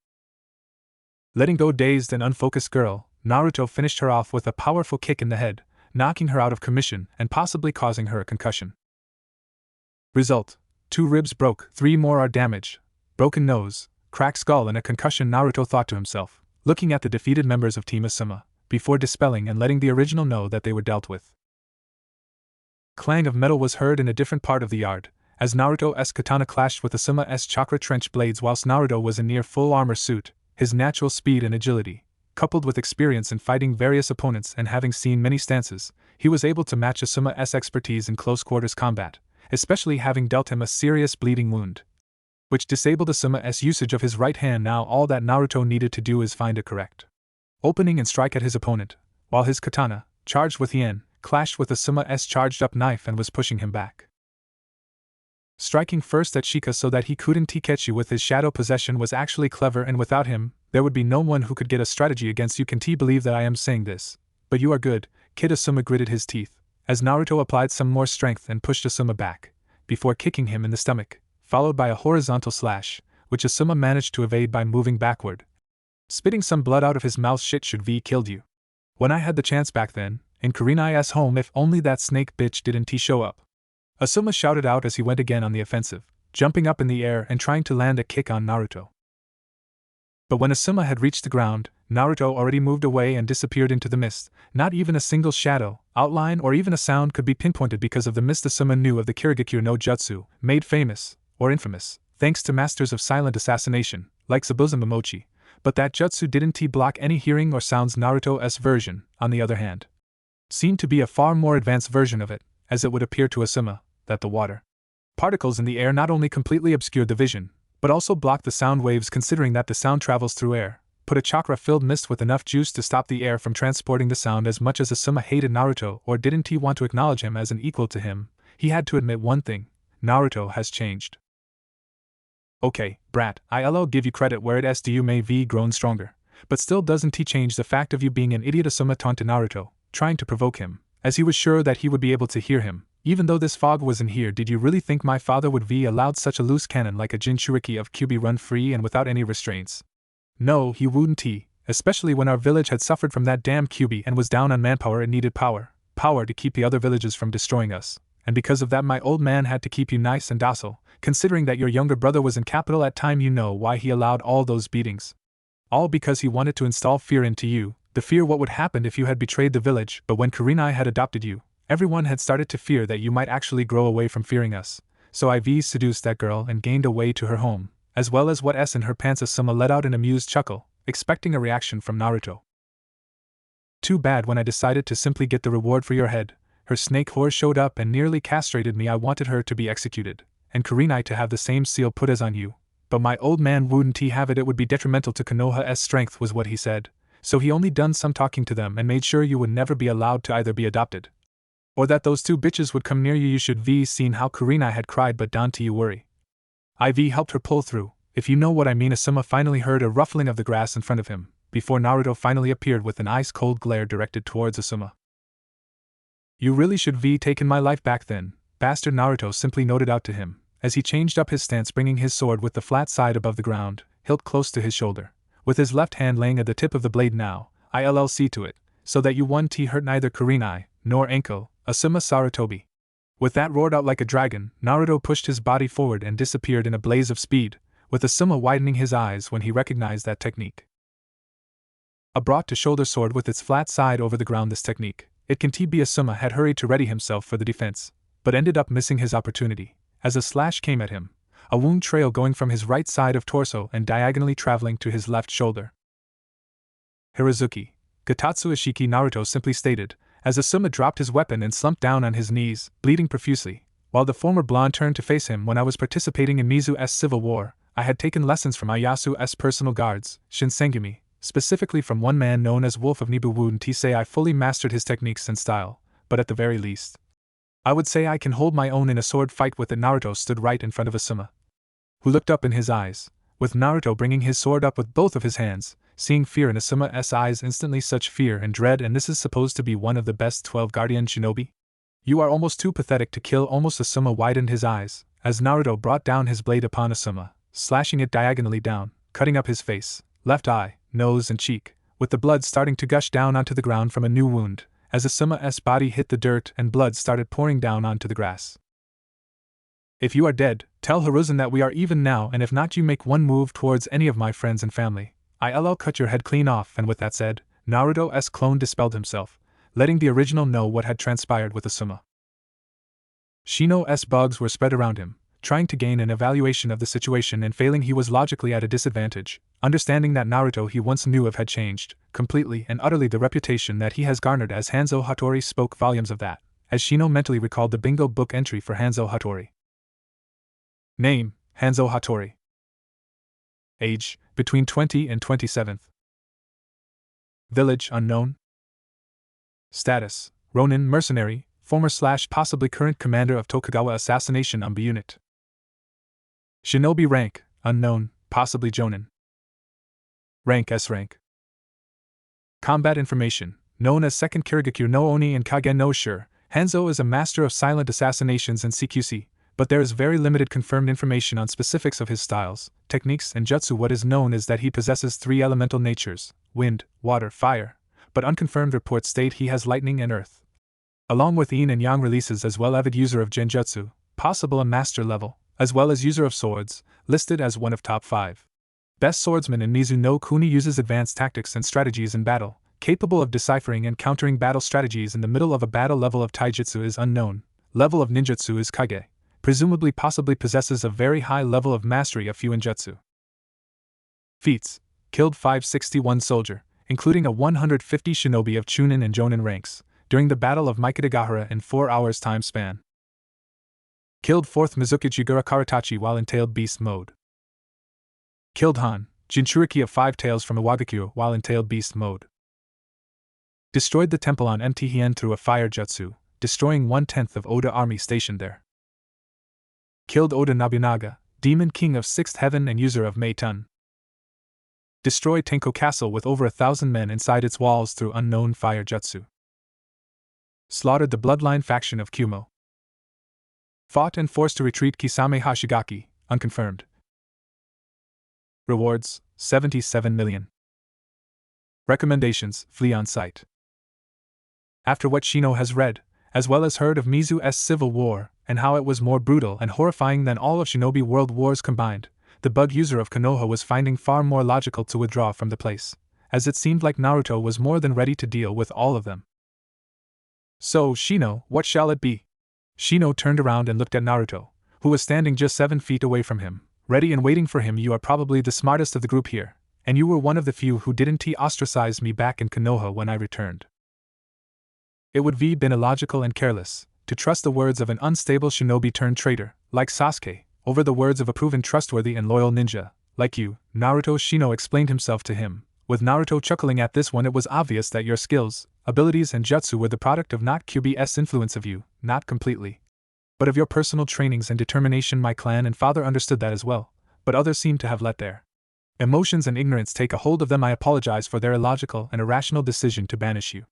Letting go dazed and unfocused girl, Naruto finished her off with a powerful kick in the head, knocking her out of commission and possibly causing her a concussion. Result: 2 ribs broke, 3 more are damaged, broken nose, cracked skull and a concussion. Naruto thought to himself, looking at the defeated members of Team Asuma, before dispelling and letting the original know that they were dealt with. Clang of metal was heard in a different part of the yard, as Naruto's katana clashed with Asuma's chakra trench blades. Whilst Naruto was in near full armor suit, his natural speed and agility, coupled with experience in fighting various opponents and having seen many stances, he was able to match Asuma's expertise in close quarters combat, especially having dealt him a serious bleeding wound, which disabled Asuma's usage of his right hand. Now all that Naruto needed to do is find a correct opening and strike at his opponent, while his katana, charged with yen, clashed with Asuma's charged-up knife and was pushing him back. Striking first at Shika so that he couldn't catch you with his shadow possession was actually clever, and without him, there would be no one who could get a strategy against you. Can believe that I am saying this, but you are good, Kid. Asuma gritted his teeth, as Naruto applied some more strength and pushed Asuma back, before kicking him in the stomach, followed by a horizontal slash, which Asuma managed to evade by moving backward, spitting some blood out of his mouth. Shit, should V killed you. When I had the chance back then, in Kurina's home, if only that snake bitch didn't show up. Asuma shouted out as he went again on the offensive, jumping up in the air and trying to land a kick on Naruto. But when Asuma had reached the ground, Naruto already moved away and disappeared into the mist. Not even a single shadow, outline or even a sound could be pinpointed because of the mist. Asuma knew of the Kirigakure no Jutsu, made famous, or infamous, thanks to masters of silent assassination, like Zabuza Momochi, but that jutsu didn't block any hearing or sounds. Naruto's version, on the other hand, seemed to be a far more advanced version of it, as it would appear to Asuma that the water particles in the air not only completely obscured the vision, but also blocked the sound waves. Considering that the sound travels through air, put a chakra-filled mist with enough juice to stop the air from transporting the sound. As much as Asuma hated Naruto or didn't want to acknowledge him as an equal to him, he had to admit one thing: Naruto has changed. Okay, brat, I'll give you credit where it SDU may be grown stronger. But still doesn't he change the fact of you being an idiot. Asuma taunted Naruto, trying to provoke him, as he was sure that he would be able to hear him. Even though this fog was in here, did you really think my father would be allowed such a loose cannon like a Jinchuriki of Kyuubi run free and without any restraints? No, he wouldn't he, especially when our village had suffered from that damn Kyuubi and was down on manpower and needed power to keep the other villages from destroying us. And because of that my old man had to keep you nice and docile, considering that your younger brother was in capital at time. You know why he allowed all those beatings. All because he wanted to install fear into you, the fear what would happen if you had betrayed the village. But when Kurenai had adopted you, everyone had started to fear that you might actually grow away from fearing us. So IV seduced that girl and gained a way to her home, as well as what S in her pants. Asuma let out an amused chuckle, expecting a reaction from Naruto. Too bad when I decided to simply get the reward for your head, her snake whore showed up and nearly castrated me. I wanted her to be executed, and Kurenai to have the same seal put as on you. But my old man wouldn't he have it. It would be detrimental to Konoha's strength was what he said, so he only done some talking to them and made sure you would never be allowed to either be adopted, or that those two bitches would come near you. You should have seen how Kurenai had cried, but don't you worry. IV helped her pull through, if you know what I mean. Asuma finally heard a ruffling of the grass in front of him, before Naruto finally appeared with an ice-cold glare directed towards Asuma. You really should have taken my life back then, bastard, Naruto simply noted out to him, as he changed up his stance, bringing his sword with the flat side above the ground, hilt close to his shoulder, with his left hand laying at the tip of the blade. Now, I'll see to it, so that you won't hurt neither Kurenai, nor Enko, Asuma Sarutobi. With that roared out like a dragon, Naruto pushed his body forward and disappeared in a blaze of speed, with Asuma widening his eyes when he recognized that technique. A brought-to-shoulder sword with its flat side over the ground. This technique, it can be. Asuma had hurried to ready himself for the defense, but ended up missing his opportunity, as a slash came at him, a wound trail going from his right side of torso and diagonally traveling to his left shoulder. Hirazuki, Gatatsu Ishiki, Naruto simply stated, as Asuma dropped his weapon and slumped down on his knees, bleeding profusely, while the former blonde turned to face him. When I was participating in Mizu's civil war, I had taken lessons from Iyasu's personal guards, Shinsengumi, specifically from one man known as Wolf of Nibu. Wouldn't he say I fully mastered his techniques and style, but at the very least, I would say I can hold my own in a sword fight with it. Naruto stood right in front of Asuma, who looked up in his eyes, with Naruto bringing his sword up with both of his hands, seeing fear in Asuma's eyes instantly, such fear and dread. And this is supposed to be one of the best 12 guardian shinobi? You are almost too pathetic to kill. Almost. Asuma widened his eyes, as Naruto brought down his blade upon Asuma, slashing it diagonally down, cutting up his face, left eye, nose and cheek, with the blood starting to gush down onto the ground from a new wound, as Asuma's body hit the dirt and blood started pouring down onto the grass. If you are dead, tell Hiruzen that we are even now, and if not, you make one move towards any of my friends and family, I'll cut your head clean off. And with that said, Naruto's clone dispelled himself, letting the original know what had transpired with Asuma. Shino's bugs were spread around him, trying to gain an evaluation of the situation, and failing he was logically at a disadvantage, understanding that Naruto he once knew of had changed, completely and utterly. The reputation that he has garnered as Hanzo Hattori spoke volumes of that, as Shino mentally recalled the bingo book entry for Hanzo Hattori. Name, Hanzo Hattori. Age, between 20 and 27th. Village, unknown. Status, Ronin, mercenary, former / possibly current commander of Tokugawa assassination unit. Shinobi rank, unknown, possibly Jonin. Rank S rank. Combat information, known as Second Kirigakure no Oni and Kage no Sure, Hanzo is a master of silent assassinations and CQC, but there is very limited confirmed information on specifics of his styles, techniques and jutsu. What is known is that he possesses 3 elemental natures, wind, water, fire, but unconfirmed reports state he has lightning and earth. Along with yin and yang releases as well, avid user of genjutsu, possible a master level, as well as user of swords, listed as one of top 5. Best swordsman in Mizu no Kuni, uses advanced tactics and strategies in battle, capable of deciphering and countering battle strategies in the middle of a battle. Level of taijutsu is unknown, level of ninjutsu is kage, presumably possibly possesses a very high level of mastery of Fuinjutsu. Feats, killed 561 soldier, including a 150 shinobi of Chunin and Jonin ranks, during the Battle of Mikitagahara in 4 hours time span. Killed 4th Mizuki Jigura Karatachi while in tailed beast mode. Killed Han, Jinchuriki of 5 tails from Iwagakure while in tailed beast mode. Destroyed the temple on Mt Hien through a fire jutsu, destroying 1/10 of Oda army stationed there. Killed Oda Nobunaga, Demon King of 6th Heaven and user of Mei-tun. Destroyed Tenko Castle with over 1,000 men inside its walls through unknown fire jutsu. Slaughtered the bloodline faction of Kyumo. Fought and forced to retreat Kisame Hashigaki, unconfirmed. Rewards, 77 million. Recommendations, flee on sight. After what Shino has read, as well as heard of Mizu's civil war, and how it was more brutal and horrifying than all of Shinobi World Wars combined, the bug user of Konoha was finding far more logical to withdraw from the place, as it seemed like Naruto was more than ready to deal with all of them. So, Shino, what shall it be? Shino turned around and looked at Naruto, who was standing just 7 feet away from him, ready and waiting for him. You are probably the smartest of the group here, and you were one of the few who didn't ostracize me back in Konoha when I returned. It would be been illogical and careless to trust the words of an unstable shinobi turned traitor, like Sasuke, over the words of a proven trustworthy and loyal ninja, like you, Naruto. Shino explained himself to him, with Naruto chuckling at this one. It was obvious that your skills, abilities and jutsu were the product of not QB's influence of you, not completely, but of your personal trainings and determination. My clan and father understood that as well, but others seem to have let their emotions and ignorance take a hold of them. I apologize for their illogical and irrational decision to banish you.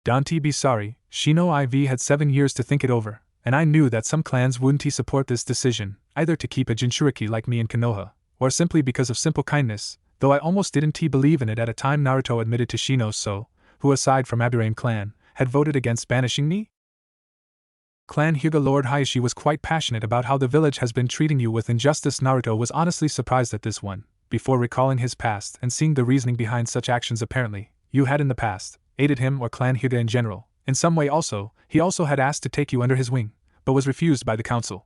Don't be sorry, Shino. IV had 7 years to think it over, and I knew that some clans wouldn't support this decision, either to keep a Jinchuriki like me in Konoha, or simply because of simple kindness, though I almost didn't believe in it at a time. Naruto admitted to Shino, so, who aside from Aburame clan, had voted against banishing me? Clan Hyuga Lord Hayashi was quite passionate about how the village has been treating you with injustice. Naruto was honestly surprised at this one, before recalling his past and seeing the reasoning behind such actions. Apparently, you had in the past aided him or Clan Hyuga in general, in some way. He also had asked to take you under his wing, but was refused by the council.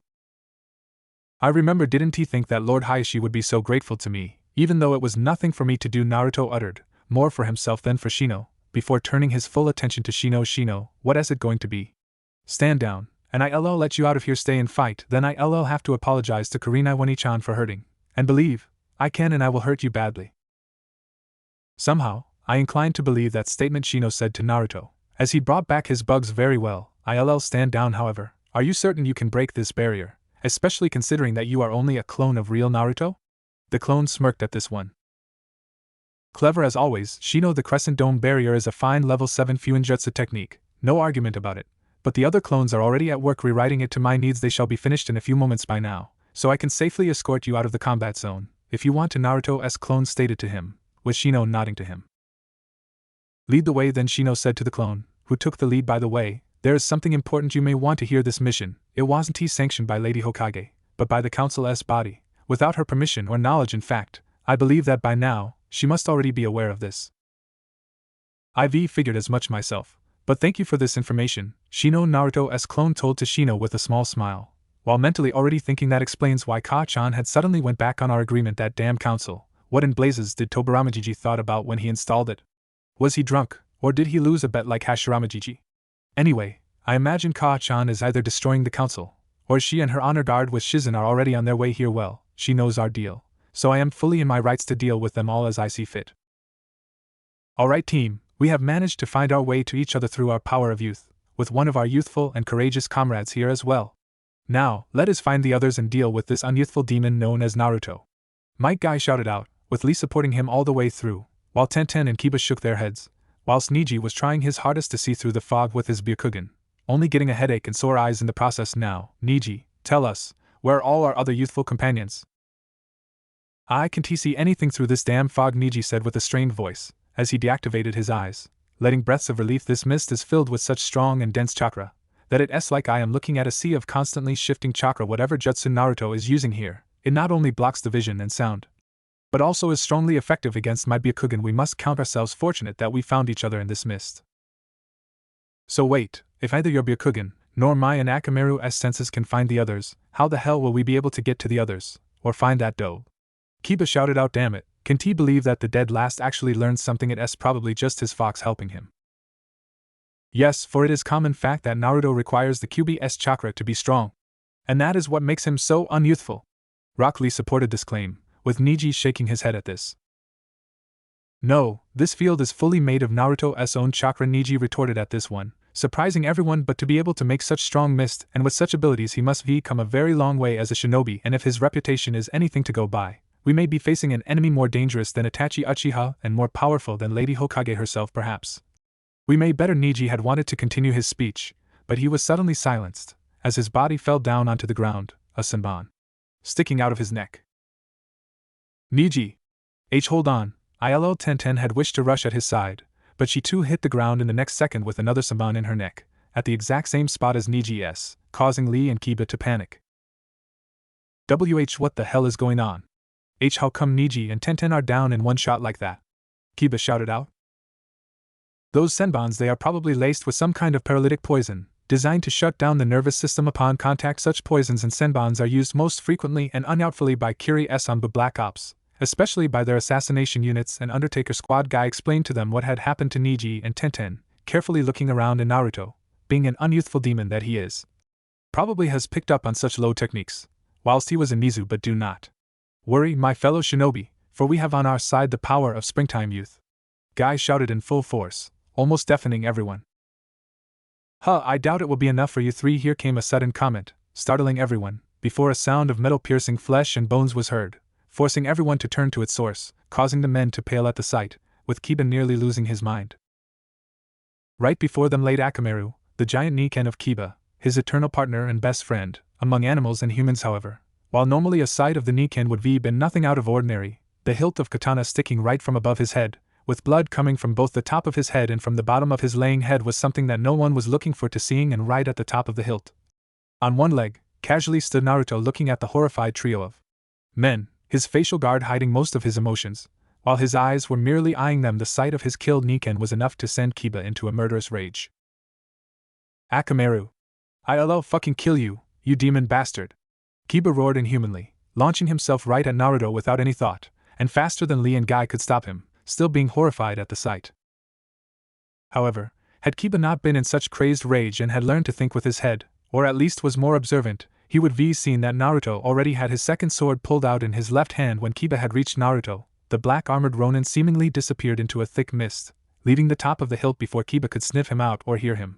I remember. Didn't he think that Lord Hayashi would be so grateful to me, even though it was nothing for me to do? Naruto uttered, more for himself than for Shino, before turning his full attention to Shino. Shino, what is it going to be? Stand down, and I'll let you out of here. Stay and fight. Then I'll have to apologize to Karina Wani-chan for hurting, and believe, I can and I will hurt you badly. Somehow, I inclined to believe that statement. Shino said to Naruto, as he brought back his bugs. Very well, I'll stand down. However, are you certain you can break this barrier, especially considering that you are only a clone of real Naruto? The clone smirked at this one. Clever as always, Shino. The Crescent Dome barrier is a fine level 7 Fuinjutsu technique, no argument about it, but the other clones are already at work rewriting it to my needs. They shall be finished in a few moments by now, so I can safely escort you out of the combat zone, if you want to. Naruto's clone stated to him, with Shino nodding to him. Lead the way then, Shino said to the clone, who took the lead. By the way, there is something important you may want to hear. This mission, it wasn't sanctioned by Lady Hokage, but by the council's body, without her permission or knowledge. In fact, I believe that by now, she must already be aware of this. IV figured as much myself, but thank you for this information, Shino. Naruto's clone told to Shino with a small smile, while mentally already thinking that explains why Ka-chan had suddenly went back on our agreement. That damn council, what in blazes did Tobaramajiji thought about when he installed it? Was he drunk, or did he lose a bet like Hashiramajiji? Anyway, I imagine Ka-chan is either destroying the council, or she and her honor guard with Shizen are already on their way here. Well, she knows our deal, so I am fully in my rights to deal with them all as I see fit. Alright team, we have managed to find our way to each other through our power of youth, with one of our youthful and courageous comrades here as well. Now, let us find the others and deal with this unyouthful demon known as Naruto. Might Guy shouted out, with Lee supporting him all the way through, while Tenten and Kiba shook their heads, whilst Niji was trying his hardest to see through the fog with his Byakugan, only getting a headache and sore eyes in the process. Now, Niji, tell us, where are all our other youthful companions? I can't see anything through this damn fog, Niji said with a strained voice, as he deactivated his eyes, letting breaths of relief. This mist is filled with such strong and dense chakra, that it's like I am looking at a sea of constantly shifting chakra. Whatever jutsu Naruto is using here, it not only blocks the vision and sound, but also is strongly effective against my Byakugan. We must count ourselves fortunate that we found each other in this mist. So wait, if neither your Byakugan, nor my and Akamaru's senses can find the others, how the hell will we be able to get to the others, or find that dough? Kiba shouted out, damn it, can't he believe that the dead last actually learned something? It's probably just his fox helping him. Yes, for it is common fact that Naruto requires the QB's chakra to be strong. And that is what makes him so unyouthful. Rock Lee supported this claim, with Niji shaking his head at this. No, this field is fully made of Naruto's own chakra, Niji retorted at this one, surprising everyone. But to be able to make such strong mist and with such abilities, he must have come a very long way as a shinobi, and if his reputation is anything to go by, we may be facing an enemy more dangerous than Itachi Uchiha and more powerful than Lady Hokage herself perhaps. We may better. Neji had wanted to continue his speech, but he was suddenly silenced, as his body fell down onto the ground, a senbon sticking out of his neck. Neji! Hold on. ILL Tenten had wished to rush at his side, but she too hit the ground in the next second with another senbon in her neck, at the exact same spot as Neji's, causing Lee and Kiba to panic. What the hell is going on? How come Neji and Tenten are down in one shot like that? Kiba shouted out. Those senbons, they are probably laced with some kind of paralytic poison, designed to shut down the nervous system upon contact. Such poisons and senbons are used most frequently and undoubtedly by Kiri-S on Black Ops, especially by their assassination units, and Undertaker Squad guy explained to them what had happened to Neji and Tenten, carefully looking around, and Naruto, being an unyouthful demon that he is, probably has picked up on such low techniques, whilst he was in Nizu. But do not worry, my fellow shinobi, for we have on our side the power of springtime youth. Guy shouted in full force, almost deafening everyone. I doubt it will be enough for you three. Here came a sudden comment, startling everyone, before a sound of metal piercing flesh and bones was heard, forcing everyone to turn to its source, causing the men to pale at the sight, with Kiba nearly losing his mind. Right before them laid Akamaru, the giant Niken of Kiba, his eternal partner and best friend, among animals and humans. However, while normally a sight of the Niken would be been nothing out of ordinary, the hilt of katana sticking right from above his head, with blood coming from both the top of his head and from the bottom of his laying head, was something that no one was looking for to seeing. And right at the top of the hilt, on one leg, casually stood Naruto, looking at the horrified trio of men, his facial guard hiding most of his emotions, while his eyes were merely eyeing them. The sight of his killed Niken was enough to send Kiba into a murderous rage. Akamaru! I'll fucking kill you, you demon bastard! Kiba roared inhumanly, launching himself right at Naruto without any thought, and faster than Lee and Guy could stop him, still being horrified at the sight. However, had Kiba not been in such crazed rage and had learned to think with his head, or at least was more observant, he would have seen that Naruto already had his second sword pulled out in his left hand. When Kiba had reached Naruto, the black-armored Ronin seemingly disappeared into a thick mist, leaving the top of the hilt before Kiba could sniff him out or hear him.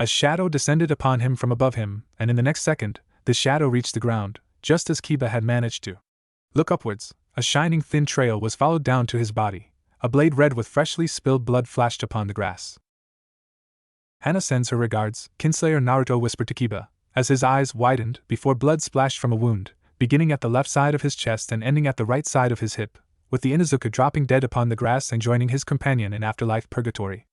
A shadow descended upon him from above him, and in the next second, the shadow reached the ground, just as Kiba had managed to look upwards. A shining thin trail was followed down to his body. A blade red with freshly spilled blood flashed upon the grass. Hana sends her regards, Kinslayer, Naruto whispered to Kiba, as his eyes widened before blood splashed from a wound, beginning at the left side of his chest and ending at the right side of his hip, with the Inuzuka dropping dead upon the grass and joining his companion in afterlife purgatory.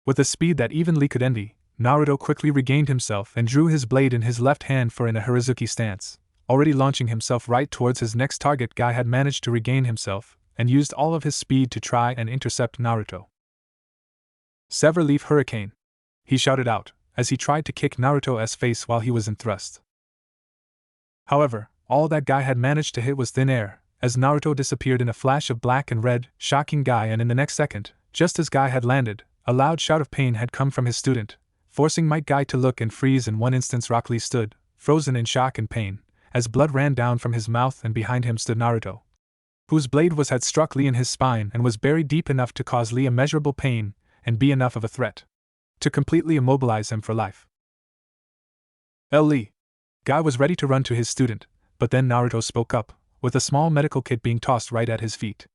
With a speed that even Lee could envy, Naruto quickly regained himself and drew his blade in his left hand for in a Hirazuki stance, already launching himself right towards his next target. Guy had managed to regain himself, and used all of his speed to try and intercept Naruto. Sever Leaf Hurricane! He shouted out, as he tried to kick Naruto's face while he was in thrust. However, all that Guy had managed to hit was thin air, as Naruto disappeared in a flash of black and red, shocking Guy. And in the next second, just as Guy had landed, a loud shout of pain had come from his student, forcing Might Guy to look and freeze. In one instant Rock Lee stood, frozen in shock and pain, as blood ran down from his mouth, and behind him stood Naruto, whose blade had struck Lee in his spine and was buried deep enough to cause Lee immeasurable pain and be enough of a threat to completely immobilize him for life. Lee! Guy was ready to run to his student, but then Naruto spoke up, with a small medical kit being tossed right at his feet.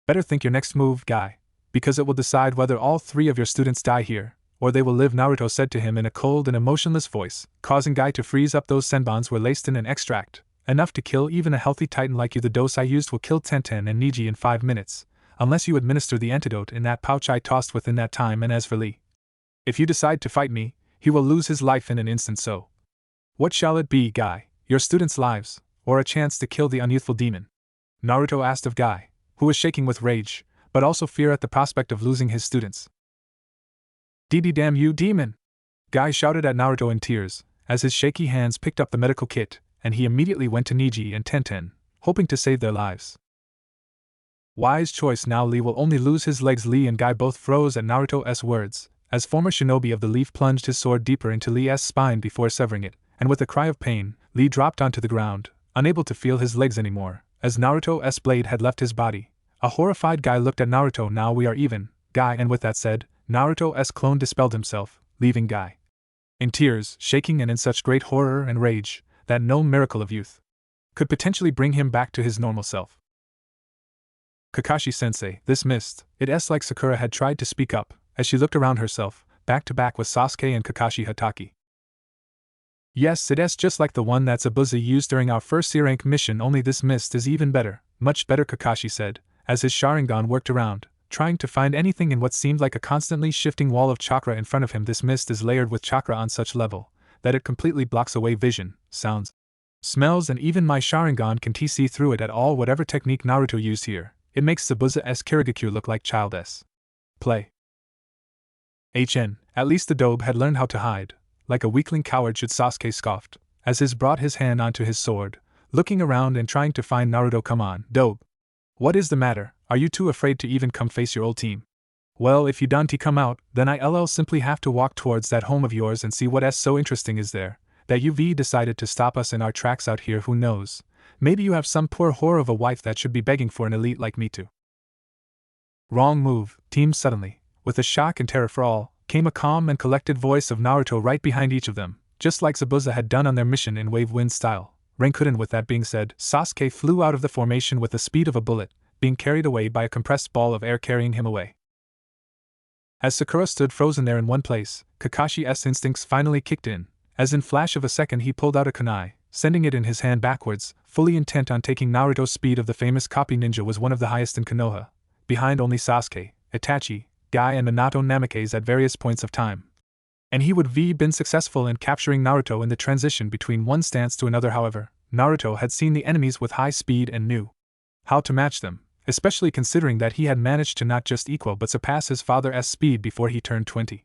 Better think your next move, Guy, because it will decide whether all three of your students die here, or they will live, Naruto said to him in a cold and emotionless voice, causing Guy to freeze up. Those senbons were laced in an extract, enough to kill even a healthy titan like you. The dose I used will kill Tenten and Neji in 5 minutes, unless you administer the antidote in that pouch I tossed within that time. And as for Lee, if you decide to fight me, he will lose his life in an instant. So, what shall it be, Guy, your students' lives, or a chance to kill the unyouthful demon? Naruto asked of Guy, who was shaking with rage, but also fear at the prospect of losing his students. DD damn you, demon! Guy shouted at Naruto in tears, as his shaky hands picked up the medical kit, and he immediately went to Neji and Tenten, hoping to save their lives. Wise choice. Now Lee will only lose his legs. Lee and Guy both froze at Naruto's words, as former shinobi of the leaf plunged his sword deeper into Lee's spine before severing it, and with a cry of pain, Lee dropped onto the ground, unable to feel his legs anymore, as Naruto's blade had left his body. A horrified Guy looked at Naruto. Now we are even, Guy, and with that said, Naruto's clone dispelled himself, leaving Guy in tears, shaking and in such great horror and rage that no miracle of youth could potentially bring him back to his normal self. Kakashi-sensei, this mist, it's like Sakura had tried to speak up, as she looked around herself, back to back with Sasuke and Kakashi Hatake. Yes, it's just like the one that Zabuza used during our first C-rank mission, only this mist is even better, much better, Kakashi said, as his Sharingan worked around, trying to find anything in what seemed like a constantly shifting wall of chakra in front of him. This mist is layered with chakra on such level that it completely blocks away vision, sounds, smells, and even my Sharingan can see through it at all. Whatever technique Naruto used here, it makes Zabuza's Kirigakure look like child's play. At least the dobe had learned how to hide, like a weakling coward should, Sasuke scoffed, as his brought his hand onto his sword, looking around and trying to find Naruto. Come on, dobe. What is the matter? Are you too afraid to even come face your old team? Well, if you don't come out, then I'll simply have to walk towards that home of yours and see what's so interesting is there, that you've decided to stop us in our tracks out here. Who knows? Maybe you have some poor whore of a wife that should be begging for an elite like me to. Wrong move, team. Suddenly, with a shock and terror for all, came a calm and collected voice of Naruto right behind each of them, just like Zabuza had done on their mission in wave wind style. Rankuden. With that being said, Sasuke flew out of the formation with the speed of a bullet, being carried away by a compressed ball of air carrying him away. As Sakura stood frozen there in one place, Kakashi's instincts finally kicked in, as in flash of a second he pulled out a kunai, sending it in his hand backwards, fully intent on taking Naruto's speed. Of the famous copy ninja was one of the highest in Konoha, behind only Sasuke, Itachi, Guy and Minato Namikaze at various points of time. And he would have been successful in capturing Naruto in the transition between one stance to another. However, Naruto had seen the enemies with high speed and knew how to match them, especially considering that he had managed to not just equal but surpass his father's speed before he turned 20.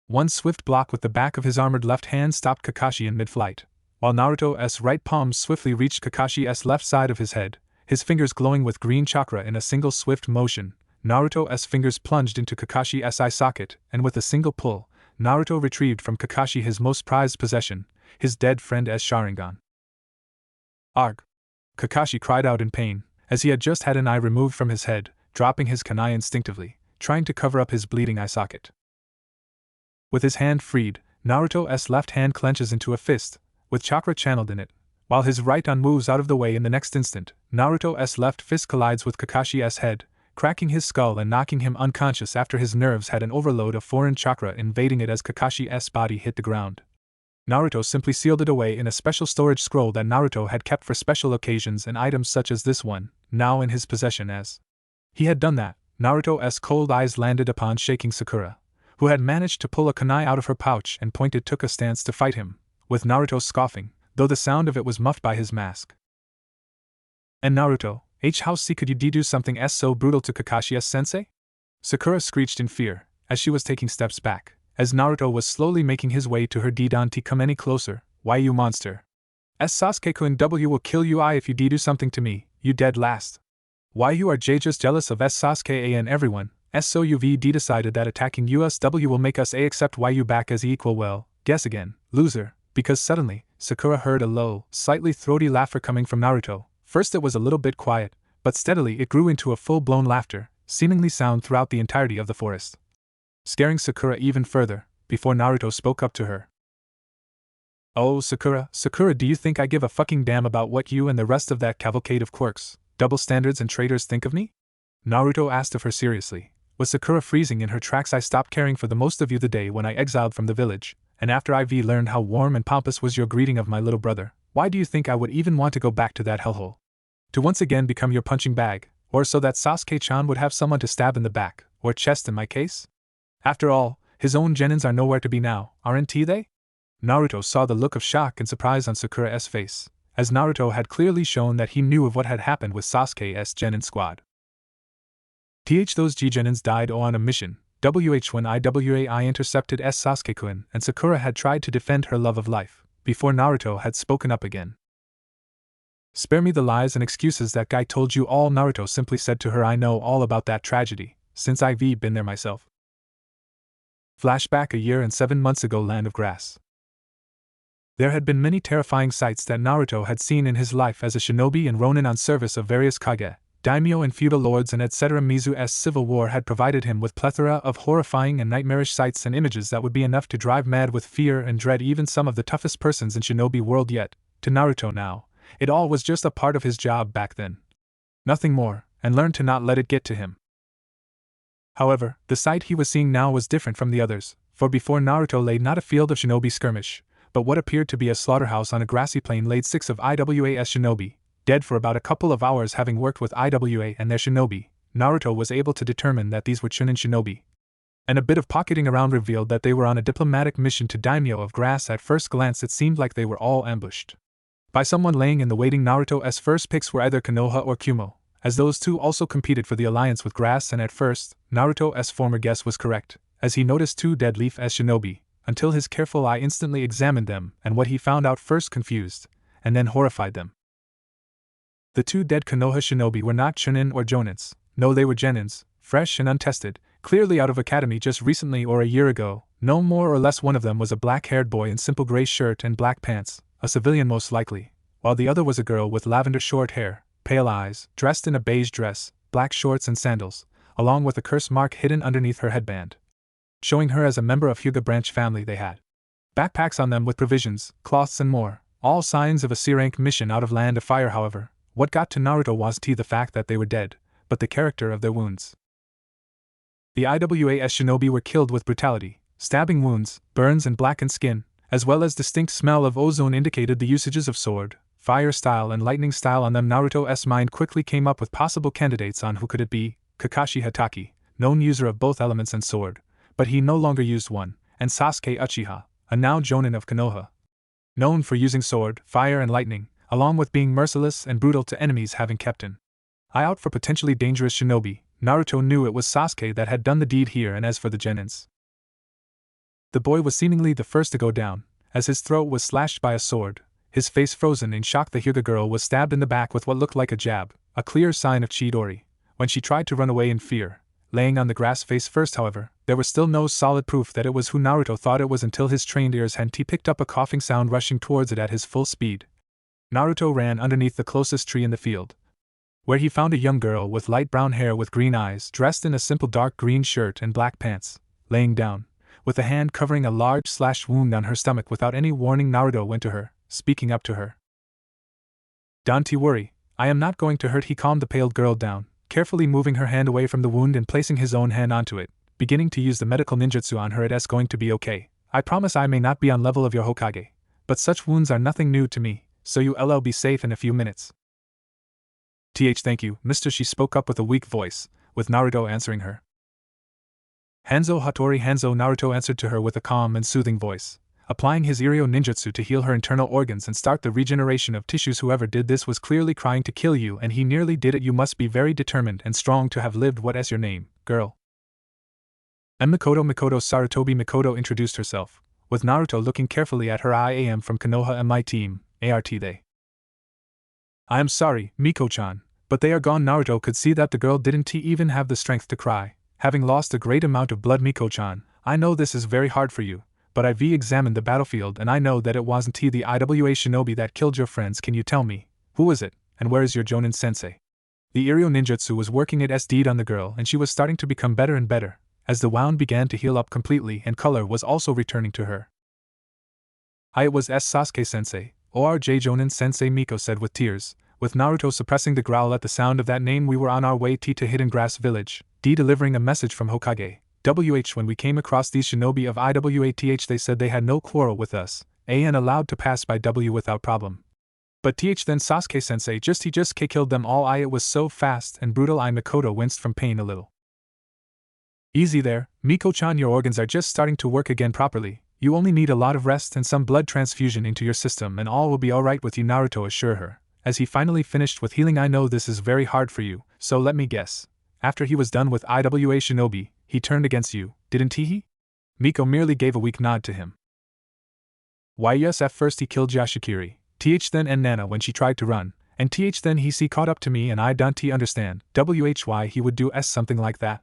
One swift block with the back of his armored left hand stopped Kakashi in mid-flight, while Naruto's right palm swiftly reached Kakashi's left side of his head, his fingers glowing with green chakra. In a single swift motion, Naruto's fingers plunged into Kakashi's eye socket, and with a single pull, Naruto retrieved from Kakashi his most prized possession, his dead friend's Sharingan. Arg! Kakashi cried out in pain, as he had just had an eye removed from his head, dropping his kunai instinctively, trying to cover up his bleeding eye socket. With his hand freed, Naruto's left hand clenches into a fist, with chakra channeled in it, while his right arm moves out of the way. In the next instant, Naruto's left fist collides with Kakashi's head, cracking his skull and knocking him unconscious after his nerves had an overload of foreign chakra invading it. As Kakashi's body hit the ground, Naruto simply sealed it away in a special storage scroll that Naruto had kept for special occasions and items such as this one, now in his possession. As he had done that, Naruto's cold eyes landed upon shaking Sakura, who had managed to pull a kunai out of her pouch and took a stance to fight him, with Naruto scoffing, though the sound of it was muffled by his mask. And Naruto, how could you do something so brutal to Kakashi-sensei? Sakura screeched in fear, as she was taking steps back, as Naruto was slowly making his way to her. Don't come any closer, why you monster? Sasuke-kun W will kill you if you do something to me, you dead last. Why you are just jealous of Sasuke and everyone, so you've decided that attacking USW will make us accept you back as equal. Well, guess again, loser, because suddenly, Sakura heard a low, slightly throaty laughter coming from Naruto. First it was a little bit quiet, but steadily it grew into a full-blown laughter, seemingly sound throughout the entirety of the forest, scaring Sakura even further, before Naruto spoke up to her. Oh, Sakura, do you think I give a fucking damn about what you and the rest of that cavalcade of quirks, double standards and traitors think of me? Naruto asked of her seriously, with Sakura freezing in her tracks. I stopped caring for the most of you the day when I exiled from the village, and after I've learned how warm and pompous was your greeting of my little brother. Why do you think I would even want to go back to that hellhole? To once again become your punching bag, or so that Sasuke-chan would have someone to stab in the back, or chest in my case? After all, his own genins are nowhere to be now, aren't they? Naruto saw the look of shock and surprise on Sakura's face, as Naruto had clearly shown that he knew of what had happened with Sasuke's genin squad. Those G-genins died on a mission, when IWAI intercepted Sasuke-kun and Sakura had tried to defend her love of life, before Naruto had spoken up again. Spare me the lies and excuses that guy told you all, Naruto simply said to her. I know all about that tragedy, since I've been there myself. Flashback a year and 7 months ago. Land of Grass. There had been many terrifying sights that Naruto had seen in his life as a shinobi and ronin on service of various kage, Daimyo and feudal lords and etc. Mizu's civil war had provided him with plethora of horrifying and nightmarish sights and images that would be enough to drive mad with fear and dread even some of the toughest persons in shinobi world yet. To Naruto now, it all was just a part of his job back then. Nothing more, and learn to not let it get to him. However, the sight he was seeing now was different from the others, for before Naruto lay not a field of shinobi skirmish, but what appeared to be a slaughterhouse on a grassy plain laid 6 of IWA's shinobi, dead for about a couple of hours having worked with IWA and their shinobi. Naruto was able to determine that these were Chunin shinobi. And a bit of pocketing around revealed that they were on a diplomatic mission to Daimyo of Grass. At first glance it seemed like they were all ambushed by someone laying in the waiting. Naruto's first picks were either Konoha or Kumo, as those two also competed for the alliance with Grass, and at first, Naruto's former guess was correct, as he noticed 2 dead leaf as shinobi, until his careful eye instantly examined them, and what he found out first confused, and then horrified them. The 2 dead Konoha shinobi were not Chunin or Jonins, no, they were Genins, fresh and untested, clearly out of academy just recently or a year ago. No more or less. One of them was a black-haired boy in simple gray shirt and black pants, a civilian most likely, while the other was a girl with lavender short hair, pale eyes, dressed in a beige dress, black shorts and sandals, along with a curse mark hidden underneath her headband, showing her as a member of Hyuga branch family. They had backpacks on them with provisions, cloths and more, all signs of a C-rank mission out of Land of Fire. However, what got to Naruto wasn't the fact that they were dead, but the character of their wounds. The IWA's shinobi were killed with brutality, stabbing wounds, burns and blackened skin, as well as distinct smell of ozone indicated the usages of sword, fire style and lightning style on them. Naruto's mind quickly came up with possible candidates on who could it be. Kakashi Hatake, known user of both elements and sword, but he no longer used one, and Sasuke Uchiha, a now Jonin of Konoha, known for using sword, fire and lightning, along with being merciless and brutal to enemies. Having kept an eye out for potentially dangerous shinobi, Naruto knew it was Sasuke that had done the deed here. And as for the Genins, the boy was seemingly the first to go down, as his throat was slashed by a sword, his face frozen in shock. The Hyuga girl was stabbed in the back with what looked like a jab, a clear sign of Chidori, when she tried to run away in fear, laying on the grass face first. However, there was still no solid proof that it was who Naruto thought it was until his trained ears had picked up a coughing sound rushing towards it at his full speed. Naruto ran underneath the closest tree in the field, where he found a young girl with light brown hair with green eyes, dressed in a simple dark green shirt and black pants, laying down, with a hand covering a large slashed wound on her stomach. Without any warning, Naruto went to her, speaking up to her. "Don't worry, I am not going to hurt." He calmed the pale girl down, carefully moving her hand away from the wound and placing his own hand onto it, beginning to use the medical ninjutsu on her. "It's going to be okay. I promise I may not be on level of your Hokage, but such wounds are nothing new to me, so you'll be safe in a few minutes." Thank you, mister," she spoke up with a weak voice, with Naruto answering her. "Hanzo Hattori Hanzo," Naruto answered to her with a calm and soothing voice, applying his Iryo ninjutsu to heal her internal organs and start the regeneration of tissues. "Whoever did this was clearly trying to kill you, and he nearly did it. You must be very determined and strong to have lived. What's your name, girl?" "I'm Mikoto." Mikoto Sarutobi. Mikoto introduced herself, with Naruto looking carefully at her. "I am from Konoha and my team, ART they." "I am sorry, Miko-chan, but they are gone." Naruto could see that the girl didn't even have the strength to cry, having lost a great amount of blood. "Miko-chan, I know this is very hard for you, but I've examined the battlefield and I know that it wasn't the IWA shinobi that killed your friends. Can you tell me, who was it, and where is your Jonin sensei?" The Iryo ninjutsu was working its deed on the girl, and she was starting to become better and better, as the wound began to heal up completely and color was also returning to her. "It was Sasuke sensei, ORJ Jonin sensei," Miko said with tears, with Naruto suppressing the growl at the sound of that name. "We were on our way to Hidden Grass Village, delivering a message from Hokage when we came across these shinobi of IWATH. They said they had no quarrel with us, and allowed to pass by without problem. But then Sasuke sensei just killed them all. It was so fast and brutal." Mikoto winced from pain a little. "Easy there, Miko-chan, your organs are just starting to work again properly. You only need a lot of rest and some blood transfusion into your system and all will be alright with you," Naruto assured her, as he finally finished with healing. "I know this is very hard for you, so let me guess. After he was done with IWA shinobi, he turned against you, didn't he?" Miko merely gave a weak nod to him. "Why yes, at first he killed Yashikiri, then and Nana when she tried to run, and then he caught up to me and I don't understand why he would do something like that.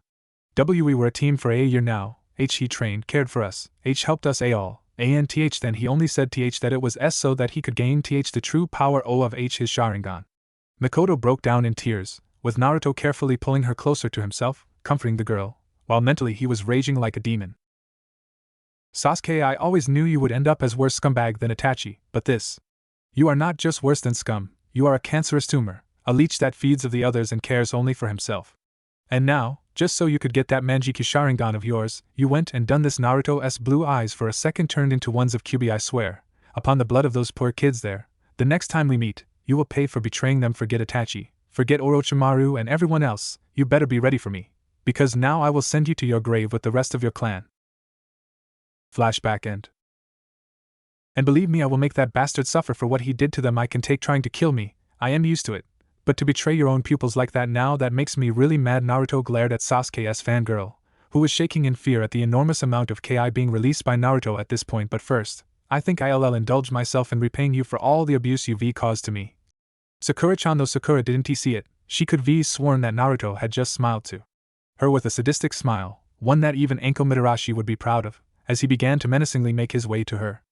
We were a team for a year now, he trained, cared for us, helped us all, and then he only said that it was so that he could gain the true power of his Sharingan." Mikoto broke down in tears, with Naruto carefully pulling her closer to himself, comforting the girl, while mentally he was raging like a demon. Sasuke, I always knew you would end up as worse scumbag than Itachi, but this. You are not just worse than scum, you are a cancerous tumor, a leech that feeds of the others and cares only for himself. And now, just so you could get that Manjiki Sharingan of yours, you went and done this. Naruto's blue eyes for a second turned into ones of Kyuubi. I swear, upon the blood of those poor kids there, the next time we meet, you will pay for betraying them. Forget Itachi, forget Orochimaru and everyone else, you better be ready for me, because now I will send you to your grave with the rest of your clan. Flashback end. And believe me, I will make that bastard suffer for what he did to them. I can take trying to kill me, I am used to it. But to betray your own pupils like that now, that makes me really mad. Naruto glared at Sasuke's fangirl, who was shaking in fear at the enormous amount of Ki being released by Naruto at this point. But first, I think I'll indulge myself in repaying you for all the abuse you've caused to me. Sakura-chan. Though Sakura didn't see it, she could have sworn that Naruto had just smiled to her with a sadistic smile, one that even Anko Mitarashi would be proud of, as he began to menacingly make his way to her.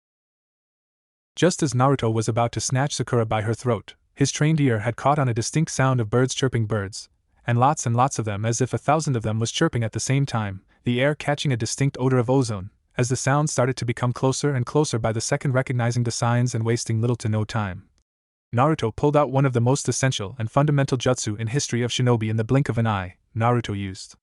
Just as Naruto was about to snatch Sakura by her throat, his trained ear had caught on a distinct sound of birds chirping, birds, and lots of them, as if 1,000 of them was chirping at the same time, the air catching a distinct odor of ozone, as the sound started to become closer and closer by the second. Recognizing the signs and wasting little to no time, Naruto pulled out one of the most essential and fundamental jutsu in history of shinobi. In the blink of an eye, Naruto used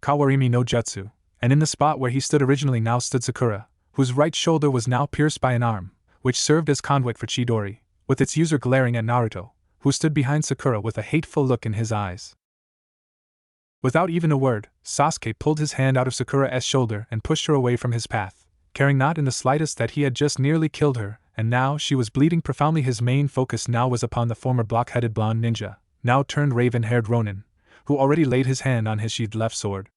Kawarimi no Jutsu, and in the spot where he stood originally now stood Sakura, whose right shoulder was now pierced by an arm, which served as conduit for Chidori, with its user glaring at Naruto, who stood behind Sakura with a hateful look in his eyes. Without even a word, Sasuke pulled his hand out of Sakura's shoulder and pushed her away from his path, caring not in the slightest that he had just nearly killed her, and now she was bleeding profoundly. His main focus now was upon the former block-headed blonde ninja, now turned raven-haired Ronin, who already laid his hand on his sheathed left sword.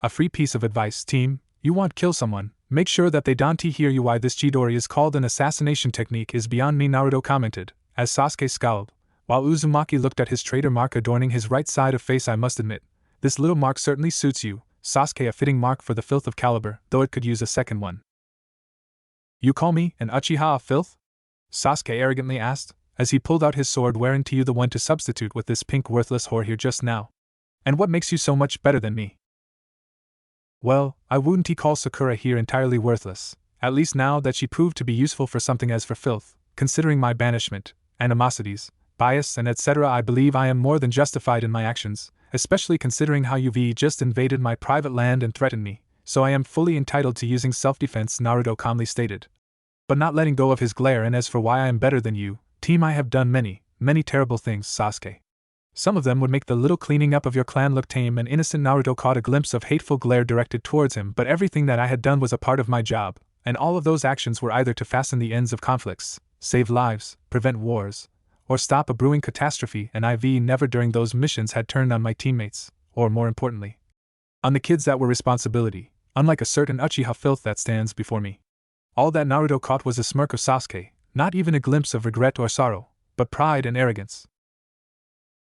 A free piece of advice, team: you want kill someone, make sure that they don't hear you. Why this Chidori is called an assassination technique is beyond me, Naruto commented, as Sasuke scowled, while Uzumaki looked at his traitor mark adorning his right side of face. I must admit, this little mark certainly suits you, Sasuke, a fitting mark for the filth of caliber, though it could use a second one. You call me an Uchiha of filth? Sasuke arrogantly asked, as he pulled out his sword. Weren't you the one to substitute with this pink worthless whore here just now? And what makes you so much better than me? Well, I wouldn't call Sakura here entirely worthless, at least now that she proved to be useful for something. As for filth, considering my banishment, animosities, bias and etc., I believe I am more than justified in my actions, especially considering how you've just invaded my private land and threatened me, so I am fully entitled to using self-defense, Naruto calmly stated. But not letting go of his glare. And as for why I am better than you, team, I have done many terrible things, Sasuke. Some of them would make the little cleaning up of your clan look tame and innocent. Naruto caught a glimpse of hateful glare directed towards him. But everything that I had done was a part of my job, and all of those actions were either to fasten the ends of conflicts, save lives, prevent wars, or stop a brewing catastrophe. And I've never during those missions had turned on my teammates, or more importantly, on the kids that were responsibility, unlike a certain Uchiha filth that stands before me. All that Naruto caught was a smirk of Sasuke, not even a glimpse of regret or sorrow, but pride and arrogance.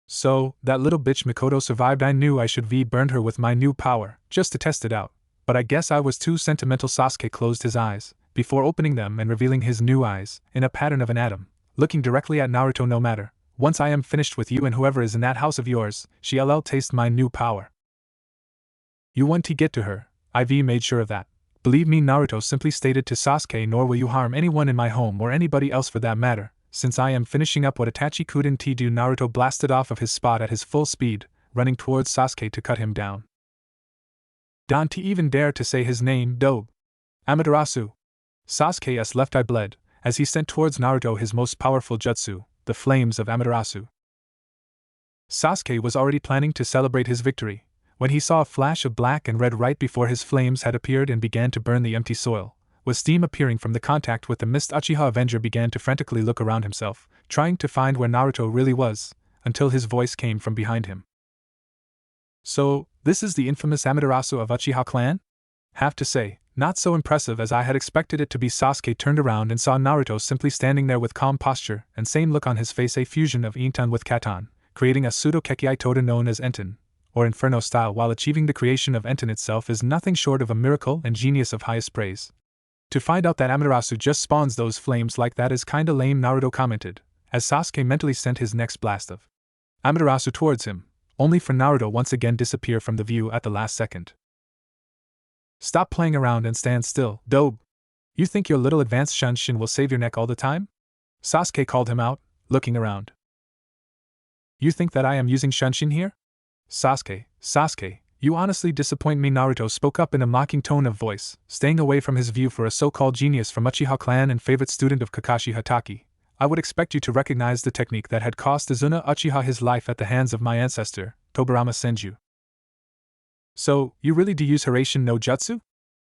So, that little bitch Mikoto survived. I knew I should burned her with my new power, just to test it out, but I guess I was too sentimental. Sasuke closed his eyes, before opening them and revealing his new eyes, in a pattern of an atom, looking directly at Naruto. No matter, once I am finished with you and whoever is in that house of yours, she'll taste my new power. You won't get to her, I've made sure of that. Believe me, Naruto simply stated to Sasuke, nor will you harm anyone in my home or anybody else for that matter, since I am finishing up what Itachi couldn't do. Naruto blasted off of his spot at his full speed, running towards Sasuke to cut him down. Don't even dare to say his name, Dobe. Amaterasu. Sasuke's left eye bled, as he sent towards Naruto his most powerful jutsu, the flames of Amaterasu. Sasuke was already planning to celebrate his victory, when he saw a flash of black and red right before his flames had appeared and began to burn the empty soil, with steam appearing from the contact with the mist. Uchiha Avenger began to frantically look around himself, trying to find where Naruto really was, until his voice came from behind him. So, this is the infamous Amaterasu of Uchiha clan? Have to say, not so impressive as I had expected it to be. Sasuke turned around and saw Naruto simply standing there with calm posture and same look on his face, a fusion of Inton with Katan, creating a pseudo-Kekkei Toda known as Enten, or Inferno style. While achieving the creation of Enten itself is nothing short of a miracle and genius of highest praise, to find out that Amaterasu just spawns those flames like that is kinda lame, Naruto commented, as Sasuke mentally sent his next blast of Amaterasu towards him, only for Naruto once again disappear from the view at the last second. Stop playing around and stand still, dope. You think your little advanced Shunshin will save your neck all the time? Sasuke called him out, looking around. You think that I am using Shunshin here? Sasuke, you honestly disappoint me. Naruto spoke up in a mocking tone of voice, staying away from his view for a so-called genius from Uchiha clan and favorite student of Kakashi Hatake. I would expect you to recognize the technique that had cost Izuna Uchiha his life at the hands of my ancestor, Tobirama Senju. So, you really do use Hiraishin no Jutsu?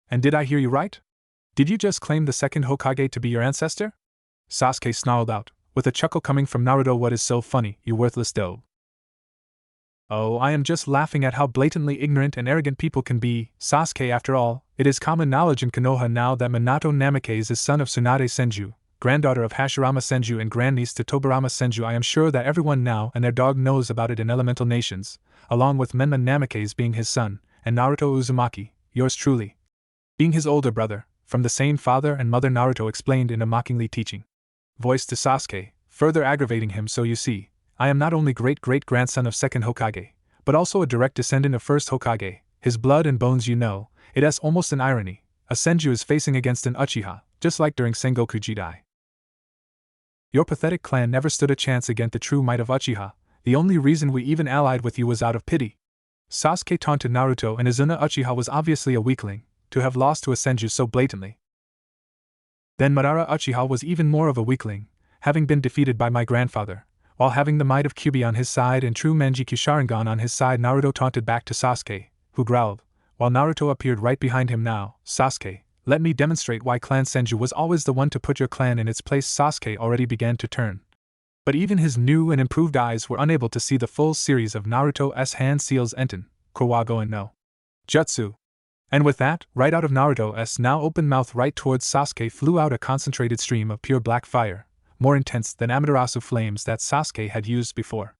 And did I hear you right? Did you just claim the second Hokage to be your ancestor? Sasuke snarled out, with a chuckle coming from Naruto. What is so funny, you worthless dope? Oh, I am just laughing at how blatantly ignorant and arrogant people can be, Sasuke. After all, it is common knowledge in Konoha now that Minato Namikaze is son of Tsunade Senju, granddaughter of Hashirama Senju and grandniece to Tobirama Senju. I am sure that everyone now and their dog knows about it in elemental nations, along with Menma Namikaze being his son, and Naruto Uzumaki, yours truly, being his older brother, from the same father and mother. Naruto explained in a mockingly teaching voice to Sasuke, further aggravating him. So you see, I am not only great-great-grandson of second Hokage, but also a direct descendant of first Hokage, his blood and bones. You know, it is almost an irony. A Senju is facing against an Uchiha, just like during Sengoku Jidai. Your pathetic clan never stood a chance against the true might of Uchiha. The only reason we even allied with you was out of pity. Sasuke taunted Naruto, and Izuna Uchiha was obviously a weakling, to have lost to a Senju so blatantly. Then Madara Uchiha was even more of a weakling, having been defeated by my grandfather, while having the might of Kyuubi on his side and true Manjikyu Sharingan on his side. Naruto taunted back to Sasuke, who growled, while Naruto appeared right behind him. Now, Sasuke, let me demonstrate why Clan Senju was always the one to put your clan in its place. Sasuke already began to turn. But even his new and improved eyes were unable to see the full series of Naruto's hand seals Enten, Kawago and no Jutsu. And with that, right out of Naruto's now open mouth right towards Sasuke flew out a concentrated stream of pure black fire, more intense than Amaterasu flames that Sasuke had used before.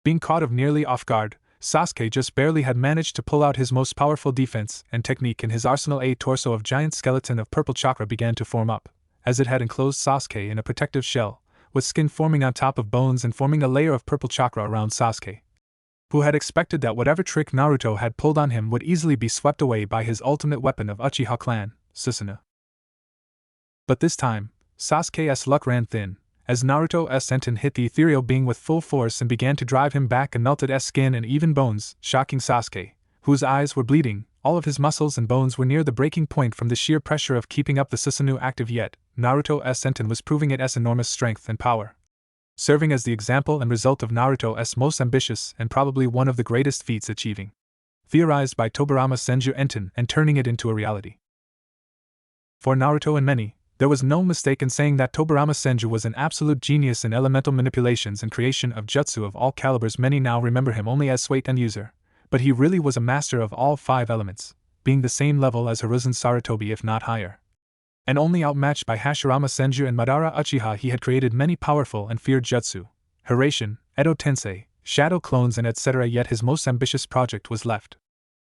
Being caught nearly off guard, Sasuke just barely had managed to pull out his most powerful defense and technique in his arsenal. A torso of giant skeleton of purple chakra began to form up, as it had enclosed Sasuke in a protective shell, with skin forming on top of bones and forming a layer of purple chakra around Sasuke, who had expected that whatever trick Naruto had pulled on him would easily be swept away by his ultimate weapon of Uchiha clan, Susanoo. But this time, Sasuke's luck ran thin, as Naruto's Enten hit the ethereal being with full force and began to drive him back and melted skin and even bones, shocking Sasuke, whose eyes were bleeding. All of his muscles and bones were near the breaking point from the sheer pressure of keeping up the Susanoo active. Yet, Naruto's Enten was proving its enormous strength and power, serving as the example and result of Naruto's most ambitious and probably one of the greatest feats achieving, theorized by Tobirama Senju Enten, and turning it into a reality. For Naruto and many, there was no mistake in saying that Tobirama Senju was an absolute genius in elemental manipulations and creation of jutsu of all calibers. Many now remember him only as Suiten user, but he really was a master of all 5 elements, being the same level as Hiruzen Sarutobi if not higher. And only outmatched by Hashirama Senju and Madara Uchiha, he had created many powerful and feared jutsu, Hiraishin, Edo Tensei, shadow clones and etc. Yet his most ambitious project was left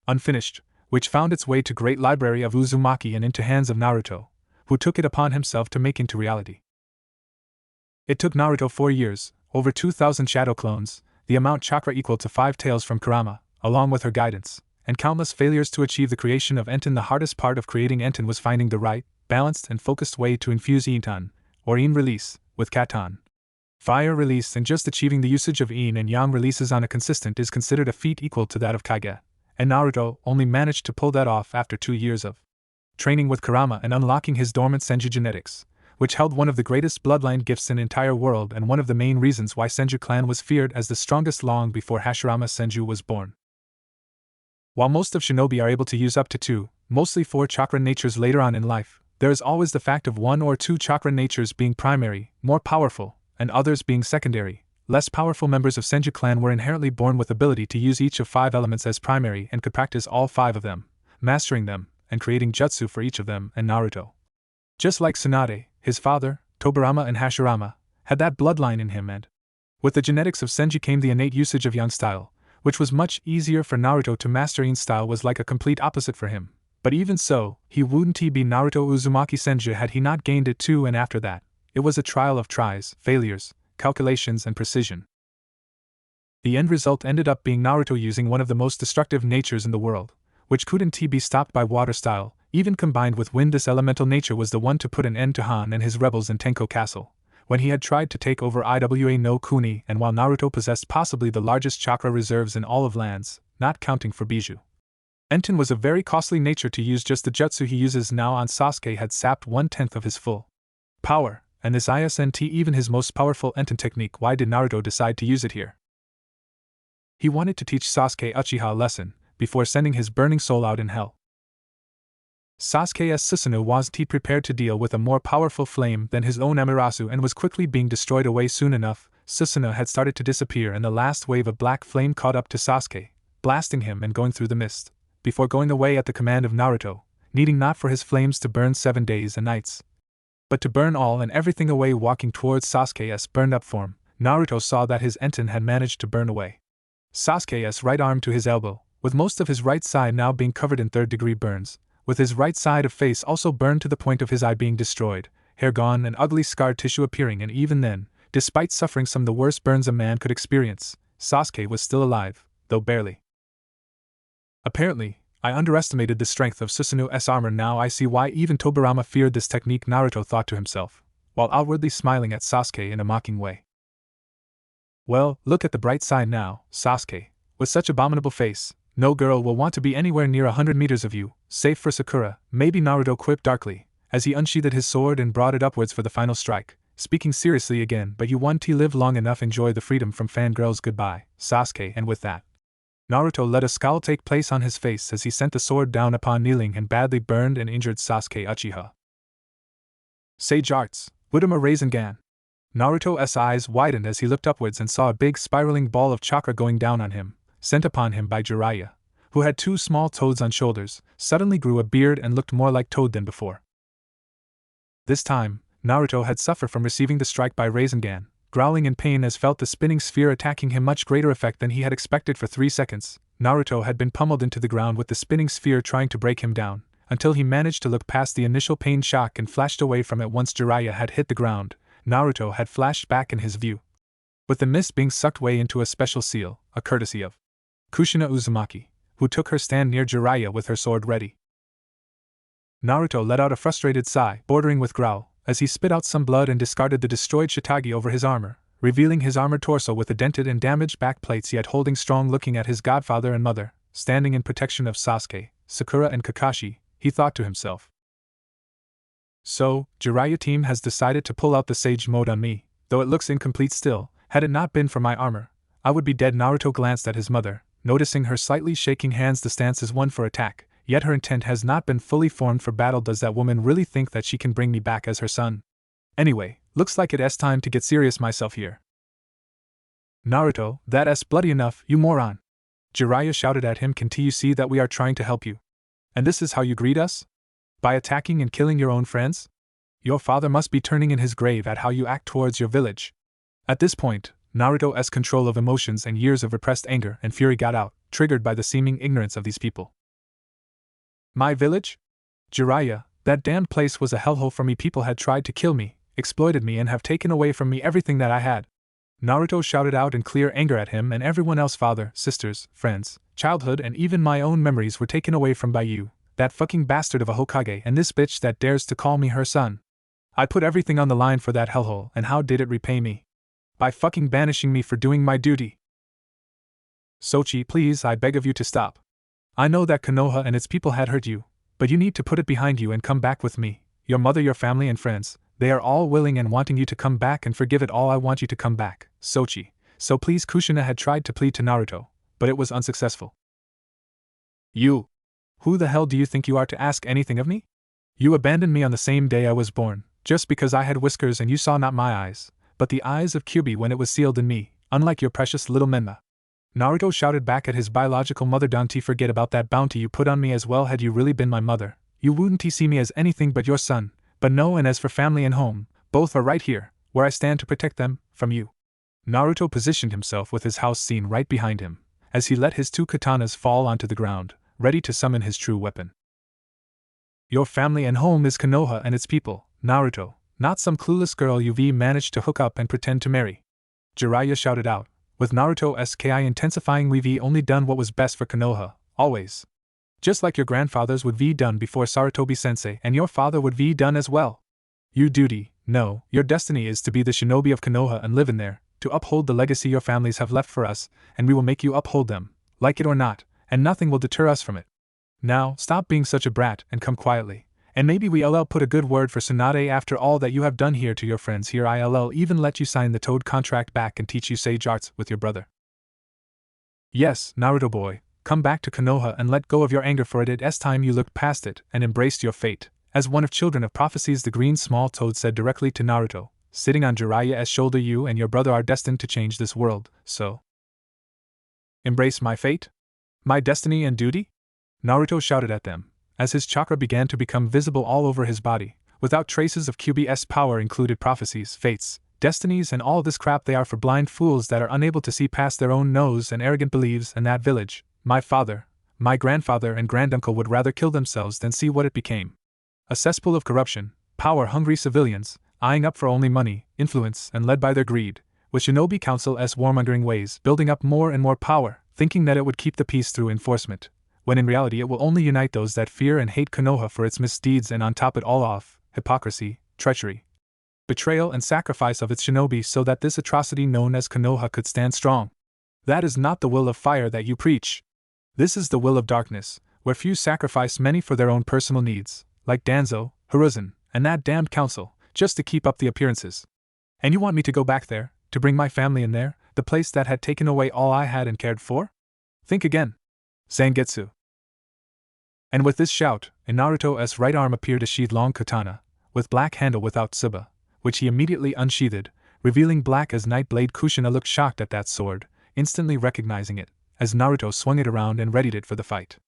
unfinished, which found its way to great library of Uzumaki and into hands of Naruto, who took it upon himself to make into reality. It took Naruto 4 years, over 2,000 shadow clones, the amount chakra equal to 5 tails from Kurama, along with her guidance, and countless failures to achieve the creation of Enten. The hardest part of creating Enten was finding the right, balanced and focused way to infuse Itan, or Yin release, with Katan, fire release, and just achieving the usage of Yin and Yang releases on a consistent is considered a feat equal to that of Kage, and Naruto only managed to pull that off after 2 years of training with Kurama and unlocking his dormant Senju genetics, which held one of the greatest bloodline gifts in the entire world and one of the main reasons why Senju clan was feared as the strongest long before Hashirama Senju was born. While most of shinobi are able to use up to 2, mostly 4 chakra natures later on in life, there is always the fact of 1 or 2 chakra natures being primary, more powerful, and others being secondary. Less powerful members of Senju clan were inherently born with ability to use each of 5 elements as primary and could practice all 5 of them, mastering them, and creating jutsu for each of them. And Naruto, just like Tsunade, his father, Tobirama and Hashirama, had that bloodline in him, and with the genetics of Senju came the innate usage of Yang style, which was much easier for Naruto to master. Yin style was like a complete opposite for him, but even so, he wouldn't be Naruto Uzumaki Senju had he not gained it too, and after that, it was a trial of tries, failures, calculations and precision. The end result ended up being Naruto using one of the most destructive natures in the world, which couldn't be stopped by water style, even combined with wind. This elemental nature was the one to put an end to Han and his rebels in Tenko Castle, when he had tried to take over Iwa no Kuni, and while Naruto possessed possibly the largest chakra reserves in all of lands, not counting for Bijou. Enten was a very costly nature to use. Just the jutsu he uses now on Sasuke had sapped 1/10 of his full power, and this isn't even his most powerful Enten technique. Why did Naruto decide to use it here? He wanted to teach Sasuke Uchiha a lesson, before sending his burning soul out in hell. Sasuke's Susanoo wasn't prepared to deal with a more powerful flame than his own Amaterasu and was quickly being destroyed away. Soon enough, Susanoo had started to disappear and the last wave of black flame caught up to Sasuke, blasting him and going through the mist, before going away at the command of Naruto, needing not for his flames to burn 7 days and nights, but to burn all and everything away. Walking towards Sasuke's burned up form, Naruto saw that his Enten had managed to burn away Sasuke's right arm to his elbow, with most of his right side now being covered in third-degree burns, with his right side of face also burned to the point of his eye being destroyed, hair gone and ugly scarred tissue appearing. And even then, despite suffering some of the worst burns a man could experience, Sasuke was still alive, though barely. Apparently, I underestimated the strength of Susanoo's armor. Now I see why even Tobirama feared this technique, Naruto thought to himself, while outwardly smiling at Sasuke in a mocking way. Well, look at the bright side now, Sasuke. With such abominable face, no girl will want to be anywhere near 100 meters of you, save for Sakura, maybe, Naruto quipped darkly, as he unsheathed his sword and brought it upwards for the final strike, speaking seriously again. But you want to live long enough, enjoy the freedom from fangirls. Goodbye, Sasuke. And with that, Naruto let a scowl take place on his face as he sent the sword down upon kneeling and badly burned and injured Sasuke Uchiha. Sage Arts, Wudama Rasengan. Naruto's eyes widened as he looked upwards and saw a big spiraling ball of chakra going down on him, sent upon him by Jiraiya, who had 2 small toads on shoulders, suddenly grew a beard and looked more like Toad than before. This time, Naruto had suffered from receiving the strike by Rasengan, growling in pain as felt the spinning sphere attacking him much greater effect than he had expected. For 3 seconds, Naruto had been pummeled into the ground with the spinning sphere trying to break him down, until he managed to look past the initial pain shock and flashed away from it. Once Jiraiya had hit the ground, Naruto had flashed back in his view, with the mist being sucked way into a special seal, a courtesy of Kushina Uzumaki, who took her stand near Jiraiya with her sword ready. Naruto let out a frustrated sigh, bordering with growl, as he spit out some blood and discarded the destroyed shitage over his armor, revealing his armored torso with the dented and damaged back plates, yet holding strong. Looking at his godfather and mother, standing in protection of Sasuke, Sakura and Kakashi, he thought to himself. So, Jiraiya team has decided to pull out the Sage mode on me, though it looks incomplete still. Had it not been for my armor, I would be dead. Naruto glanced at his mother, noticing her slightly shaking hands. The stance is one for attack, yet her intent has not been fully formed for battle. Does that woman really think that she can bring me back as her son? Anyway, looks like it's time to get serious myself here. Naruto, that's bloody enough, you moron! Jiraiya shouted at him. Can't you see that we are trying to help you? And this is how you greet us? By attacking and killing your own friends? Your father must be turning in his grave at how you act towards your village. At this point, Naruto's control of emotions and years of repressed anger and fury got out, triggered by the seeming ignorance of these people. My village? Jiraiya, that damned place was a hellhole for me. People had tried to kill me, exploited me, and have taken away from me everything that I had. Naruto shouted out in clear anger at him and everyone else. Father, sisters, friends, childhood, and even my own memories were taken away from by you, that fucking bastard of a Hokage, and this bitch that dares to call me her son. I put everything on the line for that hellhole, and how did it repay me? By fucking banishing me for doing my duty. Sochi, please, I beg of you to stop. I know that Konoha and its people had hurt you, but you need to put it behind you and come back with me. Your mother, your family and friends, they are all willing and wanting you to come back and forgive it all. I want you to come back, Sochi. So please. Kushina had tried to plead to Naruto, but it was unsuccessful. You. Who the hell do you think you are to ask anything of me? You abandoned me on the same day I was born, just because I had whiskers and you saw not my eyes, but the eyes of Kyuubi when it was sealed in me, unlike your precious little Menma. Naruto shouted back at his biological mother. Don't forget about that bounty you put on me as well. Had you really been my mother, you wouldn't see me as anything but your son. But no, and as for family and home, both are right here, where I stand to protect them from you. Naruto positioned himself with his house scene right behind him, as he let his 2 katanas fall onto the ground, ready to summon his true weapon. Your family and home is Konoha and its people, Naruto, not some clueless girl you've managed to hook up and pretend to marry. Jiraiya shouted out, with Naruto's ki intensifying. We've only done what was best for Konoha, always. Just like your grandfathers would be done before Sarutobi-sensei, and your father would be done as well. Your duty, no, your destiny is to be the shinobi of Konoha and live in there, to uphold the legacy your families have left for us, and we will make you uphold them, like it or not, and nothing will deter us from it. Now, stop being such a brat and come quietly, and maybe we'll put a good word for Tsunade after all that you have done here to your friends here. I'll even let you sign the Toad contract back and teach you sage arts with your brother. Yes, Naruto boy, come back to Konoha and let go of your anger, for it's time you looked past it and embraced your fate. As one of children of prophecies, the green small toad said directly to Naruto, sitting on Jiraiya's shoulder. You and your brother are destined to change this world, so embrace my fate? My destiny and duty? Naruto shouted at them, as his chakra began to become visible all over his body, without traces of QB's power included prophecies, fates, destinies, and all this crap they are for blind fools that are unable to see past their own nose and arrogant beliefs. And that village, my father, my grandfather and granduncle would rather kill themselves than see what it became. A cesspool of corruption, power-hungry civilians, eyeing up for only money, influence, and led by their greed, with Shinobi Council's warmongering ways building up more and more power, thinking that it would keep the peace through enforcement, when in reality it will only unite those that fear and hate Konoha for its misdeeds, and on top it all off, hypocrisy, treachery, betrayal and sacrifice of its shinobi so that this atrocity known as Konoha could stand strong. That is not the will of fire that you preach. This is the will of darkness, where few sacrifice many for their own personal needs, like Danzo, Hiruzen, and that damned council, just to keep up the appearances. And you want me to go back there, to bring my family in there, the place that had taken away all I had and cared for? Think again. Zangetsu. And with this shout, in Naruto's right arm appeared a sheathed long katana, with black handle without tsuba, which he immediately unsheathed, revealing black as night blade. Kushina looked shocked at that sword, instantly recognizing it, as Naruto swung it around and readied it for the fight.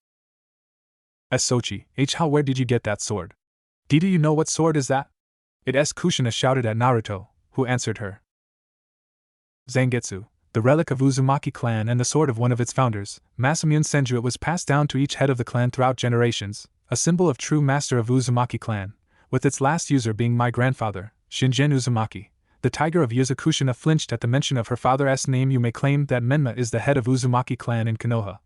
Sochi, how where did you get that sword? Do you know what sword is that? Kushina shouted at Naruto, who answered her. Zangetsu, the relic of Uzumaki clan and the sword of one of its founders, Masamune Senju. It was passed down to each head of the clan throughout generations, a symbol of true master of Uzumaki clan, with its last user being my grandfather, Shingen Uzumaki. The tiger of Yuzu. Kushina flinched at the mention of her father's name. You may claim that Menma is the head of Uzumaki clan in Konoha,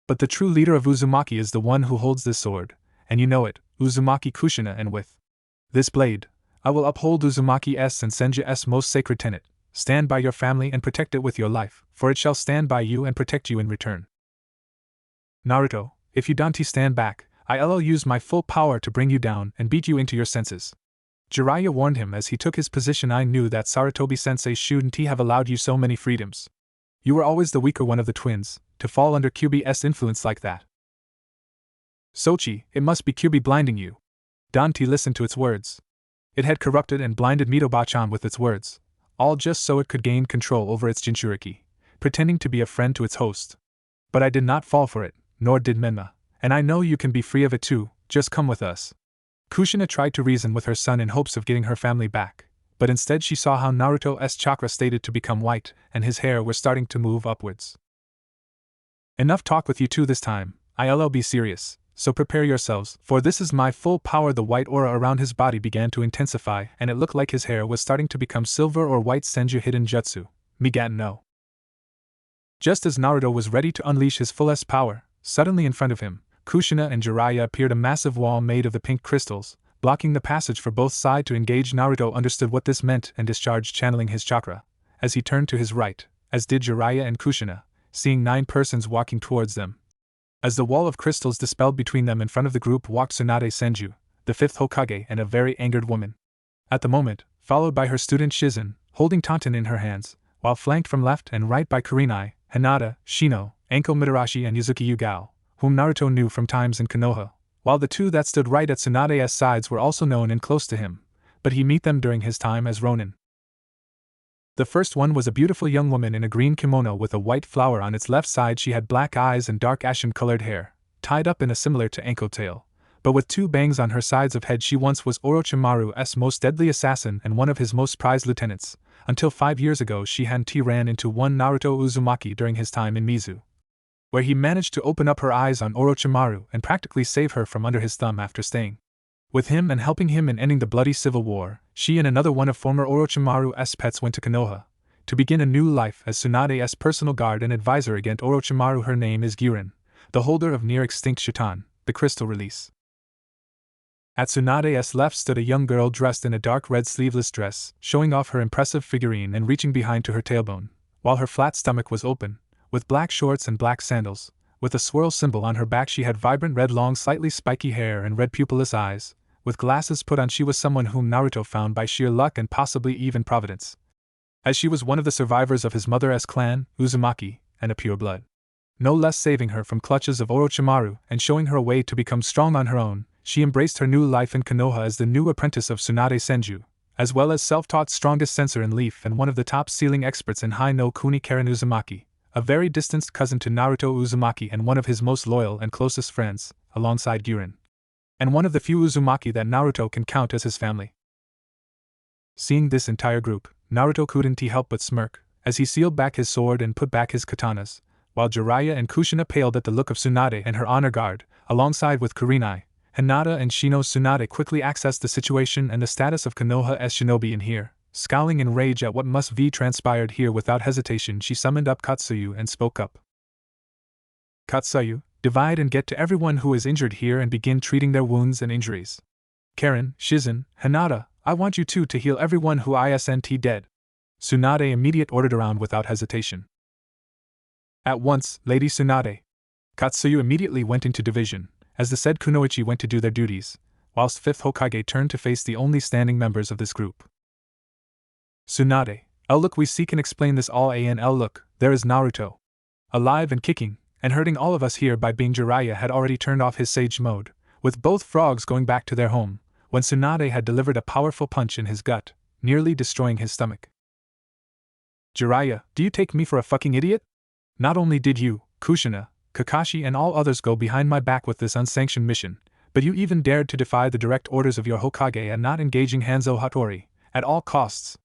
but the true leader of Uzumaki is the one who holds this sword, and you know it, Uzumaki Kushina, and with this blade, I will uphold Uzumaki's and Senju's most sacred tenet. Stand by your family and protect it with your life, for it shall stand by you and protect you in return. Naruto, if you don't stand back, I'll use my full power to bring you down and beat you into your senses. Jiraiya warned him as he took his position. I knew that Sarutobi-sensei shouldn't have allowed you so many freedoms. You were always the weaker one of the twins, to fall under QB's influence like that. Sochi, it must be QB blinding you. Dante listened to its words. It had corrupted and blinded Mito-bachan with its words, all just so it could gain control over its Jinchuriki, pretending to be a friend to its host. But I did not fall for it, nor did Menma, and I know you can be free of it too. Just come with us. Kushina tried to reason with her son in hopes of getting her family back, but instead she saw how Naruto's chakra started to become white, and his hair was starting to move upwards. Enough talk with you two this time, I'll be serious, so prepare yourselves, for this is my full power. The white aura around his body began to intensify, and it looked like his hair was starting to become silver or white. Senju hidden jutsu, Migan no. Just as Naruto was ready to unleash his fullest power, suddenly in front of him, Kushina and Jiraiya appeared. A massive wall made of the pink crystals, blocking the passage for both sides to engage. Naruto understood what this meant and discharged, channeling his chakra, as he turned to his right, as did Jiraiya and Kushina, seeing 9 persons walking towards them. As the wall of crystals dispelled between them, in front of the group walked Tsunade Senju, the 5th Hokage, and a very angered woman. At the moment, followed by her student Shizen, holding Tanten in her hands, while flanked from left and right by Kurenai, Hinata, Shino, Anko Mitarashi and Yuzuki Yugao, whom Naruto knew from times in Konoha, while the 2 that stood right at Tsunade's sides were also known and close to him, but he met them during his time as Ronin. The first one was a beautiful young woman in a green kimono with a white flower on its left side. She had black eyes and dark ashen-colored hair, tied up in a similar to Anko tail, but with 2 bangs on her sides of head. She once was Orochimaru's most deadly assassin and one of his most prized lieutenants, until 5 years ago she ran into one Naruto Uzumaki during his time in Mizu, where he managed to open up her eyes on Orochimaru and practically save her from under his thumb after staying with him and helping him in ending the bloody civil war. She and another one of former Orochimaru's pets went to Konoha, to begin a new life as Tsunade's personal guard and advisor against Orochimaru. Her name is Guren, the holder of near-extinct Shutan, the crystal release. At Tsunade's left stood a young girl dressed in a dark red sleeveless dress, showing off her impressive figurine and reaching behind to her tailbone, while her flat stomach was open, with black shorts and black sandals. With a swirl symbol on her back, she had vibrant red long slightly spiky hair and red pupilless eyes. With glasses put on, she was someone whom Naruto found by sheer luck and possibly even providence, as she was one of the survivors of his mother's clan, Uzumaki, and a pure blood. No less saving her from clutches of Orochimaru and showing her a way to become strong on her own, she embraced her new life in Konoha as the new apprentice of Tsunade Senju, as well as self-taught strongest sensor in Leaf and one of the top sealing experts in Hai no Kuni. Karen Uzumaki, a very distant cousin to Naruto Uzumaki and one of his most loyal and closest friends, alongside Guren, and one of the few Uzumaki that Naruto can count as his family. Seeing this entire group, Naruto couldn't help but smirk, as he sealed back his sword and put back his katanas, while Jiraiya and Kushina paled at the look of Tsunade and her honor guard, alongside with Kurenai, Hinata and Shino. Tsunade quickly accessed the situation and the status of Konoha as shinobi in here. Scowling in rage at what must be transpired here, without hesitation she summoned up Katsuyu and spoke up. Katsuyu, divide and get to everyone who is injured here and begin treating their wounds and injuries. Karen, Shizen, Hinata, I want you two to heal everyone who isn't dead. Tsunade immediate ordered around without hesitation. At once, Lady Tsunade. Katsuyu immediately went into division, as the said kunoichi went to do their duties, whilst 5th Hokage turned to face the only standing members of this group. Tsunade, look, we see can explain this all. Look, there is Naruto. Alive and kicking, and hurting all of us here by being. Jiraiya had already turned off his sage mode, with both frogs going back to their home, when Tsunade had delivered a powerful punch in his gut, nearly destroying his stomach. Jiraiya, do you take me for a fucking idiot? Not only did you, Kushina, Kakashi and all others go behind my back with this unsanctioned mission, but you even dared to defy the direct orders of your Hokage and not engaging Hanzo Hattori, at all costs.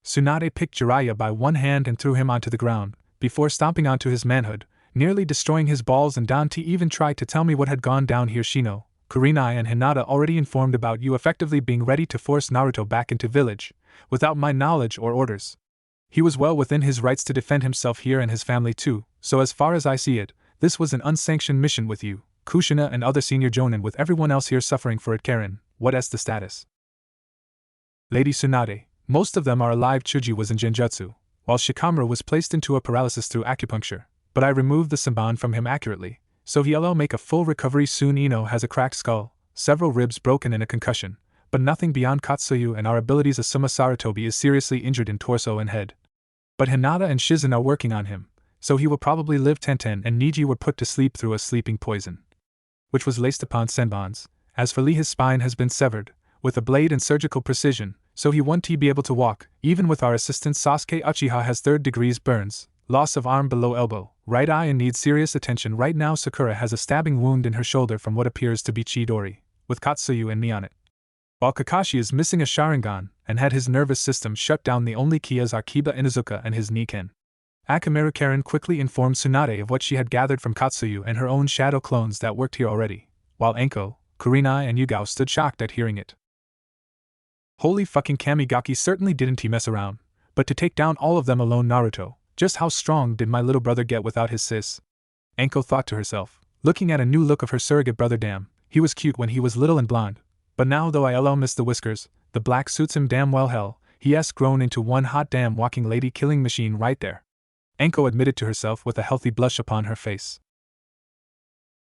Tsunade picked Jiraiya by one hand and threw him onto the ground, before stomping onto his manhood, nearly destroying his balls, and Dante even tried to tell me what had gone down here. Shino, Kurenai and Hinata already informed about you effectively being ready to force Naruto back into village, without my knowledge or orders. He was well within his rights to defend himself here and his family too, so as far as I see it, this was an unsanctioned mission with you, Kushina and other senior jonin, with everyone else here suffering for it. Karen, what's the status? Lady Tsunade, most of them are alive. Chuji was in genjutsu, while Shikamaru was placed into a paralysis through acupuncture, but I removed the Senbon from him accurately, so he'll make a full recovery soon. Ino has a cracked skull, several ribs broken and a concussion, but nothing beyond Katsuyu and our abilities. Asuma Sarutobi is seriously injured in torso and head, but Hinata and Shizen are working on him, so he will probably live. Tenten and Niji were put to sleep through a sleeping poison, which was laced upon Senbons. As for Lee, his spine has been severed, with a blade and surgical precision, so he won't be able to walk. Even with our assistant Sasuke Uchiha has 3rd degrees burns, loss of arm below elbow, right eye, and needs serious attention right now. Sakura has a stabbing wound in her shoulder from what appears to be Chidori, with Katsuyu and me on it. While Kakashi is missing a Sharingan, and had his nervous system shut down. The only key is Akiba Inuzuka and his Niken. Akamaru. Karen quickly informed Tsunade of what she had gathered from Katsuyu and her own shadow clones that worked here already, while Enko, Kurenai and Yugao stood shocked at hearing it. Holy fucking Kamigaki, certainly didn't he mess around, but to take down all of them alone. Naruto, just how strong did my little brother get without his sis? Enko thought to herself, looking at a new look of her surrogate brother. Damn, he was cute when he was little and blonde, but now though I'll miss the whiskers, the black suits him damn well. Hell, he's grown into one hot damn walking lady killing machine right there. Enko admitted to herself with a healthy blush upon her face.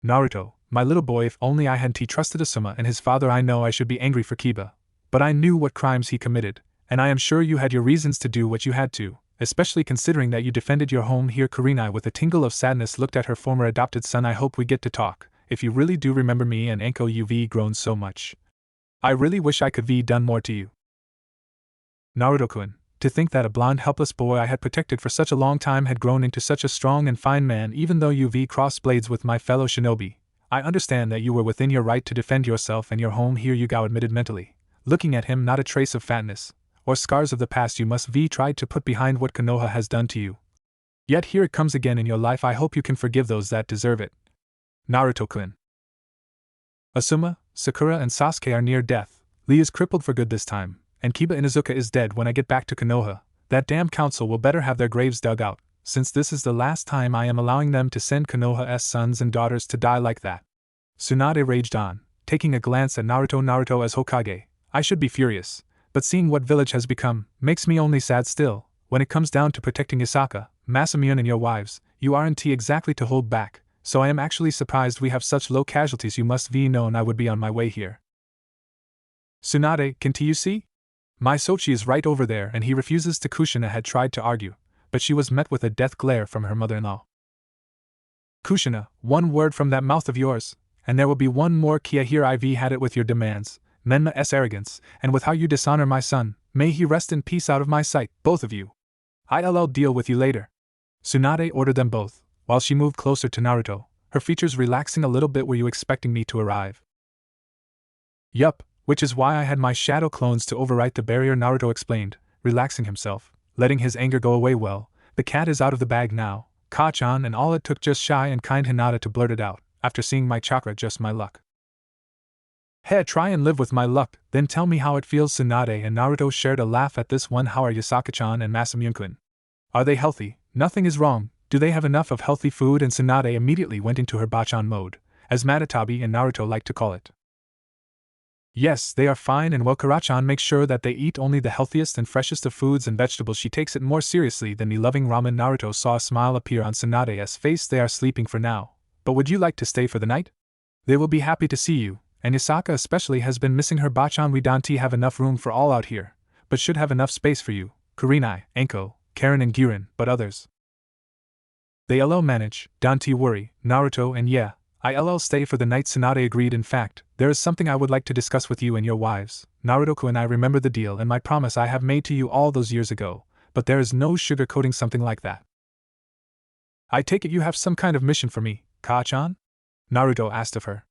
Naruto, my little boy, if only I hadn't trusted Asuma and his father. I know I should be angry for Kiba, but I knew what crimes he committed, and I am sure you had your reasons to do what you had to, especially considering that you defended your home here. Kurenai with a tingle of sadness looked at her former adopted son. I hope we get to talk, if you really do remember me. And Enko, you've grown so much. I really wish I could have done more to you. Naruto-kun, to think that a blonde helpless boy I had protected for such a long time had grown into such a strong and fine man. Even though you've crossed blades with my fellow shinobi, I understand that you were within your right to defend yourself and your home here. Yugao admitted mentally, looking at him. Not a trace of fatness or scars of the past you must have tried to put behind what Konoha has done to you. Yet here it comes again in your life. I hope you can forgive those that deserve it. Naruto-kun. Asuma, Sakura and Sasuke are near death. Lee is crippled for good this time, and Kiba Inuzuka is dead when I get back to Konoha, That damn council will better have their graves dug out, since this is the last time I am allowing them to send Konoha's sons and daughters to die like that. Tsunade raged on, taking a glance at Naruto. Naruto as Hokage, I should be furious, but seeing what village has become, makes me only sad still. When it comes down to protecting Isaka, Masamune and your wives, you aren't exactly to hold back, so I am actually surprised we have such low casualties. You must be known I would be on my way here. Tsunade, can't you see? My Sochi is right over there and he refuses to. Kushina had tried to argue, but she was met with a death glare from her mother-in-law. Kushina, one word from that mouth of yours, and there will be one more Kia here. I've had it with your demands, Menma's arrogance, and with how you dishonor my son. May he rest in peace out of my sight, both of you. I'll deal with you later. Tsunade ordered them both, while she moved closer to Naruto, her features relaxing a little bit. Were you expecting me to arrive? Yup, which is why I had my shadow clones to overwrite the barrier, Naruto explained, relaxing himself, letting his anger go away. Well, the cat is out of the bag now, Ka-chan, and all it took just shy and kind Hinata to blurt it out, after seeing my chakra. Just my luck. Hey, try and live with my luck, then tell me how it feels. Tsunade and Naruto shared a laugh at this one. How are Yasaka-chan and Masamune-kun? Are they healthy? Nothing is wrong. Do they have enough of healthy food? And Tsunade immediately went into her bachan mode, as Matatabi and Naruto like to call it. Yes, they are fine and well. Kara-chan makes sure that they eat only the healthiest and freshest of foods and vegetables. She takes it more seriously than the loving ramen. Naruto saw a smile appear on Tsunade's face. They are sleeping for now, but would you like to stay for the night? They will be happy to see you, and Yasaka especially has been missing her bachan. We don't have enough room for all out here, but should have enough space for you, Kurinai, Enko, Karen and Girin, but others. They'll manage, don't worry, Naruto, and yeah, I'll stay for the night. Tsunade agreed. In fact, there is something I would like to discuss with you and your wives, Naruto-kun. I remember the deal and my promise I have made to you all those years ago, but there is no sugarcoating something like that. I take it you have some kind of mission for me, Ka-chan? Naruto asked of her.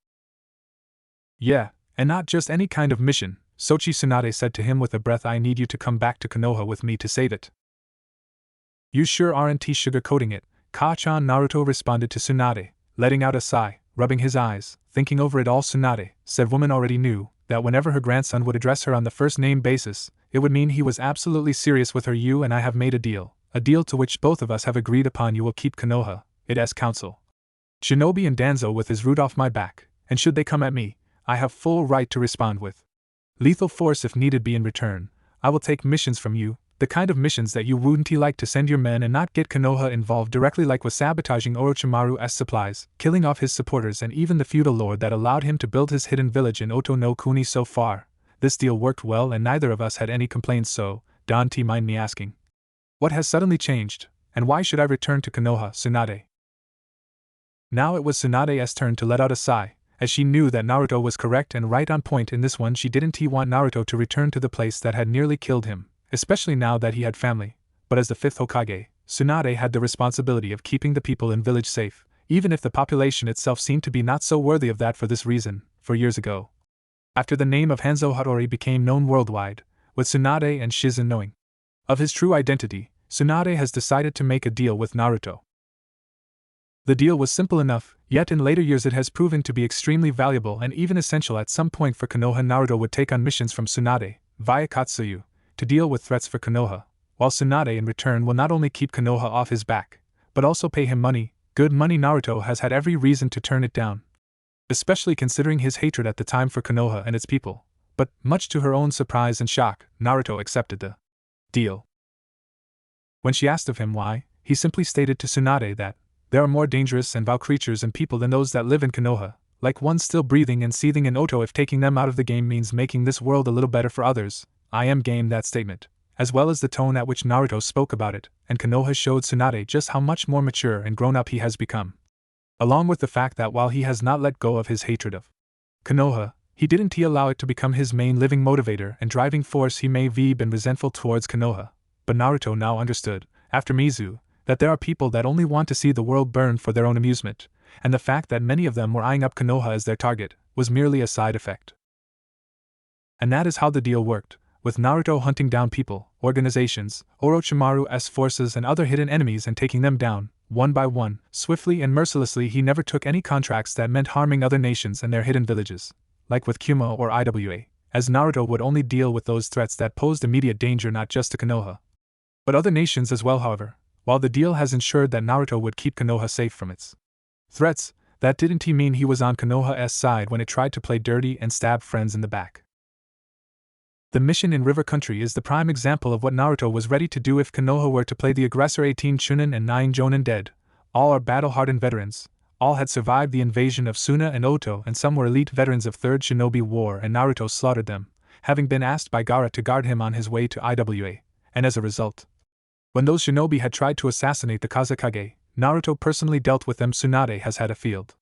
Yeah, and not just any kind of mission, Sochi. Tsunade said to him with a breath. I need you to come back to Konoha with me to save it. You sure aren't sugarcoating it, Ka-chan? Naruto responded to Tsunade, letting out a sigh, rubbing his eyes, thinking over it all. Tsunade, said woman, already knew that whenever her grandson would address her on the first name basis, it would mean he was absolutely serious with her. You and I have made a deal to which both of us have agreed upon. You will keep Konoha, its council, Shinobi and Danzo with his root off my back, and should they come at me, I have full right to respond with lethal force if needed be. In return, I will take missions from you, the kind of missions that you wouldn't like to send your men and not get Konoha involved directly, like with sabotaging Orochimaru's supplies, killing off his supporters, and even the feudal lord that allowed him to build his hidden village in Oto no Kuni. So far, this deal worked well and neither of us had any complaints. So, don't mind me asking, what has suddenly changed, and why should I return to Konoha? Tsunade. Now it was Tsunade's turn to let out a sigh, as she knew that Naruto was correct and right on point in this one. She didn't want Naruto to return to the place that had nearly killed him, especially now that he had family, but as the fifth Hokage, Tsunade had the responsibility of keeping the people in village safe, even if the population itself seemed to be not so worthy of that. For this reason, 4 years ago, after the name of Hanzo Hattori became known worldwide, with Tsunade and Shizen knowing of his true identity, Tsunade has decided to make a deal with Naruto. The deal was simple enough, yet in later years it has proven to be extremely valuable and even essential. At some point for Konoha, Naruto would take on missions from Tsunade, via Katsuyu, to deal with threats for Konoha, while Tsunade in return will not only keep Konoha off his back, but also pay him money, good money. Naruto has had every reason to turn it down, especially considering his hatred at the time for Konoha and its people, but, much to her own surprise and shock, Naruto accepted the deal. When she asked of him why, he simply stated to Tsunade that there are more dangerous and vile creatures and people than those that live in Konoha, like ones still breathing and seething in Oto. If taking them out of the game means making this world a little better for others, I am game. That statement, as well as the tone at which Naruto spoke about it, and Konoha showed Tsunade just how much more mature and grown up he has become. Along with the fact that while he has not let go of his hatred of Konoha, he didn't allow it to become his main living motivator and driving force. He may have been resentful towards Konoha, but Naruto now understood, after Mizu, that there are people that only want to see the world burn for their own amusement, and the fact that many of them were eyeing up Konoha as their target was merely a side effect. And that is how the deal worked, with Naruto hunting down people, organizations, Orochimaru's forces and other hidden enemies and taking them down, one by one, swiftly and mercilessly. He never took any contracts that meant harming other nations and their hidden villages, like with Kuma or IWA, as Naruto would only deal with those threats that posed immediate danger not just to Konoha, But other nations as well, however, while the deal has ensured that Naruto would keep Konoha safe from its threats, that didn't mean he was on Konoha's side when it tried to play dirty and stab friends in the back. The mission in River Country is the prime example of what Naruto was ready to do if Konoha were to play the aggressor. 18 Chunin and 9 Jonin dead. All are battle-hardened veterans. All had survived the invasion of Suna and Oto, and some were elite veterans of Third Shinobi War, and Naruto slaughtered them, having been asked by Gaara to guard him on his way to IWA, and as a result, when those shinobi had tried to assassinate the Kazekage, Naruto personally dealt with them. Tsunade has had a field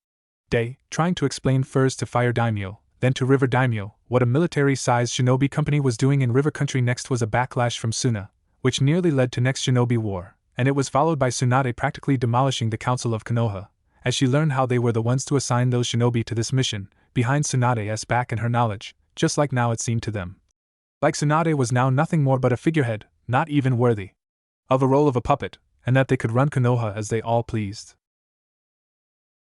day, trying to explain first to Fire Daimyo, then to River Daimyo, what a military-sized shinobi company was doing in River Country. Next was a backlash from Suna, which nearly led to next Shinobi War, and it was followed by Tsunade practically demolishing the Council of Konoha, as she learned how they were the ones to assign those shinobi to this mission, behind Tsunade's back and her knowledge, just like now it seemed to them. Like Tsunade was now nothing more but a figurehead, not even worthy of a role of a puppet, and that they could run Konoha as they all pleased.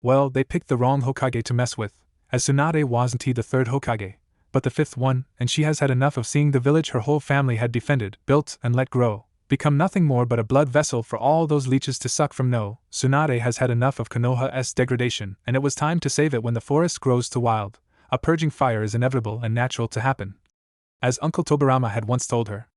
Well, they picked the wrong Hokage to mess with, as Tsunade wasn't the third Hokage, but the fifth one, and she has had enough of seeing the village her whole family had defended, built, and let grow, become nothing more but a blood vessel for all those leeches to suck from. No, Tsunade has had enough of Konoha's degradation, and it was time to save it. When the forest grows to wild, a purging fire is inevitable and natural to happen. As Uncle Tobirama had once told her,